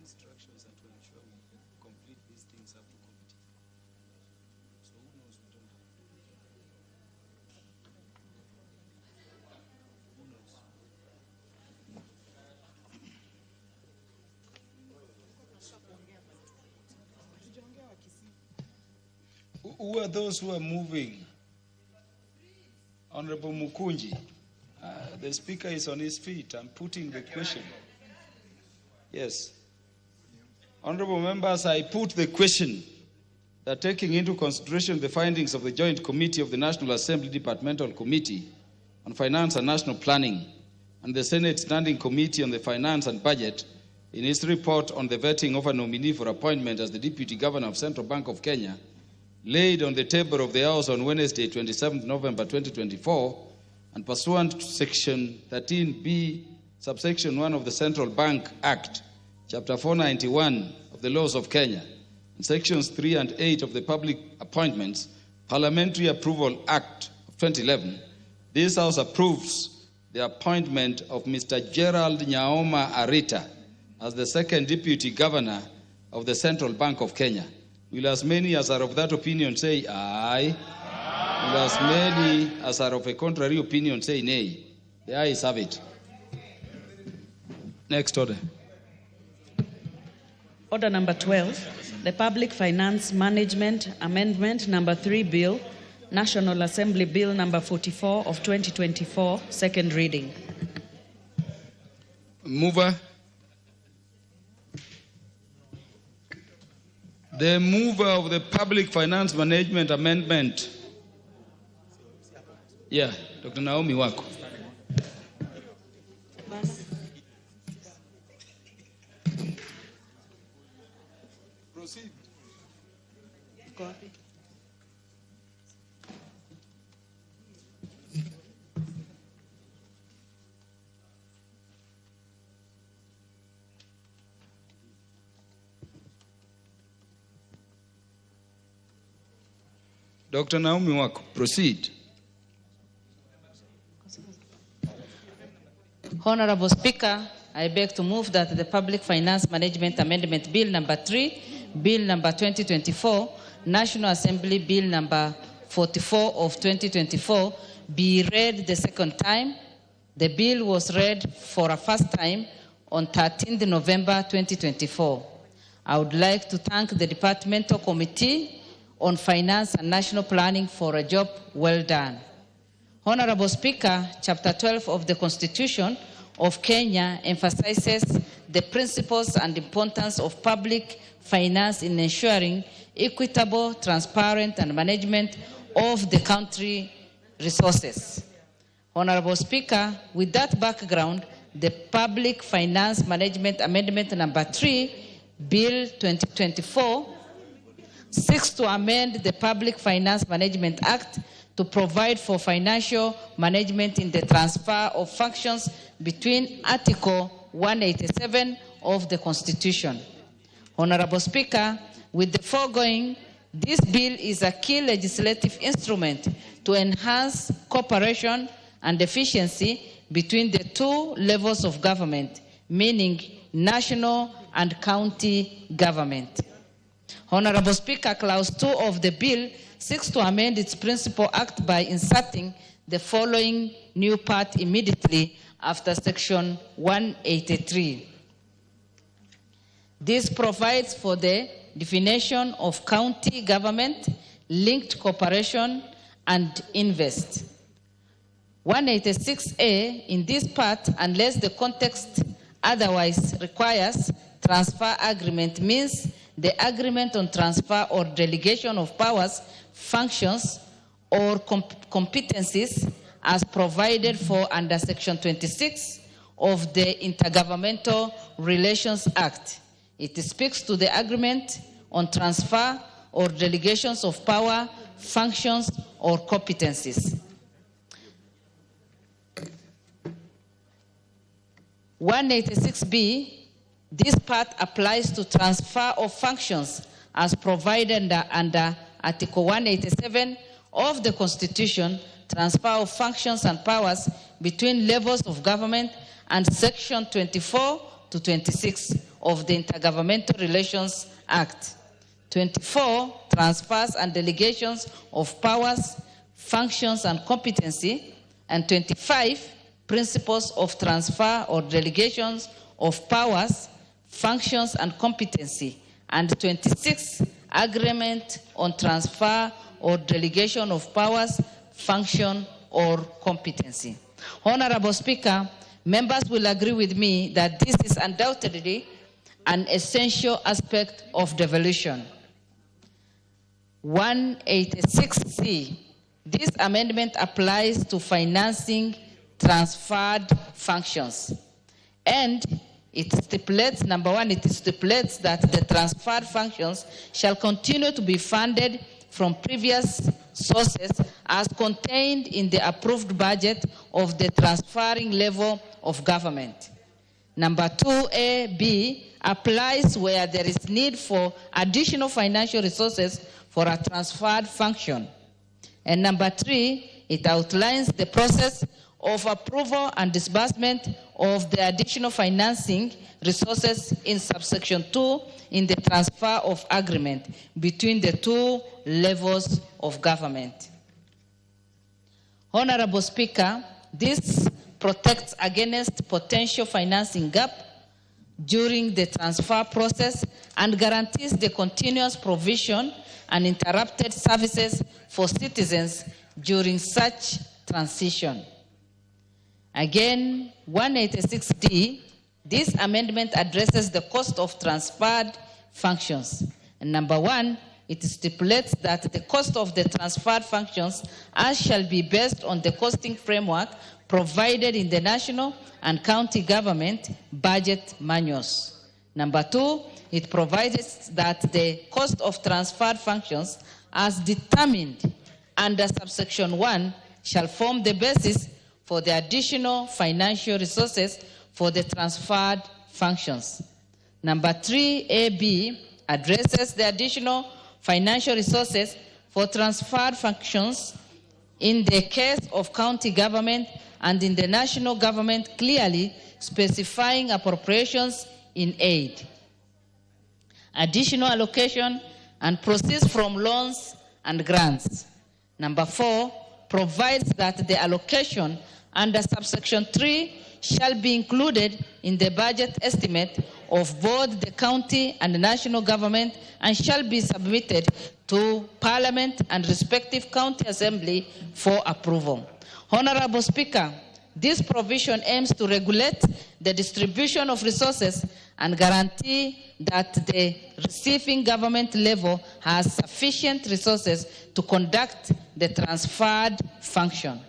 Instructions are to ensure we complete these things up to committee. So who knows? We don't have. Who knows? Who are those who are moving? Honorable Mukunji, the Speaker is on his feet. I'm putting the question. Yes. Honorable members, I put the question that taking into consideration the findings of the Joint Committee of the National Assembly Departmental Committee on Finance and National Planning and the Senate Standing Committee on the Finance and Budget in its report on the vetting of a nominee for appointment as the Deputy Governor of Central Bank of Kenya, laid on the table of the House on Wednesday, 27th November 2024, and pursuant to Section 13B, subsection 1 of the Central Bank Act, Chapter 491 of the Laws of Kenya, and Sections 3 and 8 of the Public Appointments Parliamentary Approval Act of 2011, this House approves the appointment of Mr. Gerald Nyaoma Arita as the second Deputy Governor of the Central Bank of Kenya. Will as many as are of that opinion say aye? Will as many as are of a contrary opinion say nay? The ayes have it. Next order. Order number 12, the Public Finance Management Amendment number 3 Bill, National Assembly Bill number 44 of 2024, second reading. Mover. The mover of the Public Finance Management Amendment. Yeah, Dr. Naomi Wako. Proceed. Dr. Naomi Wako, proceed. Honorable Speaker, I beg to move that the Public Finance Management Amendment Bill number 3, Bill number 2024, National Assembly Bill number 44 of 2024 be read the second time. The bill was read for a first time on 13th November 2024. I would like to thank the Departmental Committee on Finance and National Planning for a job well done. Honorable Speaker, Chapter 12 of the Constitution of Kenya emphasizes the principles and importance of public finance in ensuring equitable, transparent, and management of the country resources. Honorable Speaker, with that background, the Public Finance Management Amendment number 3, Bill 2024, seeks to amend the Public Finance Management Act to provide for financial management in the transfer of functions between Article 187 of the Constitution. Honorable Speaker, with the foregoing, this bill is a key legislative instrument to enhance cooperation and efficiency between the two levels of government, meaning national and county government. Honorable Speaker, Clause 2 of the bill seeks to amend its principal act by inserting the following new part immediately after Section 183. This provides for the definition of county government, linked cooperation, and invest. 186A in this part, unless the context otherwise requires, transfer agreement means the agreement on transfer or delegation of powers, functions, or competencies as provided for under Section 26 of the Intergovernmental Relations Act. It speaks to the agreement on transfer or delegations of power, functions, or competencies. 186B, this part applies to transfer of functions as provided under Article 187 of the Constitution, transfer of functions and powers between levels of government, and Section 24 to 26 of the Intergovernmental Relations Act. 24, transfers and delegations of powers, functions, and competency, and 25, principles of transfer or delegations of powers, functions, and competency, and 26, agreement on transfer or delegation of powers, function, or competency. Honorable Speaker, members will agree with me that this is undoubtedly an essential aspect of devolution. 186C, this amendment applies to financing transferred functions. And it stipulates, number one, it stipulates that the transferred functions shall continue to be funded from previous sources as contained in the approved budget of the transferring level of government. Number 2A, applies where there is need for additional financial resources for a transferred function. And number 3, it outlines the process of approval and disbursement of the additional financing resources in subsection 2 in the transfer of agreement between the two levels of government. Honorable Speaker, this protects against potential financing gap during the transfer process and guarantees the continuous provision and uninterrupted services for citizens during such transition. Again, 186D, this amendment addresses the cost of transferred functions. And number one, it stipulates that the cost of the transferred functions as shall be based on the costing framework provided in the national and county government budget manuals. Number two, it provides that the cost of transferred functions as determined under subsection 1 shall form the basis for the additional financial resources for the transferred functions. Number 3AB addresses the additional financial resources for transferred functions in the case of county government and in the national government, clearly specifying appropriations in aid, additional allocation, and proceeds from loans and grants. Number 4 provides that the allocation under subsection 3 shall be included in the budget estimate of both the county and the national government and shall be submitted to Parliament and respective county assembly for approval. Honorable Speaker, this provision aims to regulate the distribution of resources and guarantee that the receiving government level has sufficient resources to conduct the transferred function.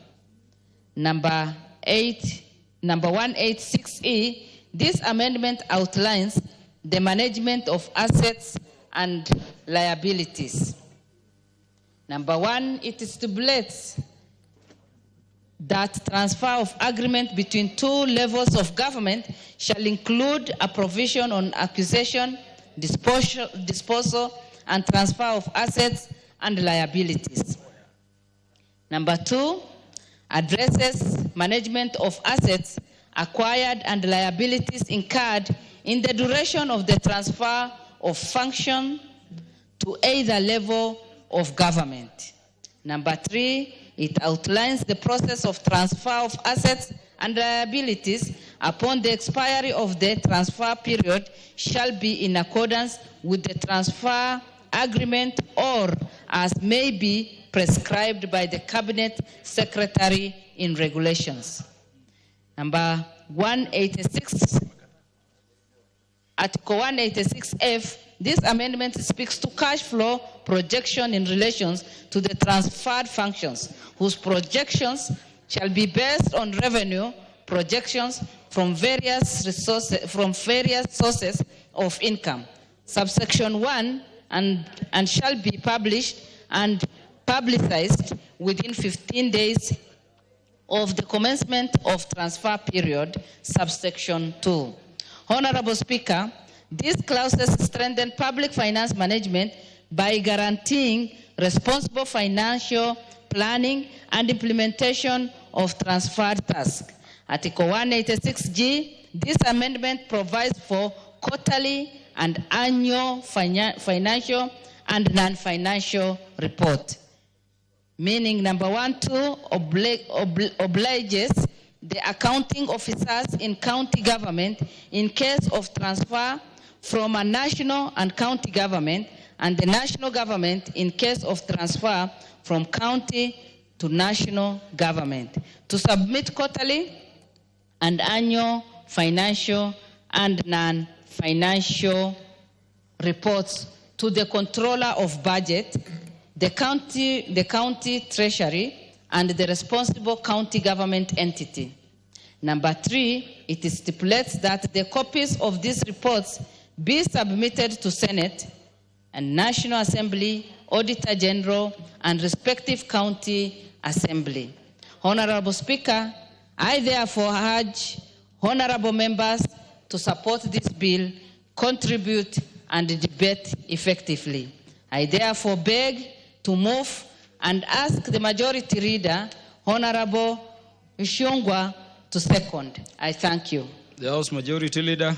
Number 186E, this amendment outlines the management of assets and liabilities. Number 1, it stipulates that transfer of agreement between two levels of government shall include a provision on acquisition, disposal, and transfer of assets and liabilities. Number 2, addresses management of assets acquired and liabilities incurred in the duration of the transfer of function to either level of government. Number 3, it outlines the process of transfer of assets and liabilities upon the expiry of the transfer period shall be in accordance with the transfer agreement or as may be prescribed by the Cabinet Secretary in regulations. Number 186, Article 186F, this amendment speaks to cash flow projection in relation to the transferred functions, whose projections shall be based on revenue projections from various sources of income. Subsection 1 and shall be published and publicized within 15 days of the commencement of transfer period, subsection 2. Honorable Speaker, these clauses strengthen public finance management by guaranteeing responsible financial planning and implementation of transferred tasks. Article 186G, this amendment provides for quarterly and annual financial and non-financial report. Meaning, number 1, 2 obliges the accounting officers in county government in case of transfer from a national and county government, and the national government in case of transfer from county to national government, to submit quarterly and annual financial and non-financial reports to the controller of budget, the county treasury, and the responsible county government entity. Number 3, it stipulates that the copies of these reports be submitted to Senate and National Assembly, Auditor General, and respective county assembly. Honorable Speaker, I therefore urge honorable members to support this bill, contribute, and debate effectively. I therefore beg to move and ask the majority leader, Honorable Ushungwa, to second. I thank you. The House Majority Leader.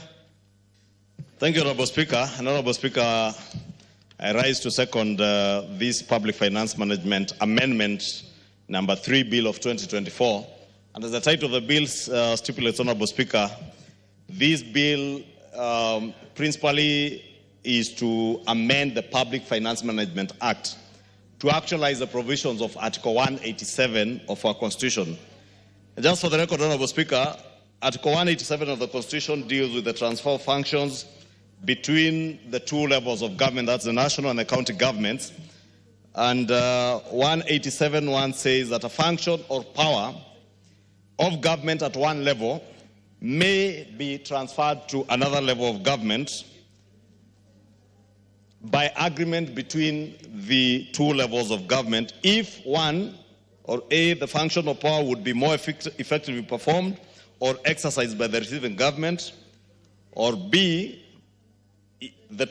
Thank you, Honorable Speaker. Honorable Speaker, I rise to second this Public Finance Management Amendment number 3 Bill of 2024. And as the title of the bill stipulates, Honorable Speaker, this bill principally is to amend the Public Finance Management Act to actualize the provisions of Article 187 of our Constitution. Just for the record, Honorable Speaker, Article 187 of the Constitution deals with the transfer of functions between the two levels of government, that's the national and the county governments. And 187.1 says that a function or power of government at one level may be transferred to another level of government by agreement between the two levels of government if one, or A, the function or power would be more effectively performed or exercised by the receiving government, or B, if the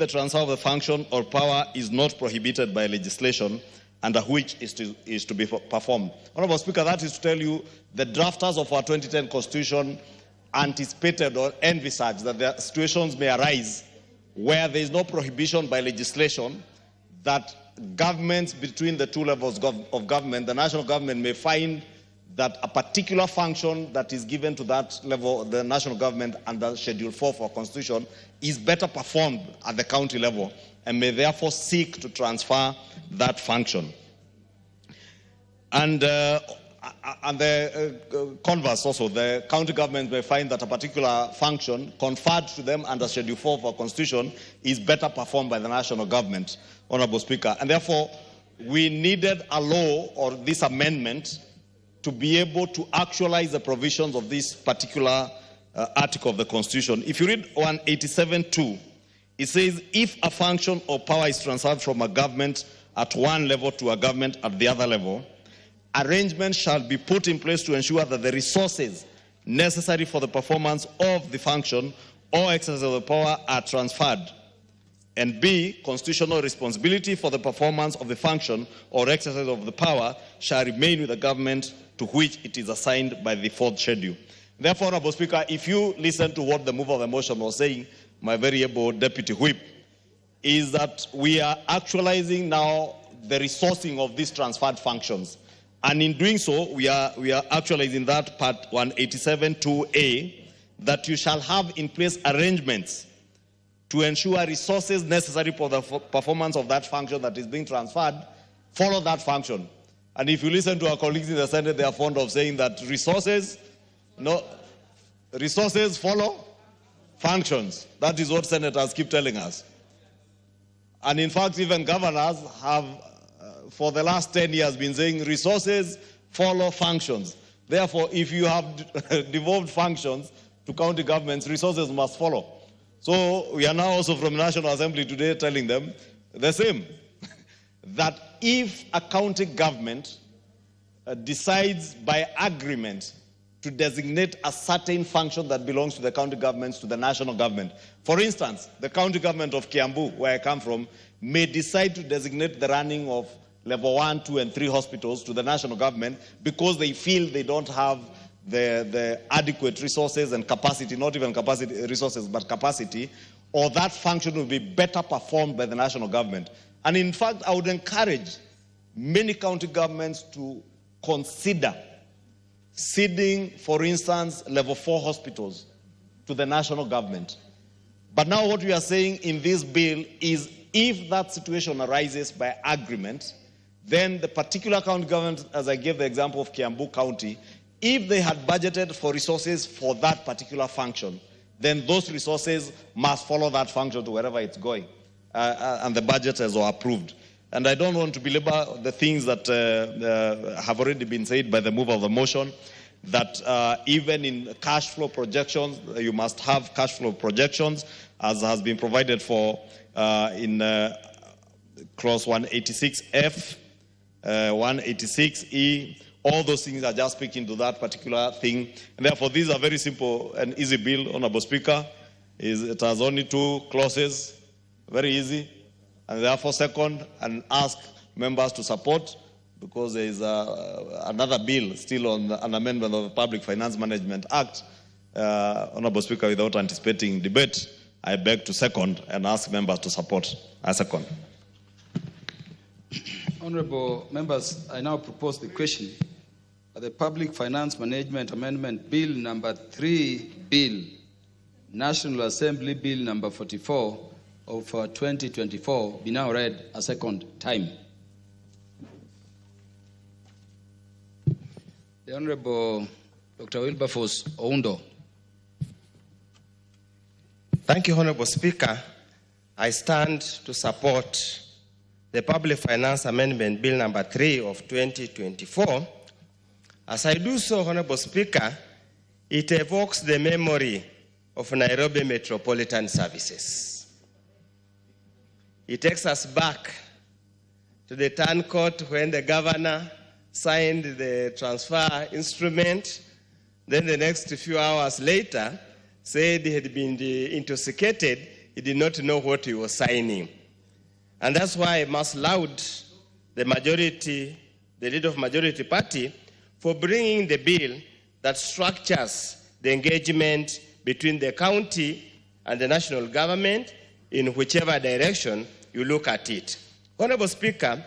transfer of the function or power is not prohibited by legislation under which is to be performed. Honorable Speaker, that is to tell you the drafters of our 2010 Constitution anticipated or envisaged that there situations may arise where there is no prohibition by legislation that governments between the two levels of government, the national government may find that a particular function that is given to that level, the national government under Schedule 4 of our Constitution, is better performed at the county level and may therefore seek to transfer that function. And the converse also, the county government may find that a particular function conferred to them under Schedule 4 of our Constitution is better performed by the national government, Honorable Speaker. And therefore, we needed a law or this amendment to be able to actualize the provisions of this particular article of the Constitution. If you read 187.2, it says, if a function or power is transferred from a government at one level to a government at the other level, arrangements shall be put in place to ensure that the resources necessary for the performance of the function or exercise of the power are transferred. And B, constitutional responsibility for the performance of the function or exercise of the power shall remain with the government to which it is assigned by the fourth schedule. Therefore, Honorable Speaker, if you listen to what the mover of the motion was saying, my very able Deputy Whip, is that we are actualizing now the resourcing of these transferred functions. And in doing so, we are actualizing that part 187.2a, that you shall have in place arrangements to ensure resources necessary for the performance of that function that is being transferred follow that function. And if you listen to our colleagues in the Senate, they are fond of saying that resources follow functions. That is what senators keep telling us. And in fact, even governors have, for the last 10 years, been saying resources follow functions. Therefore, if you have devolved functions to county governments, resources must follow. So we are now also from the National Assembly today telling them the same, that if a county government decides by agreement to designate a certain function that belongs to the county governments to the national government. For instance, the county government of Kiambu, where I come from, may decide to designate the running of level 1, 2, and 3 hospitals to the national government because they feel they don't have the adequate resources and capacity, not even capacity resources, but capacity, or that function will be better performed by the national government. And in fact, I would encourage many county governments to consider ceding, for instance, level 4 hospitals to the national government. But now what we are saying in this bill is if that situation arises by agreement, then the particular county government, as I gave the example of Kiambu County, if they had budgeted for resources for that particular function, then those resources must follow that function to wherever it's going. And the budget is approved. And I don't want to belabor the things that have already been said by the mover of the motion, that even in cash flow projections, you must have cash flow projections, as has been provided for in clause 186F, 186E. All those things are just speaking to that particular thing. And therefore, these are very simple and easy bill, Honorable Speaker. It has only 2 clauses, very easy. And therefore, second, and ask members to support, because there is another bill still on an amendment of the Public Finance Management Act. Honorable Speaker, without anticipating debate, I beg to second and ask members to support. I second. Honorable members, I now propose the question. The Public Finance Management Amendment Bill number 3 Bill National Assembly Bill number 44 of 2024 be now read a second time. The Honorable Dr. Wilberforce Oundo. Thank you, Honorable Speaker. I stand to support the Public Finance Amendment Bill number 3 of 2024. As I do so, Honorable Speaker, it evokes the memory of Nairobi Metropolitan Services. It takes us back to the turn court when the governor signed the transfer instrument, then the next few hours later said he had been intoxicated, he did not know what he was signing. And that's why I must laud the majority, the leader of majority party, for bringing the bill that structures the engagement between the county and the national government in whichever direction you look at it. Honorable Speaker,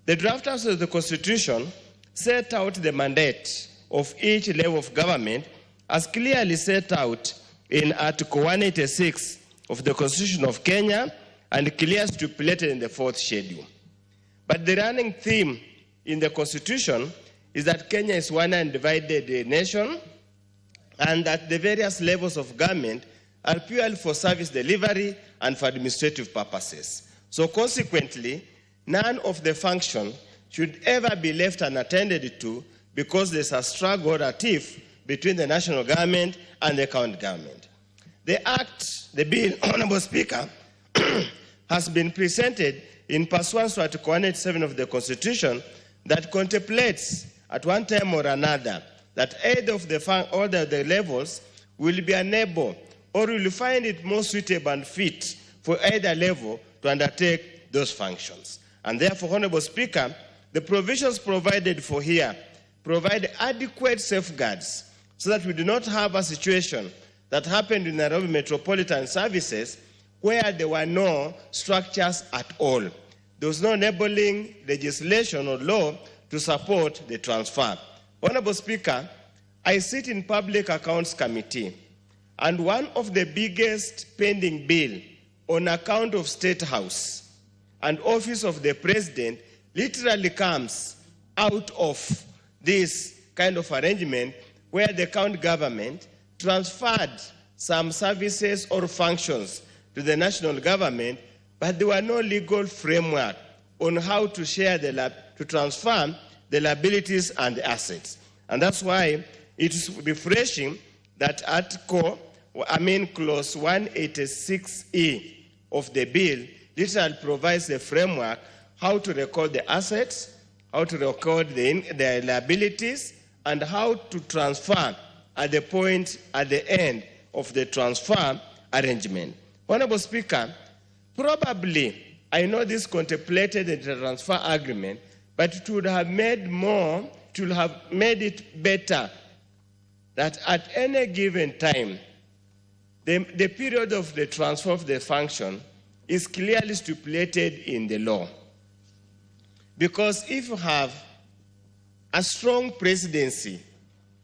the drafters of the Constitution set out the mandate of each level of government as clearly set out in Article 186 of the Constitution of Kenya and clearly stipulated in the 4th schedule. But the running theme in the Constitution is that Kenya is one undivided nation and that the various levels of government are purely for service delivery and for administrative purposes. So consequently, none of the function should ever be left unattended to because there's a struggle or a tiff between the national government and the county government. The act, the bill, Honorable Speaker, has been presented in pursuance to Article 187 of the Constitution that contemplates at one time or another that either of the levels will be unable or will find it more suitable and fit for either level to undertake those functions. And therefore, Honorable Speaker, the provisions provided for here provide adequate safeguards so that we do not have a situation that happened in Nairobi Metropolitan Services where there were no structures at all. There was no enabling legislation or law to support the transfer. Honorable Speaker, I sit in Public Accounts Committee, and one of the biggest pending bill on account of State House and Office of the President literally comes out of this kind of arrangement where the county government transferred some services or functions to the national government, but there were no legal framework on how to share to transfer the liabilities and the assets. And that's why it is refreshing that Clause 186E of the bill literally provides a framework how to record the assets, how to record the liabilities, and how to transfer at the point at the end of the transfer arrangement. Honorable Speaker, probably, I know this contemplated in the transfer agreement, but it would have made it better that at any given time, the period of the transfer of the function is clearly stipulated in the law. Because if you have a strong presidency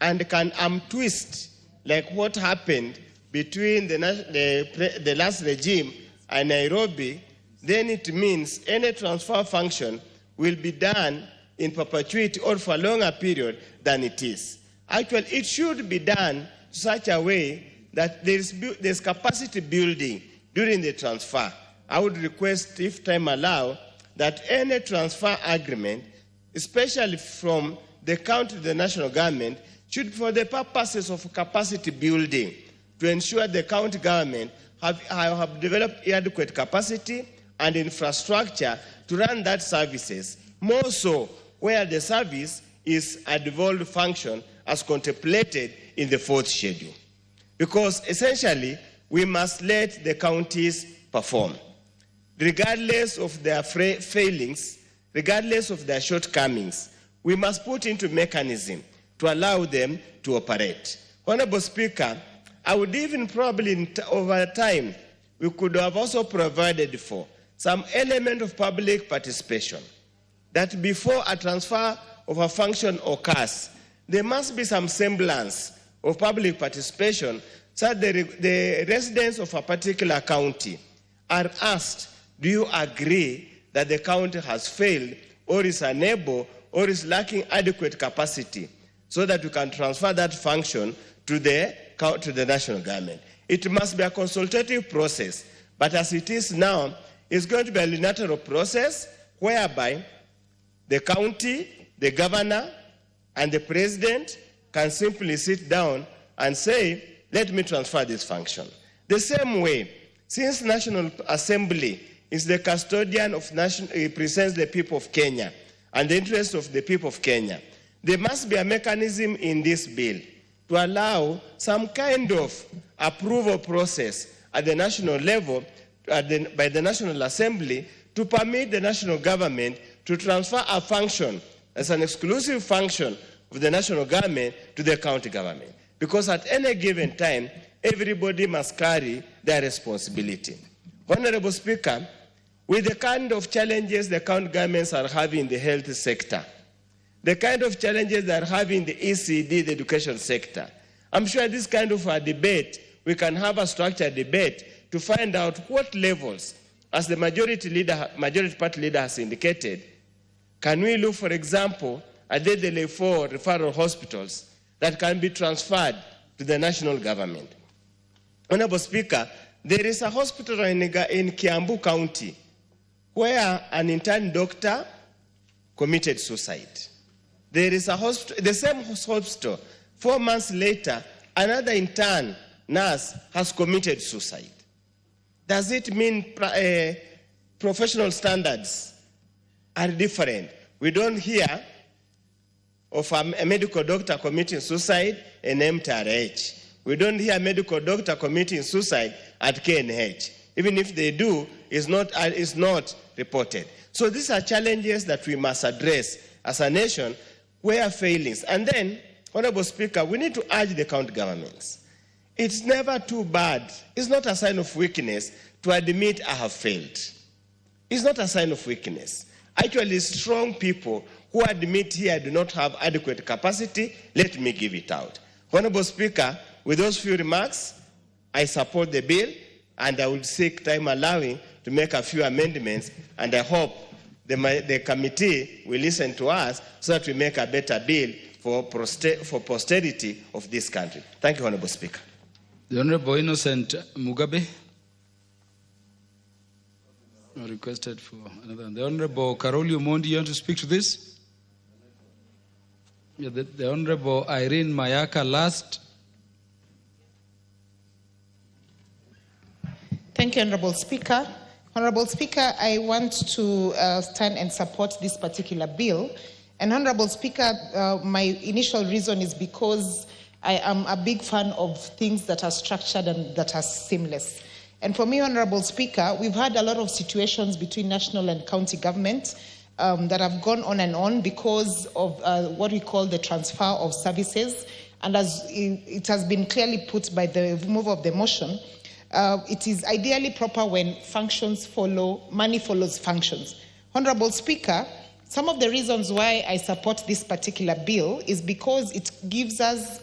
and can twist like what happened between the last regime and Nairobi, then it means any transfer function will be done in perpetuity or for a longer period than it is. Actually, it should be done such a way that there's capacity building during the transfer. I would request, if time allows, that any transfer agreement, especially from the county to the national government, should be for the purposes of capacity building to ensure the county government have developed adequate capacity and infrastructure to run that services, more so where the service is a devolved function as contemplated in the 4th schedule. Because essentially, we must let the counties perform. Regardless of their failings, regardless of their shortcomings, we must put into mechanism to allow them to operate. Honorable Speaker, I would even probably over time, we could have also provided for some element of public participation, that before a transfer of a function occurs, there must be some semblance of public participation So the residents of a particular county are asked, do you agree that the county has failed or is unable or is lacking adequate capacity so that we can transfer that function to the national government? It must be a consultative process, but as it is now, it's going to be a unilateral process whereby the county, the governor, and the president can simply sit down and say, let me transfer this function. The same way, since National Assembly is the custodian of national, it represents the people of Kenya and the interests of the people of Kenya, there must be a mechanism in this bill to allow some kind of approval process at the national level by the National Assembly to permit the national government to transfer a function as an exclusive function of the national government to the county government. Because at any given time, everybody must carry their responsibility. Honorable Speaker, with the kind of challenges the county governments are having in the health sector, the kind of challenges they are having in the ECD, the education sector, I'm sure this kind of a debate, we can have a structured debate to find out what levels, as the majority party leader has indicated, can we look, for example, at the 4 referral hospitals that can be transferred to the national government. Honorable Speaker, there is a hospital in Kiambu County where an intern doctor committed suicide. There is a hospital, the same hospital, 4 months later, another intern nurse has committed suicide. Does it mean professional standards are different? We don't hear of a medical doctor committing suicide in MTRH. We don't hear a medical doctor committing suicide at KNH. Even if they do, it's not reported. So these are challenges that we must address as a nation where failings. And then, Honorable Speaker, we need to urge the county governments. It's never too bad. It's not a sign of weakness to admit I have failed. It's not a sign of weakness. Actually, strong people who admit here I do not have adequate capacity, let me give it out. Honorable Speaker, with those few remarks, I support the bill, and I will seek time allowing to make a few amendments, and I hope the committee will listen to us so that we make a better bill for posterity of this country. Thank you, Honorable Speaker. The Honorable Innocent Mugabe requested for another. The Honorable Karoli Omondi, you want to speak to this? Yeah, the Honorable Irene Mayaka last. Thank you, Honorable Speaker. Honorable Speaker, I want to stand and support this particular bill. And Honorable Speaker, my initial reason is because I am a big fan of things that are structured and that are seamless. And for me, Honorable Speaker, we've had a lot of situations between national and county government that have gone on and on because of what we call the transfer of services. And as it has been clearly put by the removal of the motion, it is ideally proper when functions follow, money follows functions. Honorable Speaker, some of the reasons why I support this particular bill is because it gives us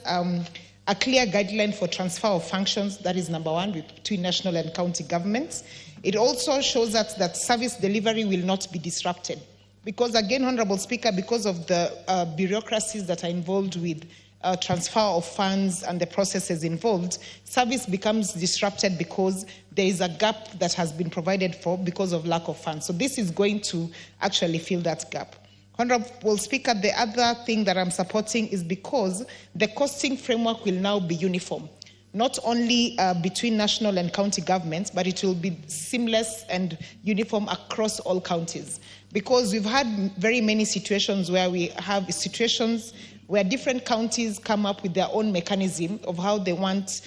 a clear guideline for transfer of functions, that is number one, between national and county governments. It also shows us that service delivery will not be disrupted. Because again, Honorable Speaker, because of the bureaucracies that are involved with transfer of funds and the processes involved, service becomes disrupted because there is a gap that has been provided for because of lack of funds. So this is going to actually fill that gap. Honorable Speaker, the other thing that I'm supporting is because the costing framework will now be uniform, not only between national and county governments, but it will be seamless and uniform across all counties. Because we've had very many situations where we have situations where different counties come up with their own mechanism of how they want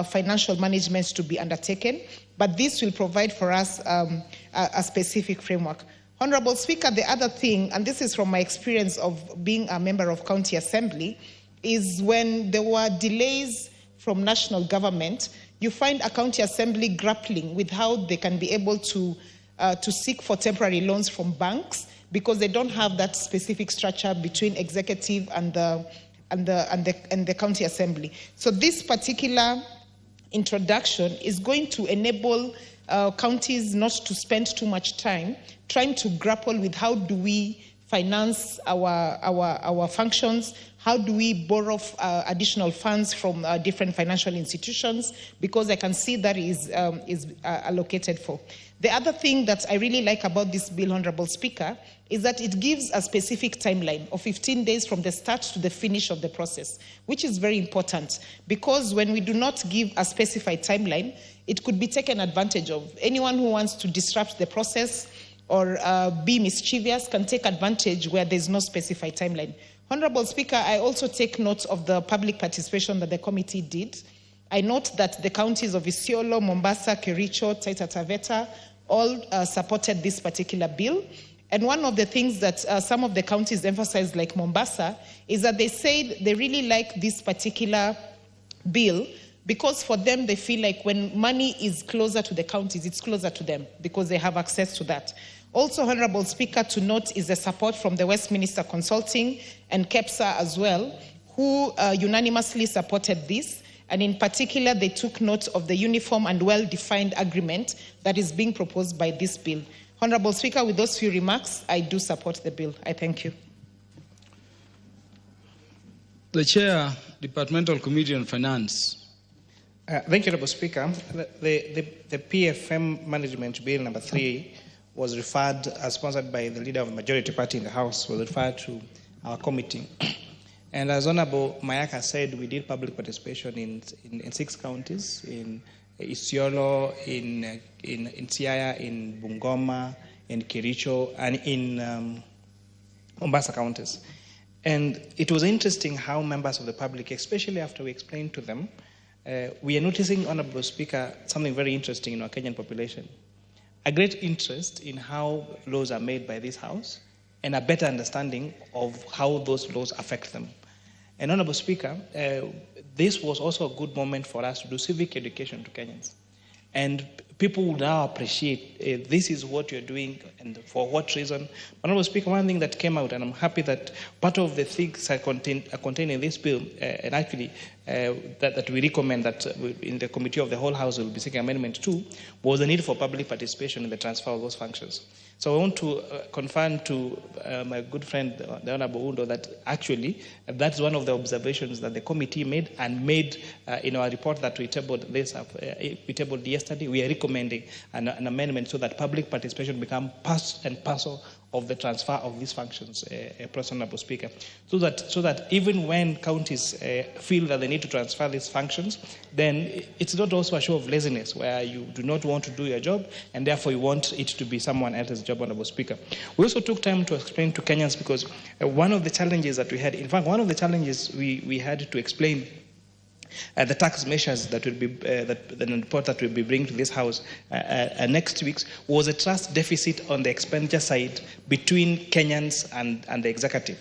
financial management to be undertaken, but this will provide for us a specific framework. Honorable Speaker, the other thing, and this is from my experience of being a member of County Assembly, is when there were delays from national government, you find a County Assembly grappling with how they can be able to seek for temporary loans from banks because they don't have that specific structure between executive and the County Assembly. So this particular introduction is going to enable counties not to spend too much time trying to grapple with how do we finance our functions, how do we borrow additional funds from different financial institutions, because I can see that is allocated for. The other thing that I really like about this bill, Honorable Speaker, is that it gives a specific timeline of 15 days from the start to the finish of the process, which is very important, because when we do not give a specified timeline, it could be taken advantage of. Anyone who wants to disrupt the process or be mischievous can take advantage where there's no specified timeline. Honorable Speaker, I also take note of the public participation that the committee did. I note that the counties of Isiolo, Mombasa, Kericho, Taita Taveta all supported this particular bill. And one of the things that some of the counties emphasized, like Mombasa, is that they said they really like this particular bill because for them, they feel like when money is closer to the counties, it's closer to them because they have access to that. Also, Honorable Speaker, to note is the support from the Westminster Consulting and KEPSA as well, who unanimously supported this. And in particular, they took note of the uniform and well-defined agreement that is being proposed by this bill. Honorable Speaker, with those few remarks, I do support the bill. I thank you. The Chair, Departmental Committee on Finance. Thank you, Honorable Speaker. The PFM Management Bill number 3 was referred, as sponsored by the leader of the majority party in the House, was referred to our committee. And as Honorable Mayaka said, we did public participation in 6 counties, in Isiolo, in Siaya, in Bungoma, in Kericho, and in Mombasa counties. And it was interesting how members of the public, especially after we explained to them, we are noticing, Honorable Speaker, something very interesting in our Kenyan population. A great interest in how laws are made by this House and a better understanding of how those laws affect them. And Honorable Speaker, this was also a good moment for us to do civic education to Kenyans. And people will now appreciate this is what you're doing and for what reason. Honorable Speaker, one thing that came out, and I'm happy that part of the things are contained in this bill, and actually that we recommend that in the Committee of the Whole House will be seeking amendment to, was the need for public participation in the transfer of those functions. So I want to confirm to my good friend, the Honorable Undo, that actually that's one of the observations that the committee made and made in our report that we tabled yesterday. We are recommending an amendment so that public participation become part and parcel of the transfer of these functions, Honorable Speaker, so that even when counties feel that they need to transfer these functions, then it's not also a show of laziness where you do not want to do your job and therefore you want it to be someone else's job, Honorable Speaker. We also took time to explain to Kenyans because one of the challenges that we had, in fact, one of the challenges we had to explain the tax measures that will be the report that will be bringing to this House next week was a trust deficit on the expenditure side between Kenyans and the executive.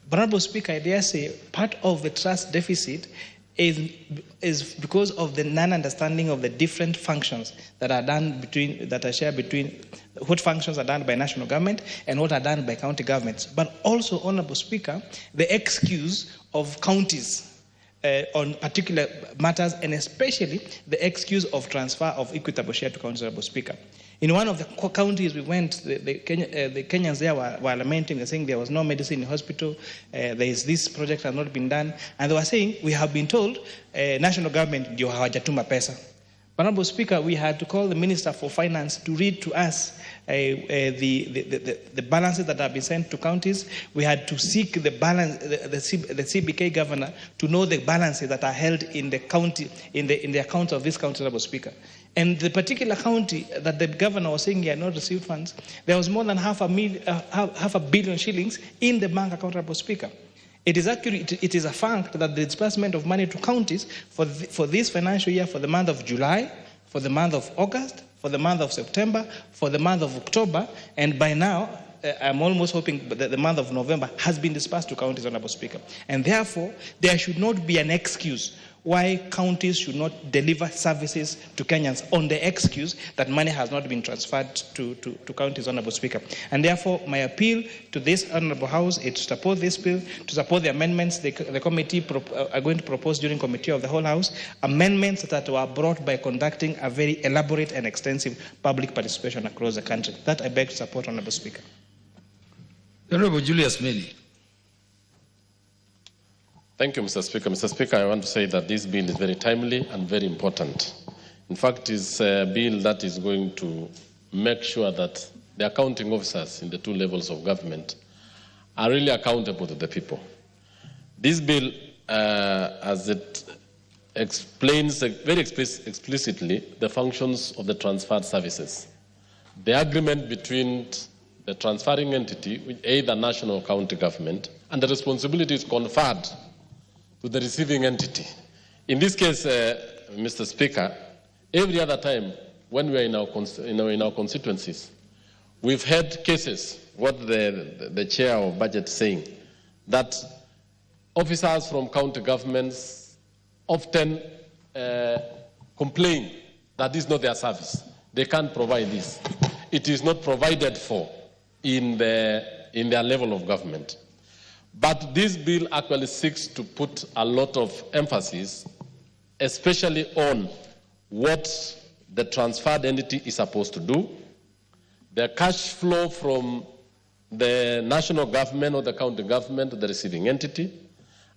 But Honorable Speaker, I dare say part of the trust deficit is because of the non-understanding of the different functions that are done that are shared between what functions are done by national government and what are done by county governments. But also, Honorable Speaker, the excuse of counties on particular matters, and especially the excuse of transfer of equitable share to counties, Honorable Speaker. In one of the counties we went, the Kenyans there were lamenting, they're saying there was no medicine in hospital, this project has not been done, and they were saying, we have been told, national government, ndio hawajatuma pesa. Honorable Speaker, we had to call the Minister for Finance to read to us the balances that have been sent to counties. We had to seek the balance, the CBK governor to know the balances that are held in the county, in the account of this county, Honorable Speaker. And the particular county that the governor was saying he had not received funds, there was more than half a billion shillings in the bank account, Honorable Speaker. It is a fact that the disbursement of money to counties for this financial year, for the month of July, for the month of August, for the month of September, for the month of October, and by now, I'm almost hoping that the month of November has been disbursed to counties, Honorable Speaker. And therefore, there should not be an excuse why counties should not deliver services to Kenyans on the excuse that money has not been transferred to counties, Honorable Speaker. And therefore, my appeal to this Honorable House is to support this bill, to support the amendments the committee are going to propose during Committee of the Whole House, amendments that were brought by conducting a very elaborate and extensive public participation across the country. That I beg to support, Honorable Speaker. Honorable Julius Meli. Thank you, Mr. Speaker. Mr. Speaker, I want to say that this bill is very timely and very important. In fact, it's a bill that is going to make sure that the accounting officers in the two levels of government are really accountable to the people. This bill, as it explains very explicitly the functions of the transferred services, the agreement between the transferring entity, with either national or county government, and the responsibility is conferred to the receiving entity. In this case, Mr. Speaker, every other time when we are in our constituencies, we've had cases, what the chair of budget is saying, that officers from county governments often complain that this is not their service. They can't provide this. It is not provided for in their level of government. But this bill actually seeks to put a lot of emphasis, especially on what the transferred entity is supposed to do, the cash flow from the national government or the county government to the receiving entity,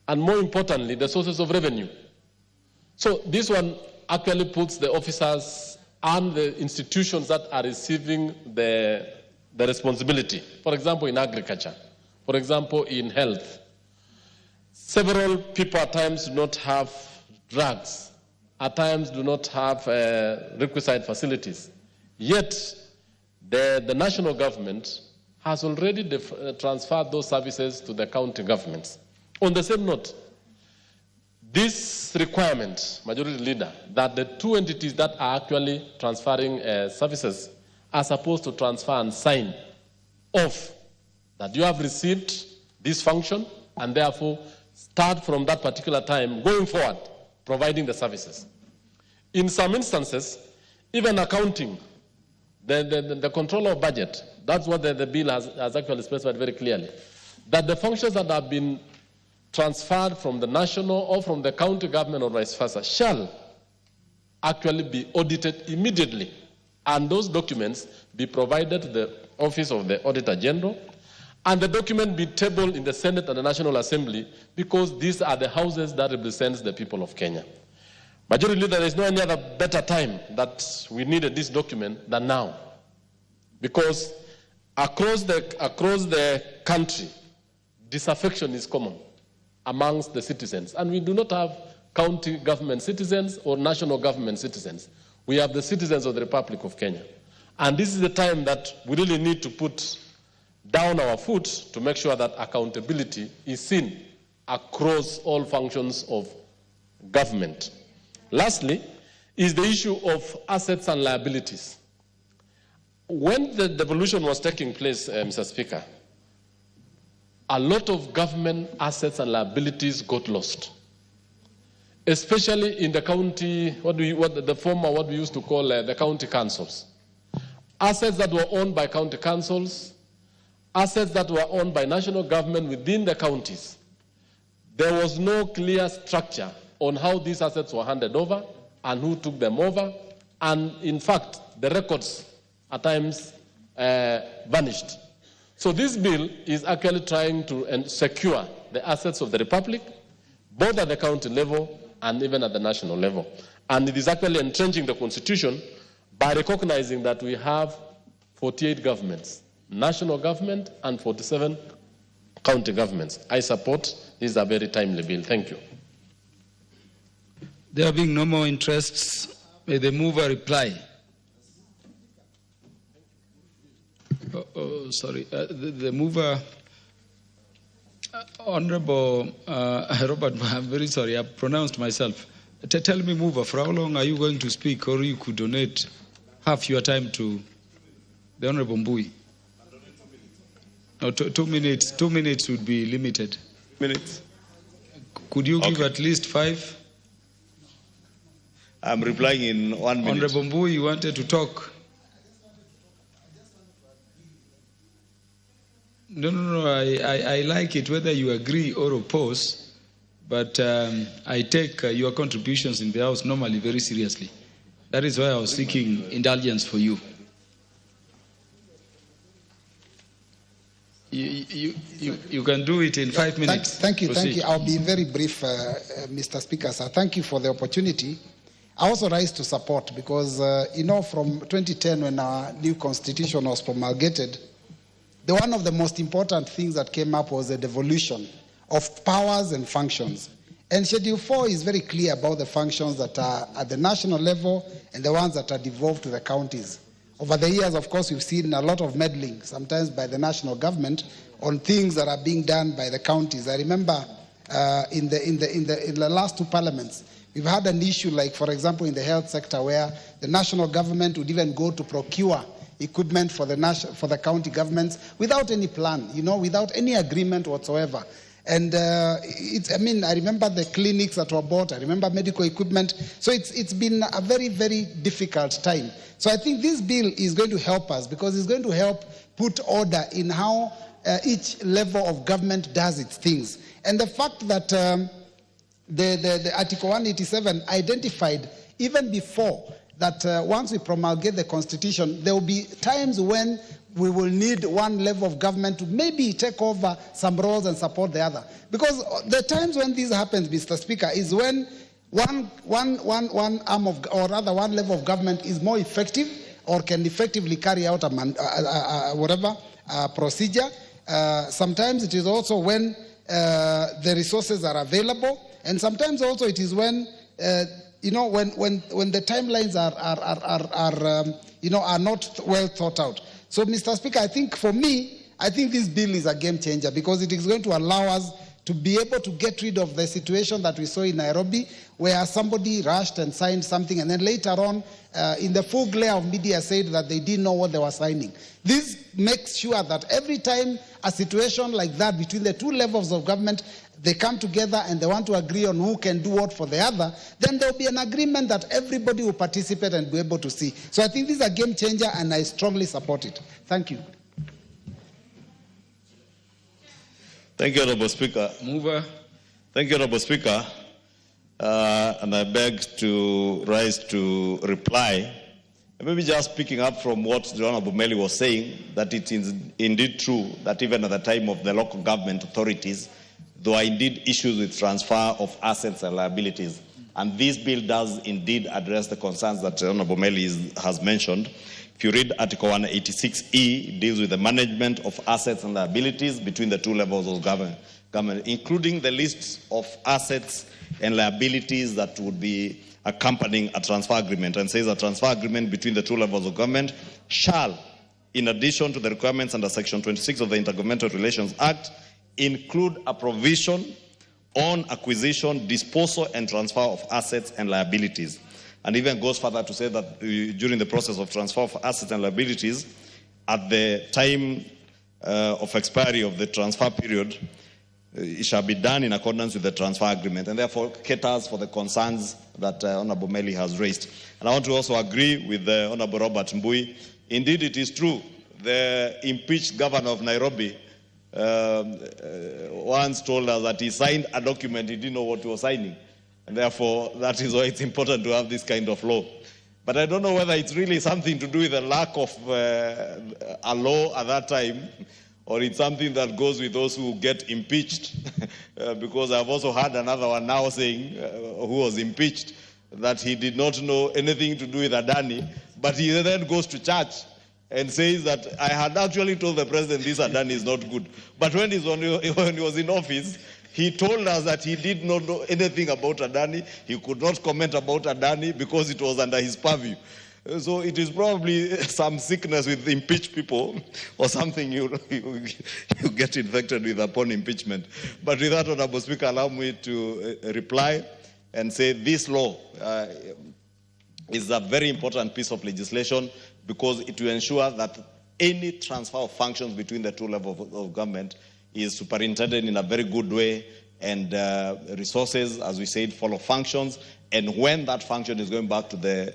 and more importantly, the sources of revenue. So this one actually puts the officers and the institutions that are receiving the responsibility. For example, in agriculture. For example, in health, several people at times do not have drugs, at times do not have requisite facilities. Yet, the national government has already transferred those services to the county governments. On the same note, this requirement, Majority Leader, that the two entities that are actually transferring services are supposed to transfer and sign off that you have received this function and therefore start from that particular time going forward providing the services. In some instances, even accounting, the control of budget, that's what the bill has actually specified very clearly, that the functions that have been transferred from the national or from the county government or vice versa shall actually be audited immediately, and those documents be provided to the Office of the Auditor General, and the document be tabled in the Senate and the National Assembly, because these are the houses that represent the people of Kenya. Majority Leader, there is no any other better time that we needed this document than now, because across the country, disaffection is common amongst the citizens, and we do not have county government citizens or national government citizens. We have the citizens of the Republic of Kenya, and this is the time that we really need to put down our foot to make sure that accountability is seen across all functions of government. Lastly, is the issue of assets and liabilities. When the devolution was taking place, Mr. Speaker, a lot of government assets and liabilities got lost, especially in the county, what we used to call the county councils. Assets that were owned by county councils, assets that were owned by national government within the counties. There was no clear structure on how these assets were handed over and who took them over. And in fact, the records at times vanished. So this bill is actually trying to secure the assets of the Republic, both at the county level and even at the national level. And it is actually entrenching the Constitution by recognizing that we have 48 governments, national government, and 47 county governments. I support this is a very timely bill. Thank you. There being no more interests, may the mover reply. Sorry, the mover, Honorable Robert, I'm very sorry, I pronounced myself. Tell me, mover, for how long are you going to speak, or you could donate half your time to the Honorable Mbui? No, 2 minutes. 2 minutes would be limited. Minutes. Could you give at least 5? I'm replying in 1 minute. Honorable Mbui, you wanted to talk. No, I like it whether you agree or oppose, but I take your contributions in the House normally very seriously. That is why I was seeking indulgence for you. You can do it in 5 minutes. Thank you. Proceed. Thank you. I'll be very brief, Mr. Speaker. Sir, thank you for the opportunity. I also rise to support because, from 2010 when our new constitution was promulgated, one of the most important things that came up was the devolution of powers and functions. And Schedule 4 is very clear about the functions that are at the national level and the ones that are devolved to the counties. Over the years, of course, we've seen a lot of meddling, sometimes by the national government, on things that are being done by the counties. I remember in the last two parliaments, we've had an issue like, for example, in the health sector where the national government would even go to procure equipment for the county governments without any plan, without any agreement whatsoever. And I remember the clinics that were bought. I remember medical equipment. So it's been a very, very difficult time. So I think this bill is going to help us because it's going to help put order in how each level of government does its things. And the fact that the Article 187 identified even before that once we promulgate the Constitution, there will be times when we will need one level of government to maybe take over some roles and support the other. Because the times when this happens, Mr. Speaker, is when one arm of, or rather one level of government is more effective or can effectively carry out a procedure. Sometimes it is also when the resources are available, and sometimes also it is when when the timelines are not well thought out. So, Mr. Speaker, I think for me, I think this bill is a game changer because it is going to allow us to be able to get rid of the situation that we saw in Nairobi, where somebody rushed and signed something, and then later on, in the full glare of media, said that they didn't know what they were signing. This makes sure that every time a situation like that between the two levels of government, they come together and they want to agree on who can do what for the other, then there will be an agreement that everybody will participate and be able to see. So I think this is a game changer and I strongly support it. Thank you. Thank you, Honorable Speaker. Mover. Thank you, Honorable Speaker. And I beg to rise to reply. Maybe just picking up from what the Honorable Meli was saying, that it is indeed true that even at the time of the local government authorities, there are indeed issues with transfer of assets and liabilities. And this bill does indeed address the concerns that Honorable Meli has mentioned. If you read Article 186E, it deals with the management of assets and liabilities between the two levels of government, including the list of assets and liabilities that would be accompanying a transfer agreement, and says a transfer agreement between the two levels of government shall, in addition to the requirements under Section 26 of the Intergovernmental Relations Act, include a provision on acquisition, disposal, and transfer of assets and liabilities. And even goes further to say that during the process of transfer of assets and liabilities, at the time of expiry of the transfer period, it shall be done in accordance with the transfer agreement, and therefore caters for the concerns that Honorable Meli has raised. And I want to also agree with Honorable Robert Mbui. Indeed, it is true. The impeached governor of Nairobi once told us that he signed a document, he didn't know what he was signing. And therefore, that is why it's important to have this kind of law. But I don't know whether it's really something to do with the lack of a law at that time, or it's something that goes with those who get impeached. Because I've also heard another one now saying, who was impeached, that he did not know anything to do with Adani, but he then goes to church and says that I had actually told the president this Adani is not good. But when he was in office, he told us that he did not know anything about Adani. He could not comment about Adani because it was under his purview. So it is probably some sickness with impeached people or something you get infected with upon impeachment. But with that, Honorable Speaker, allow me to reply and say this law is a very important piece of legislation because it will ensure that any transfer of functions between the two levels of government is superintended in a very good way and resources, as we said, follow functions. And when that function is going back to the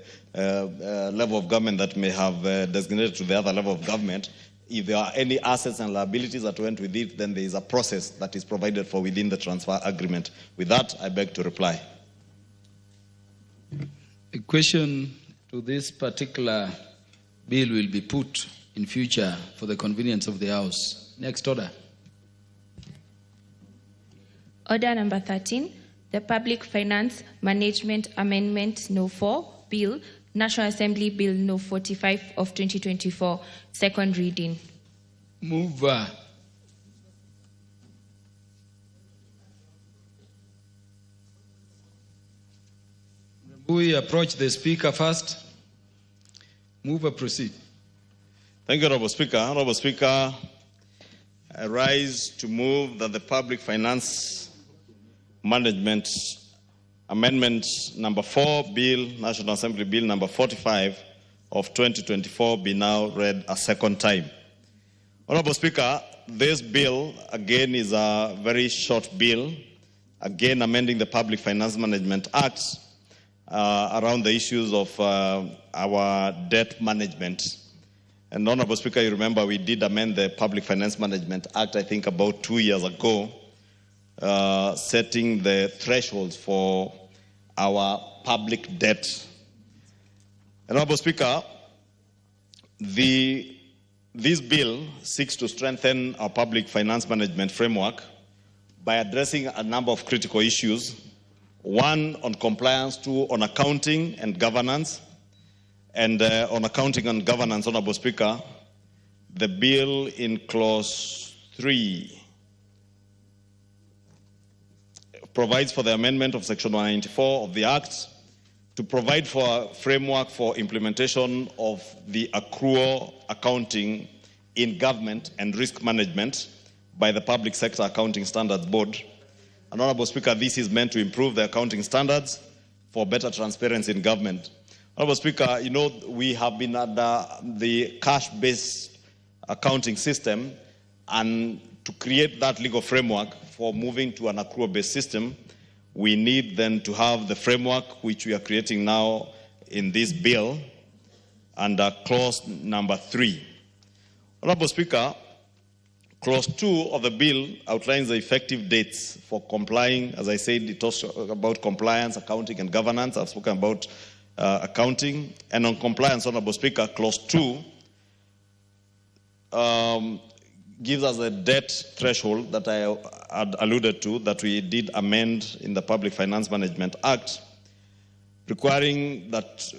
level of government that may have designated to the other level of government, if there are any assets and liabilities that went with it, then there is a process that is provided for within the transfer agreement. With that, I beg to reply. A question to this particular bill will be put in future for the convenience of the House. Next order. Order number 13, the Public Finance Management Amendment No. 4 Bill, National Assembly Bill No. 45 of 2024, second reading. Move. We approach the Speaker first. Move. Proceed. Thank you, Honorable Speaker. Honorable Speaker, I rise to move that the Public Finance Management Amendment number 4 Bill, National Assembly Bill number 45 of 2024 be now read a second time. Honorable Speaker, this bill again is a very short bill, again amending the Public Finance Management Act around the issues of our debt management. And Honorable Speaker, you remember we did amend the Public Finance Management Act, I think about 2 years ago, setting the thresholds for our public debt. Honorable Speaker, this bill seeks to strengthen our public finance management framework by addressing a number of critical issues. One, on compliance; two, on accounting and governance. And on accounting and governance, Honorable Speaker, the bill in clause 3 provides for the amendment of section 194 of the Act to provide for a framework for implementation of the accrual accounting in government and risk management by the Public Sector Accounting Standards Board. And Honorable Speaker, this is meant to improve the accounting standards for better transparency in government. Honorable Speaker, you know, we have been under the cash-based accounting system, and to create that legal framework for moving to an accrual-based system, we need then to have the framework which we are creating now in this bill under clause number 3. Honorable Speaker, clause 2 of the bill outlines the effective dates for complying. As I said, it talks about compliance, accounting, and governance. I've spoken about accounting. And on compliance, Honorable Speaker, clause 2 gives us a debt threshold that I had alluded to, that we did amend in the Public Finance Management Act, requiring that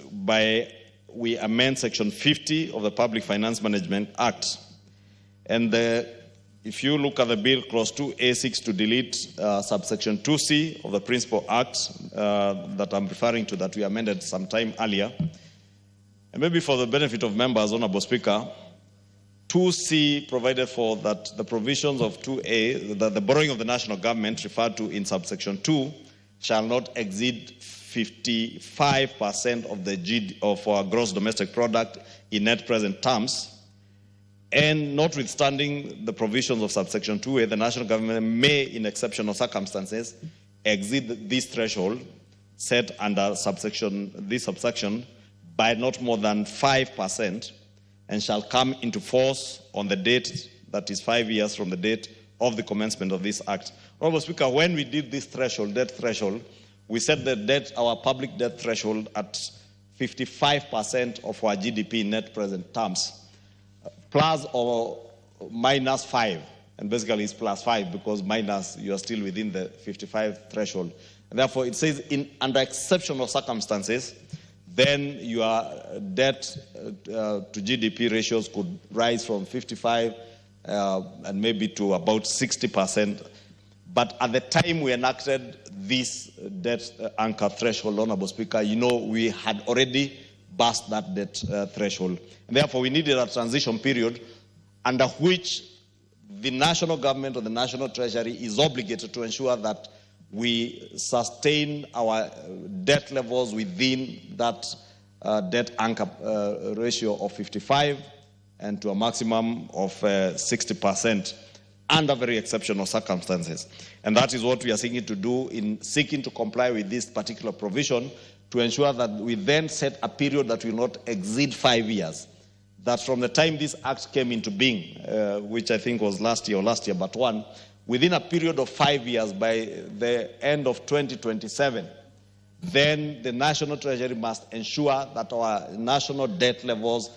we amend section 50 of the Public Finance Management Act. And if you look at the bill, clause 2A6, to delete subsection 2C of the Principal Act that I'm referring to, that we amended some time earlier. And maybe for the benefit of members, Honorable Speaker, 2C provided for that the provisions of 2A, that the borrowing of the national government referred to in subsection 2 shall not exceed 55% of our gross domestic product in net present terms. And notwithstanding the provisions of subsection 2A, the national government may, in exceptional circumstances, exceed this threshold set under this subsection by not more than 5%, and shall come into force on the date that is 5 years from the date of the commencement of this act. Honorable Speaker, when we did this debt threshold, we set our public debt threshold at 55% of our GDP in net present terms, plus or minus 5, and basically it's plus 5 because minus, you are still within the 55 threshold. And therefore, it says under exceptional circumstances, then your debt to GDP ratios could rise from 55 and maybe to about 60%. But at the time we enacted this debt anchor threshold, Honorable Speaker, you know, we had already passed that debt threshold. And therefore, we needed a transition period under which the national government or the national treasury is obligated to ensure that we sustain our debt levels within that debt anchor ratio of 55 and to a maximum of 60%. under very exceptional circumstances. And that is what we are seeking to do in seeking to comply with this particular provision, to ensure that we then set a period that will not exceed 5 years. That from the time this act came into being, which I think was last year but one, within a period of 5 years, by the end of 2027, then the National Treasury must ensure that our national debt levels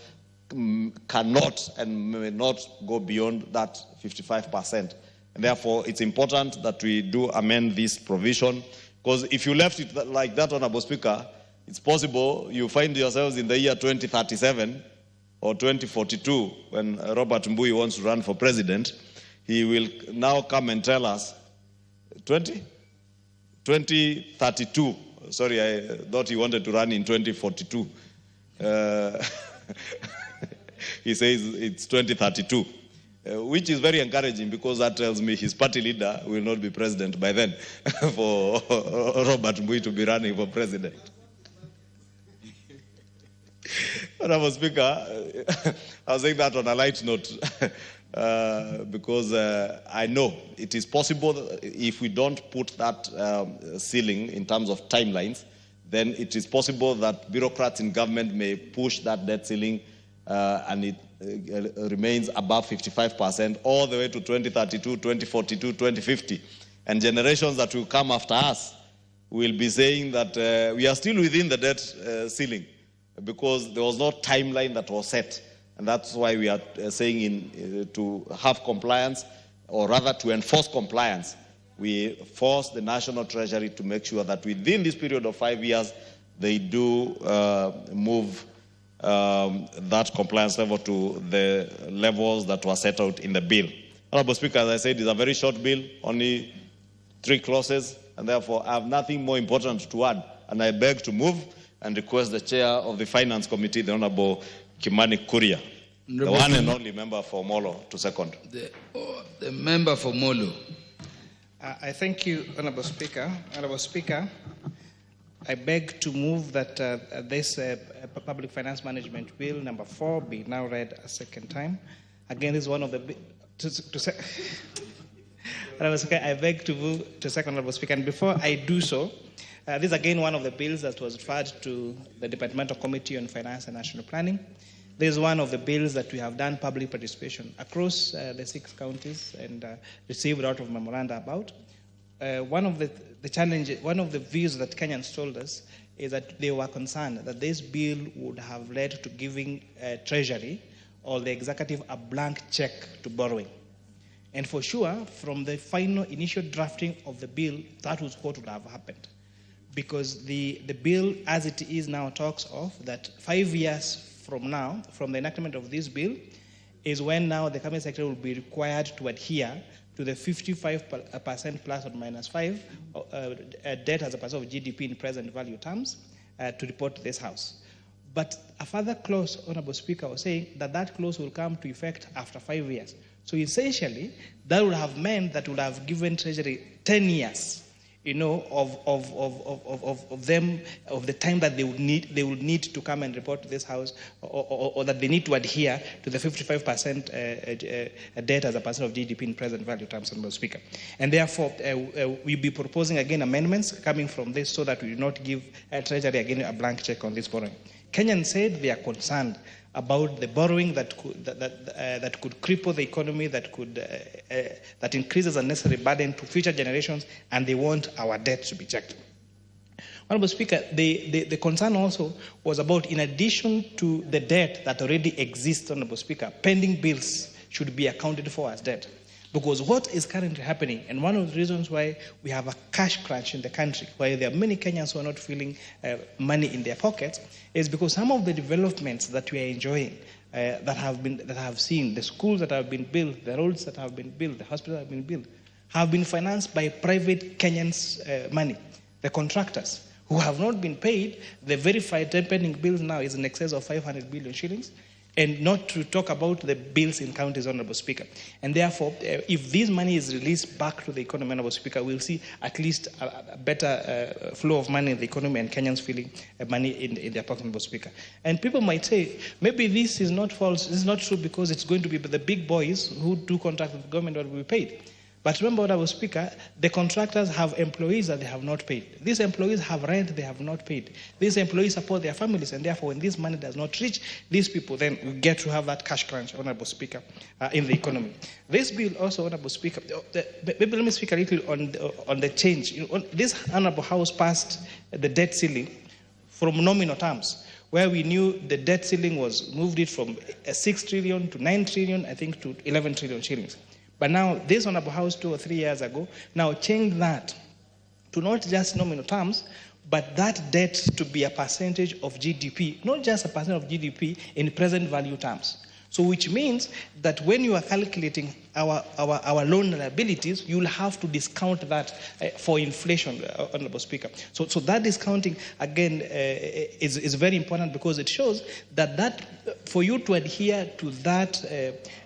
cannot and may not go beyond that 55%. And therefore, it's important that we do amend this provision, because if you left it like that, Honorable Speaker, it's possible you find yourselves in the year 2037 or 2042, when Robert Mbui wants to run for president. He will now come and tell us, 2032. Sorry, I thought he wanted to run in 2042. He says it's 2032, which is very encouraging, because that tells me his party leader will not be president by then for Robert Mbui to be running for president. Honorable Speaker, I was saying that on a light note because I know it is possible if we don't put that ceiling in terms of timelines, then it is possible that bureaucrats in government may push that debt ceiling and it remains above 55% all the way to 2032, 2042, 2050. And generations that will come after us will be saying that we are still within the debt ceiling, because there was no timeline that was set. And that's why we are saying to have compliance, or rather to enforce compliance, we force the National Treasury to make sure that within this period of 5 years, they do move that compliance level to the levels that were set out in the bill. Honorable Speaker, as I said, it's a very short bill, only 3 clauses, and therefore I have nothing more important to add. And I beg to move and request the chair of the Finance Committee, the Honorable Kimani Kuria, the one and only member for Molo, to second. The member for Molo. I thank you, Honorable Speaker. Honorable Speaker, I beg to move that this Public Finance Management Bill number 4 be now read a second time. Again, this is one of the... Honorable Speaker, I beg to move to second, Honorable Speaker. And before I do so, this is again one of the bills that was referred to the Departmental Committee on Finance and National Planning. This is one of the bills that we have done public participation across the 6 counties and received a lot of memoranda about. One of the challenges, one of the views that Kenyans told us is that they were concerned that this bill would have led to giving Treasury or the executive a blank check to borrowing. And for sure, from the final initial drafting of the bill, that was what would have happened. Because the bill, as it is now, talks of that 5 years from now, from the enactment of this bill, is when now the Cabinet Secretary will be required to adhere to the 55% plus or minus 5 debt as a percent of GDP in present value terms to report to this House. But a further clause, Honorable Speaker, was saying that that clause will come to effect after 5 years. So essentially, that would have meant that would have given Treasury 10 years, you know, of the time that they would need to come and report to this House, or that they need to adhere to the 55% debt as a percent of GDP in present value terms, Honorable Speaker. And therefore, we'll be proposing again amendments coming from this so that we do not give Treasury again a blank check on this borrowing. Kenyans said they are concerned about the borrowing that could cripple the economy, that increases unnecessary burden to future generations, and they want our debt to be checked. Honorable Speaker, the concern also was about, in addition to the debt that already exists, Honorable Speaker, pending bills should be accounted for as debt. Because what is currently happening, and one of the reasons why we have a cash crunch in the country, why there are many Kenyans who are not feeling money in their pockets, is because some of the developments that we are enjoying, that have seen, the schools that have been built, the roads that have been built, the hospitals that have been built, have been financed by private Kenyans' money, the contractors, who have not been paid. The verified pending bills now is in excess of 500 billion shillings. and not to talk about the bills in counties, Honorable Speaker. And therefore, if this money is released back to the economy, Honorable Speaker, we'll see at least a better flow of money in the economy and Kenyans feeling money in their pocket, Honorable Speaker. And people might say, maybe this is not false, this is not true because it's going to be the big boys who do contract with the government that will be paid. But remember, Honorable Speaker, the contractors have employees that they have not paid. These employees have rent they have not paid. These employees support their families, and therefore, when this money does not reach these people, then we get to have that cash crunch, Honorable Speaker, in the economy. This bill also, Honorable Speaker, maybe let me speak a little on the change. This Honorable House passed the debt ceiling from nominal terms, where we knew the debt ceiling was moved it from 6 trillion to 9 trillion, I think, to 11 trillion shillings. But now, this Honorable House 2 or 3 years ago, now changed that to not just nominal terms, but that debt to be a percentage of GDP, not just a percent of GDP in present value terms. So which means that when you are calculating our loan liabilities, you'll have to discount that for inflation, Honorable Speaker. So that discounting, again, is very important because it shows that for you to adhere to that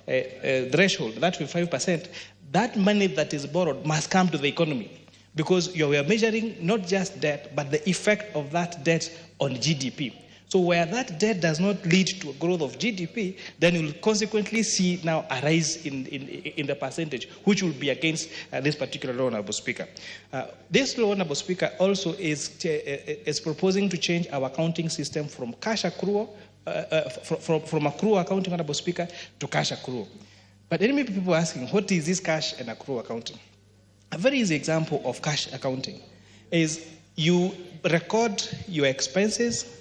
threshold, that 5%, that money that is borrowed must come to the economy. Because we are measuring not just debt, but the effect of that debt on GDP. So where that debt does not lead to a growth of GDP, then you'll consequently see now a rise in the percentage, which will be against this particular law, Honorable Speaker. This law, Honorable Speaker, also is proposing to change our accounting system from cash accrual, from accrual accounting, Honorable Speaker, to cash accrual. But many people are asking, what is this cash and accrual accounting? A very easy example of cash accounting is you record your expenses,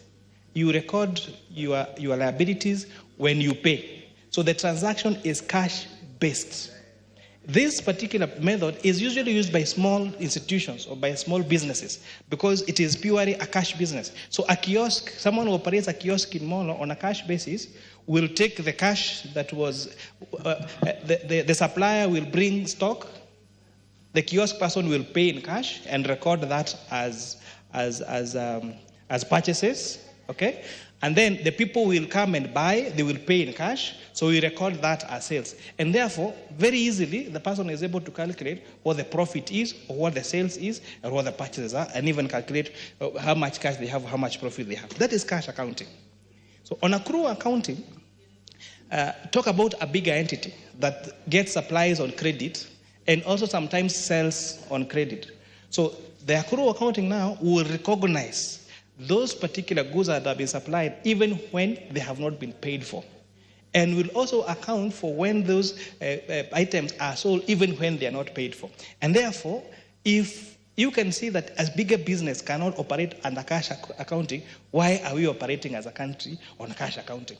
you record your liabilities when you pay. So the transaction is cash-based. This particular method is usually used by small institutions or by small businesses because it is purely a cash business. So a kiosk, someone who operates a kiosk in Molo on a cash basis will take the cash that was, the supplier will bring stock, the kiosk person will pay in cash and record that as purchases. Okay? And then the people will come and buy, they will pay in cash, so we record that as sales. And therefore, very easily, the person is able to calculate what the profit is, or what the sales is, or what the purchases are, and even calculate how much cash they have, how much profit they have. That is cash accounting. So on accrual accounting, talk about a bigger entity that gets supplies on credit and also sometimes sells on credit. So the accrual accounting now will recognize those particular goods that have been supplied even when they have not been paid for. And will also account for when those items are sold even when they are not paid for. And therefore, if you can see that as bigger business cannot operate under cash accounting, why are we operating as a country on cash accounting?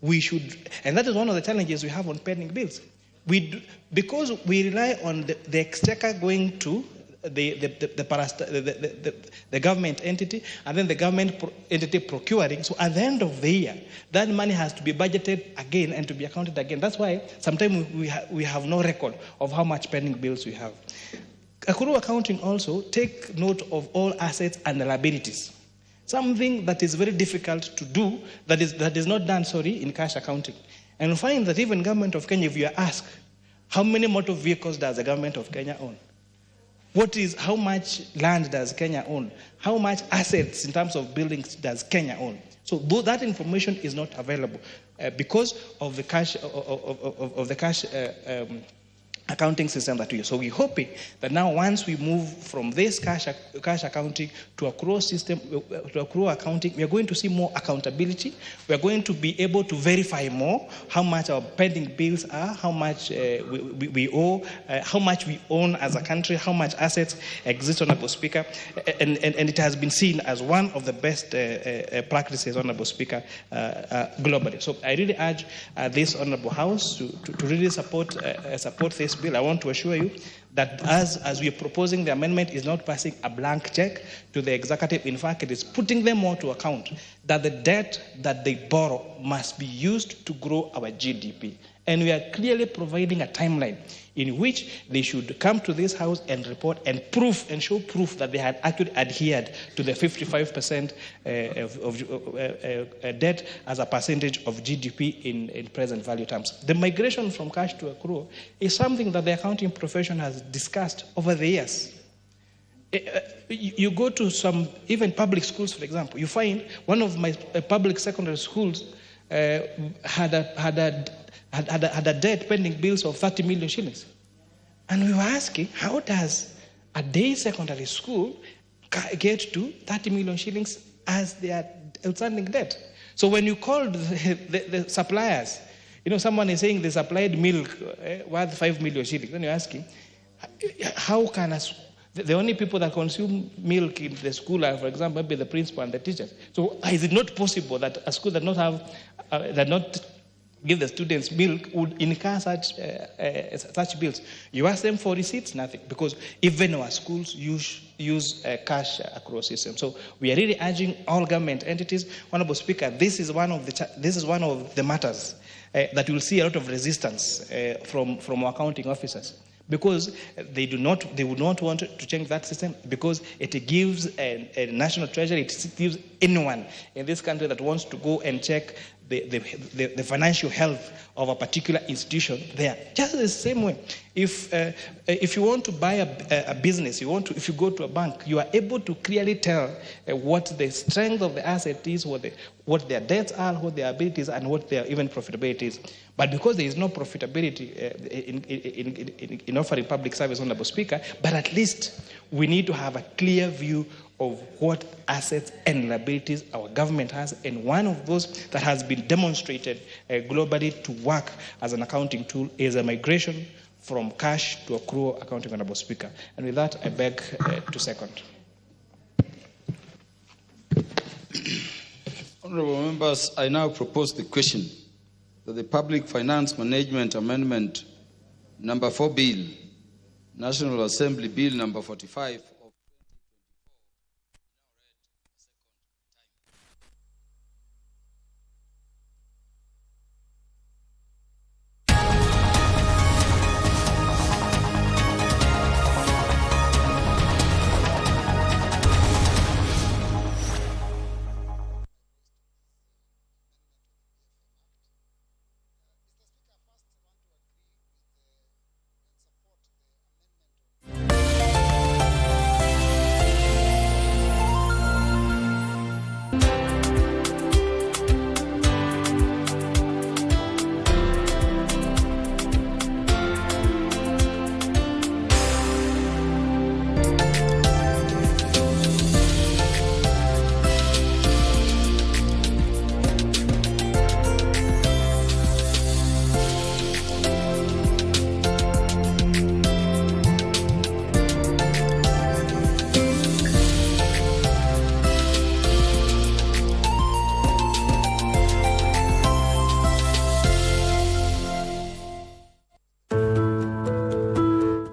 We should, and that is one of the challenges we have on pending bills. Because we rely on the exchequer going to the government entity, and then the government entity procuring. So at the end of the year, that money has to be budgeted again and to be accounted again. That's why sometimes we have no record of how much pending bills we have. Accrual accounting also take note of all assets and liabilities. Something that is very difficult to do, that is not done, in cash accounting. And you find that even government of Kenya, if you are asked, how many motor vehicles does the government of Kenya own? How much land does Kenya own? How much assets in terms of buildings does Kenya own? So that information is not available because of the cash accounting system that we use. So we're hoping that now once we move from this cash accounting to accrual system, to accrual accounting, we are going to see more accountability. We are going to be able to verify more how much our pending bills are, how much we owe, how much we own as a country, how much assets exist, Honorable Speaker. And it has been seen as one of the best practices, Honorable Speaker, globally. So I really urge this Honorable House to really support this bill. I want to assure you that as we are proposing, the amendment is not passing a blank check to the executive. In fact, it is putting them more to account that the debt that they borrow must be used to grow our GDP. And we are clearly providing a timeline in which they should come to this house and report and show proof that they had actually adhered to the 55% of debt as a percentage of GDP in present value terms. The migration from cash to accrual is something that the accounting profession has discussed over the years. You go to some, even public schools, for example, you find one of my public secondary schools had a debt pending bills of 30 million shillings. And we were asking, how does a day secondary school get to 30 million shillings as their outstanding debt? So when you called the suppliers, someone is saying they supplied milk worth 5 million shillings. Then you're asking, how can the only people that consume milk in the school are, for example, maybe the principal and the teachers. So is it not possible that a school that not give the students milk would incur such bills? You ask them for receipts, nothing, because even our schools use cash accrual system. So we are really urging all government entities. Honorable Speaker, this is one of the matters that will see a lot of resistance from our accounting officers, because they would not want to change that system, because it gives a national treasury, it gives anyone in this country that wants to go and check the financial health of a particular institution there. Just the same way, if you want to buy a business, if you go to a bank, you are able to clearly tell what the strength of the asset is, what their debts are, what their abilities, and what their even profitability is. But because there is no profitability in offering public service, Honorable Speaker, but at least we need to have a clear view of what assets and liabilities our government has, and one of those that has been demonstrated globally to work as an accounting tool is a migration from cash to accrual accounting, Honorable Speaker. And with that, I beg to second. Honorable members, I now propose the question that the Public Finance Management Amendment number 4 Bill, National Assembly Bill number 45,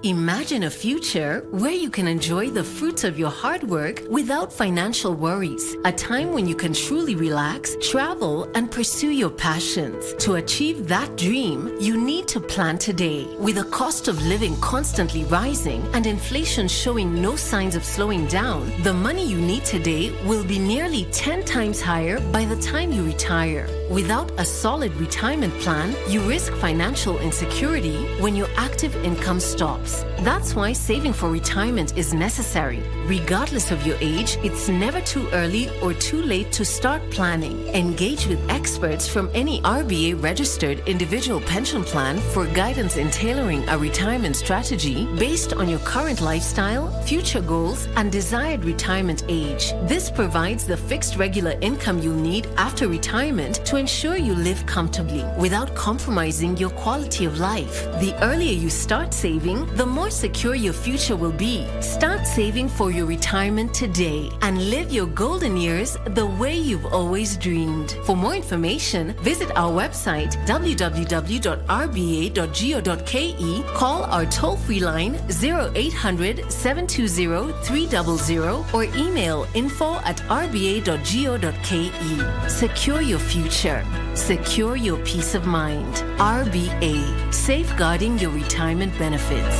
Imagine a future where you can enjoy the fruits of your hard work without financial worries. A time when you can truly relax, travel, and pursue your passions. To achieve that dream, you need to plan today. With a cost of living constantly rising and inflation showing no signs of slowing down, the money you need today will be nearly 10 times higher by the time you retire. Without a solid retirement plan, you risk financial insecurity when your active income stops. That's why saving for retirement is necessary. Regardless of your age, it's never too early or too late to start planning. Engage with experts from any RBA registered individual pension plan for guidance in tailoring a retirement strategy based on your current lifestyle, future goals, and desired retirement age. This provides the fixed regular income you'll need after retirement to ensure you live comfortably without compromising your quality of life. The earlier you start saving, the more secure your future will be. Start saving for your retirement today and live your golden years the way you've always dreamed. For more information, visit our website www.rba.go.ke, call our toll-free line 0800 720 300 or email info@rba.go.ke. Secure your future. Secure your peace of mind. RBA, safeguarding your retirement benefits.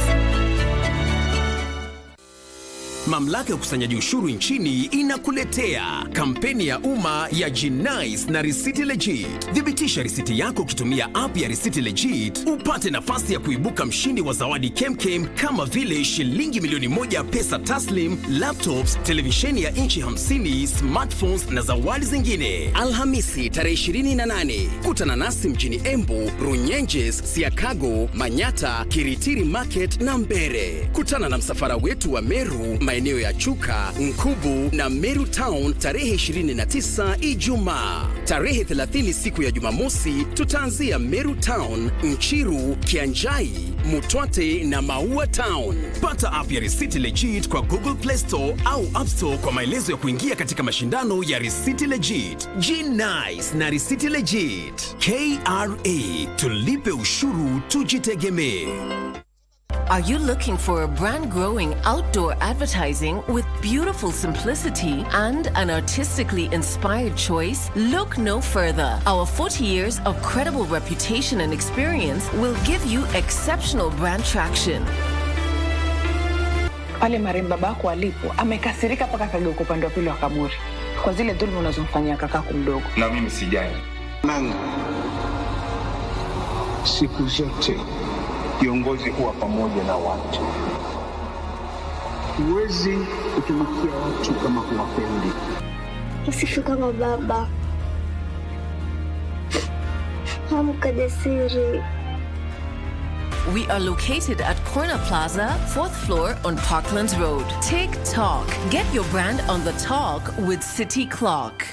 Mamlaka ya ukusanyaji ushuru nchini inakuletea kampeni ya umma ya G-Nice na Risiti Legit. Thibitisha risiti yako ukitumia app ya Risiti Legit, upate nafasi ya kuibuka mshindi wa zawadi kemkem kama vile shilingi milioni 1 pesa taslim, laptops, televisheni ya inchi 50, smartphones na zawadi zingine. Alhamisi tarehe 28, kutana nasi mjini Embu, Runyenjes, Siakago, Manyata, Kiritiri Market na Mbere. Kutana na msafara wetu wa Meru, maeneo ya Chuka, Nkubu na Meru Town tarehe 29 Ijumaa. Tarehe 30 siku ya Jumamosi tutaanzia Meru Town, Nchiru, Kianjai, Mutwate na Maua Town. Pata app ya Risiti Legit kwa Google Play Store au App Store kwa maelezo ya kuingia katika mashindano ya Risiti Legit. G-Nice na Risiti Legit. KRA, tulipe ushuru tujitegemee. Are you looking for a brand-growing outdoor advertising with beautiful simplicity and an artistically inspired choice? Look no further. Our 40 years of credible reputation and experience will give you exceptional brand traction. Pale marehemu babako alipo, amekasirika paka kageuka upande wa pili wa kaburi kwa zile dhuluma unazomfanyia kakako mdogo. Na mimi sijali. Nangu siku zote kiongozi huwa pamoja na watu. Huwezi kutumikia watu kama huwapendi. Usifu kama baba. Hamka jasiri. We are located at Corner Plaza, 4th floor on Parklands Road. Take Talk. Get your brand on the talk with City Clock.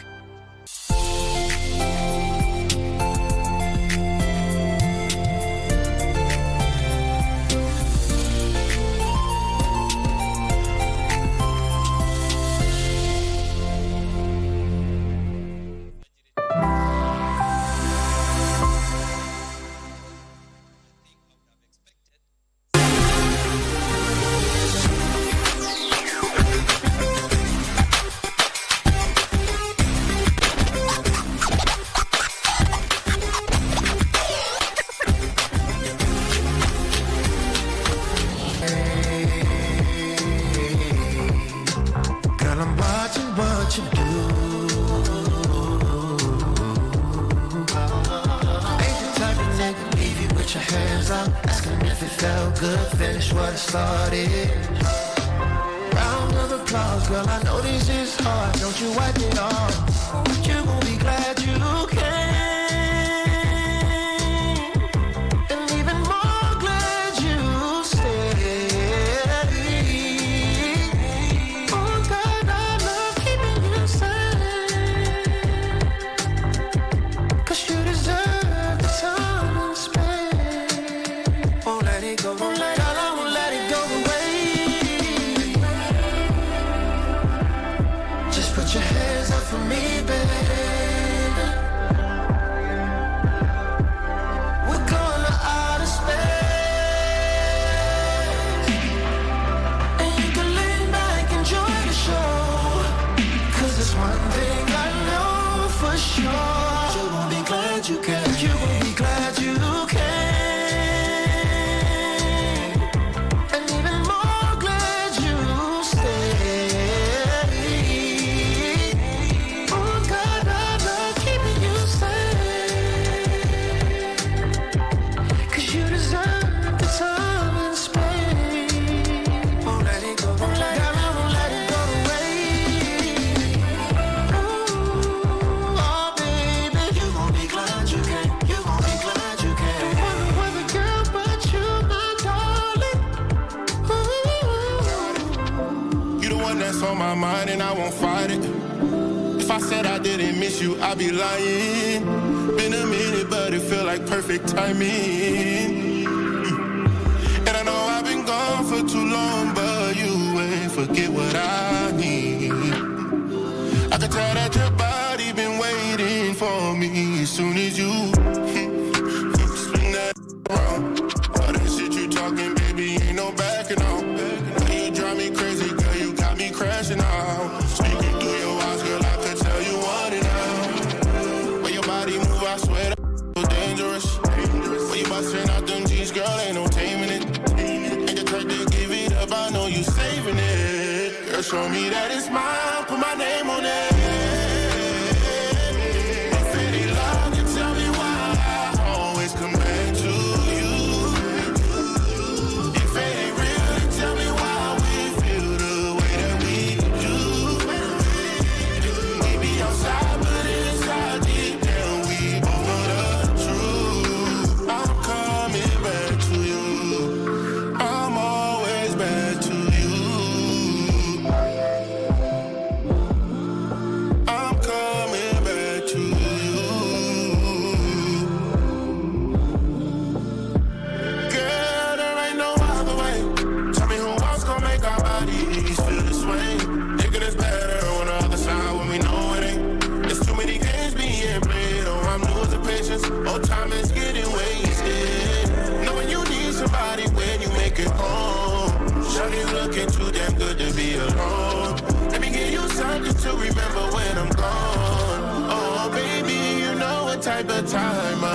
I'll be lying. Been a minute, but it feel like perfect timing. And I know I've been gone for too long, but you ain't forget what I need. I can tell that your body been waiting for me as soon as you spin that around. All that shit you talking, baby, ain't no backing out. You drive me crazy, girl, you got me crashing out. Speaking through your eyes, girl, I could tell you want it now. When your body move, I swear show me that it's mine, put my name on it. If it ain't love, then tell me why I always come back to you. If it ain't real, then tell me why we feel the way that we do. We be outside, but inside deep down we both know the truth. I'm coming back to you. I'm always back to you. I'm coming back to you. Girl, there ain't no other way. Tell me who else gon' make our bodies feel this way. Thinking it's better on the other side when we know it ain't. There's too many games being played. Oh, I'm losing patience. Oh, time is getting wasted. Knowing you need somebody when you make it home. Shawty looking too damn good to be alone. Let me give you something to remember when I'm gone. Oh, baby, you know what type of time I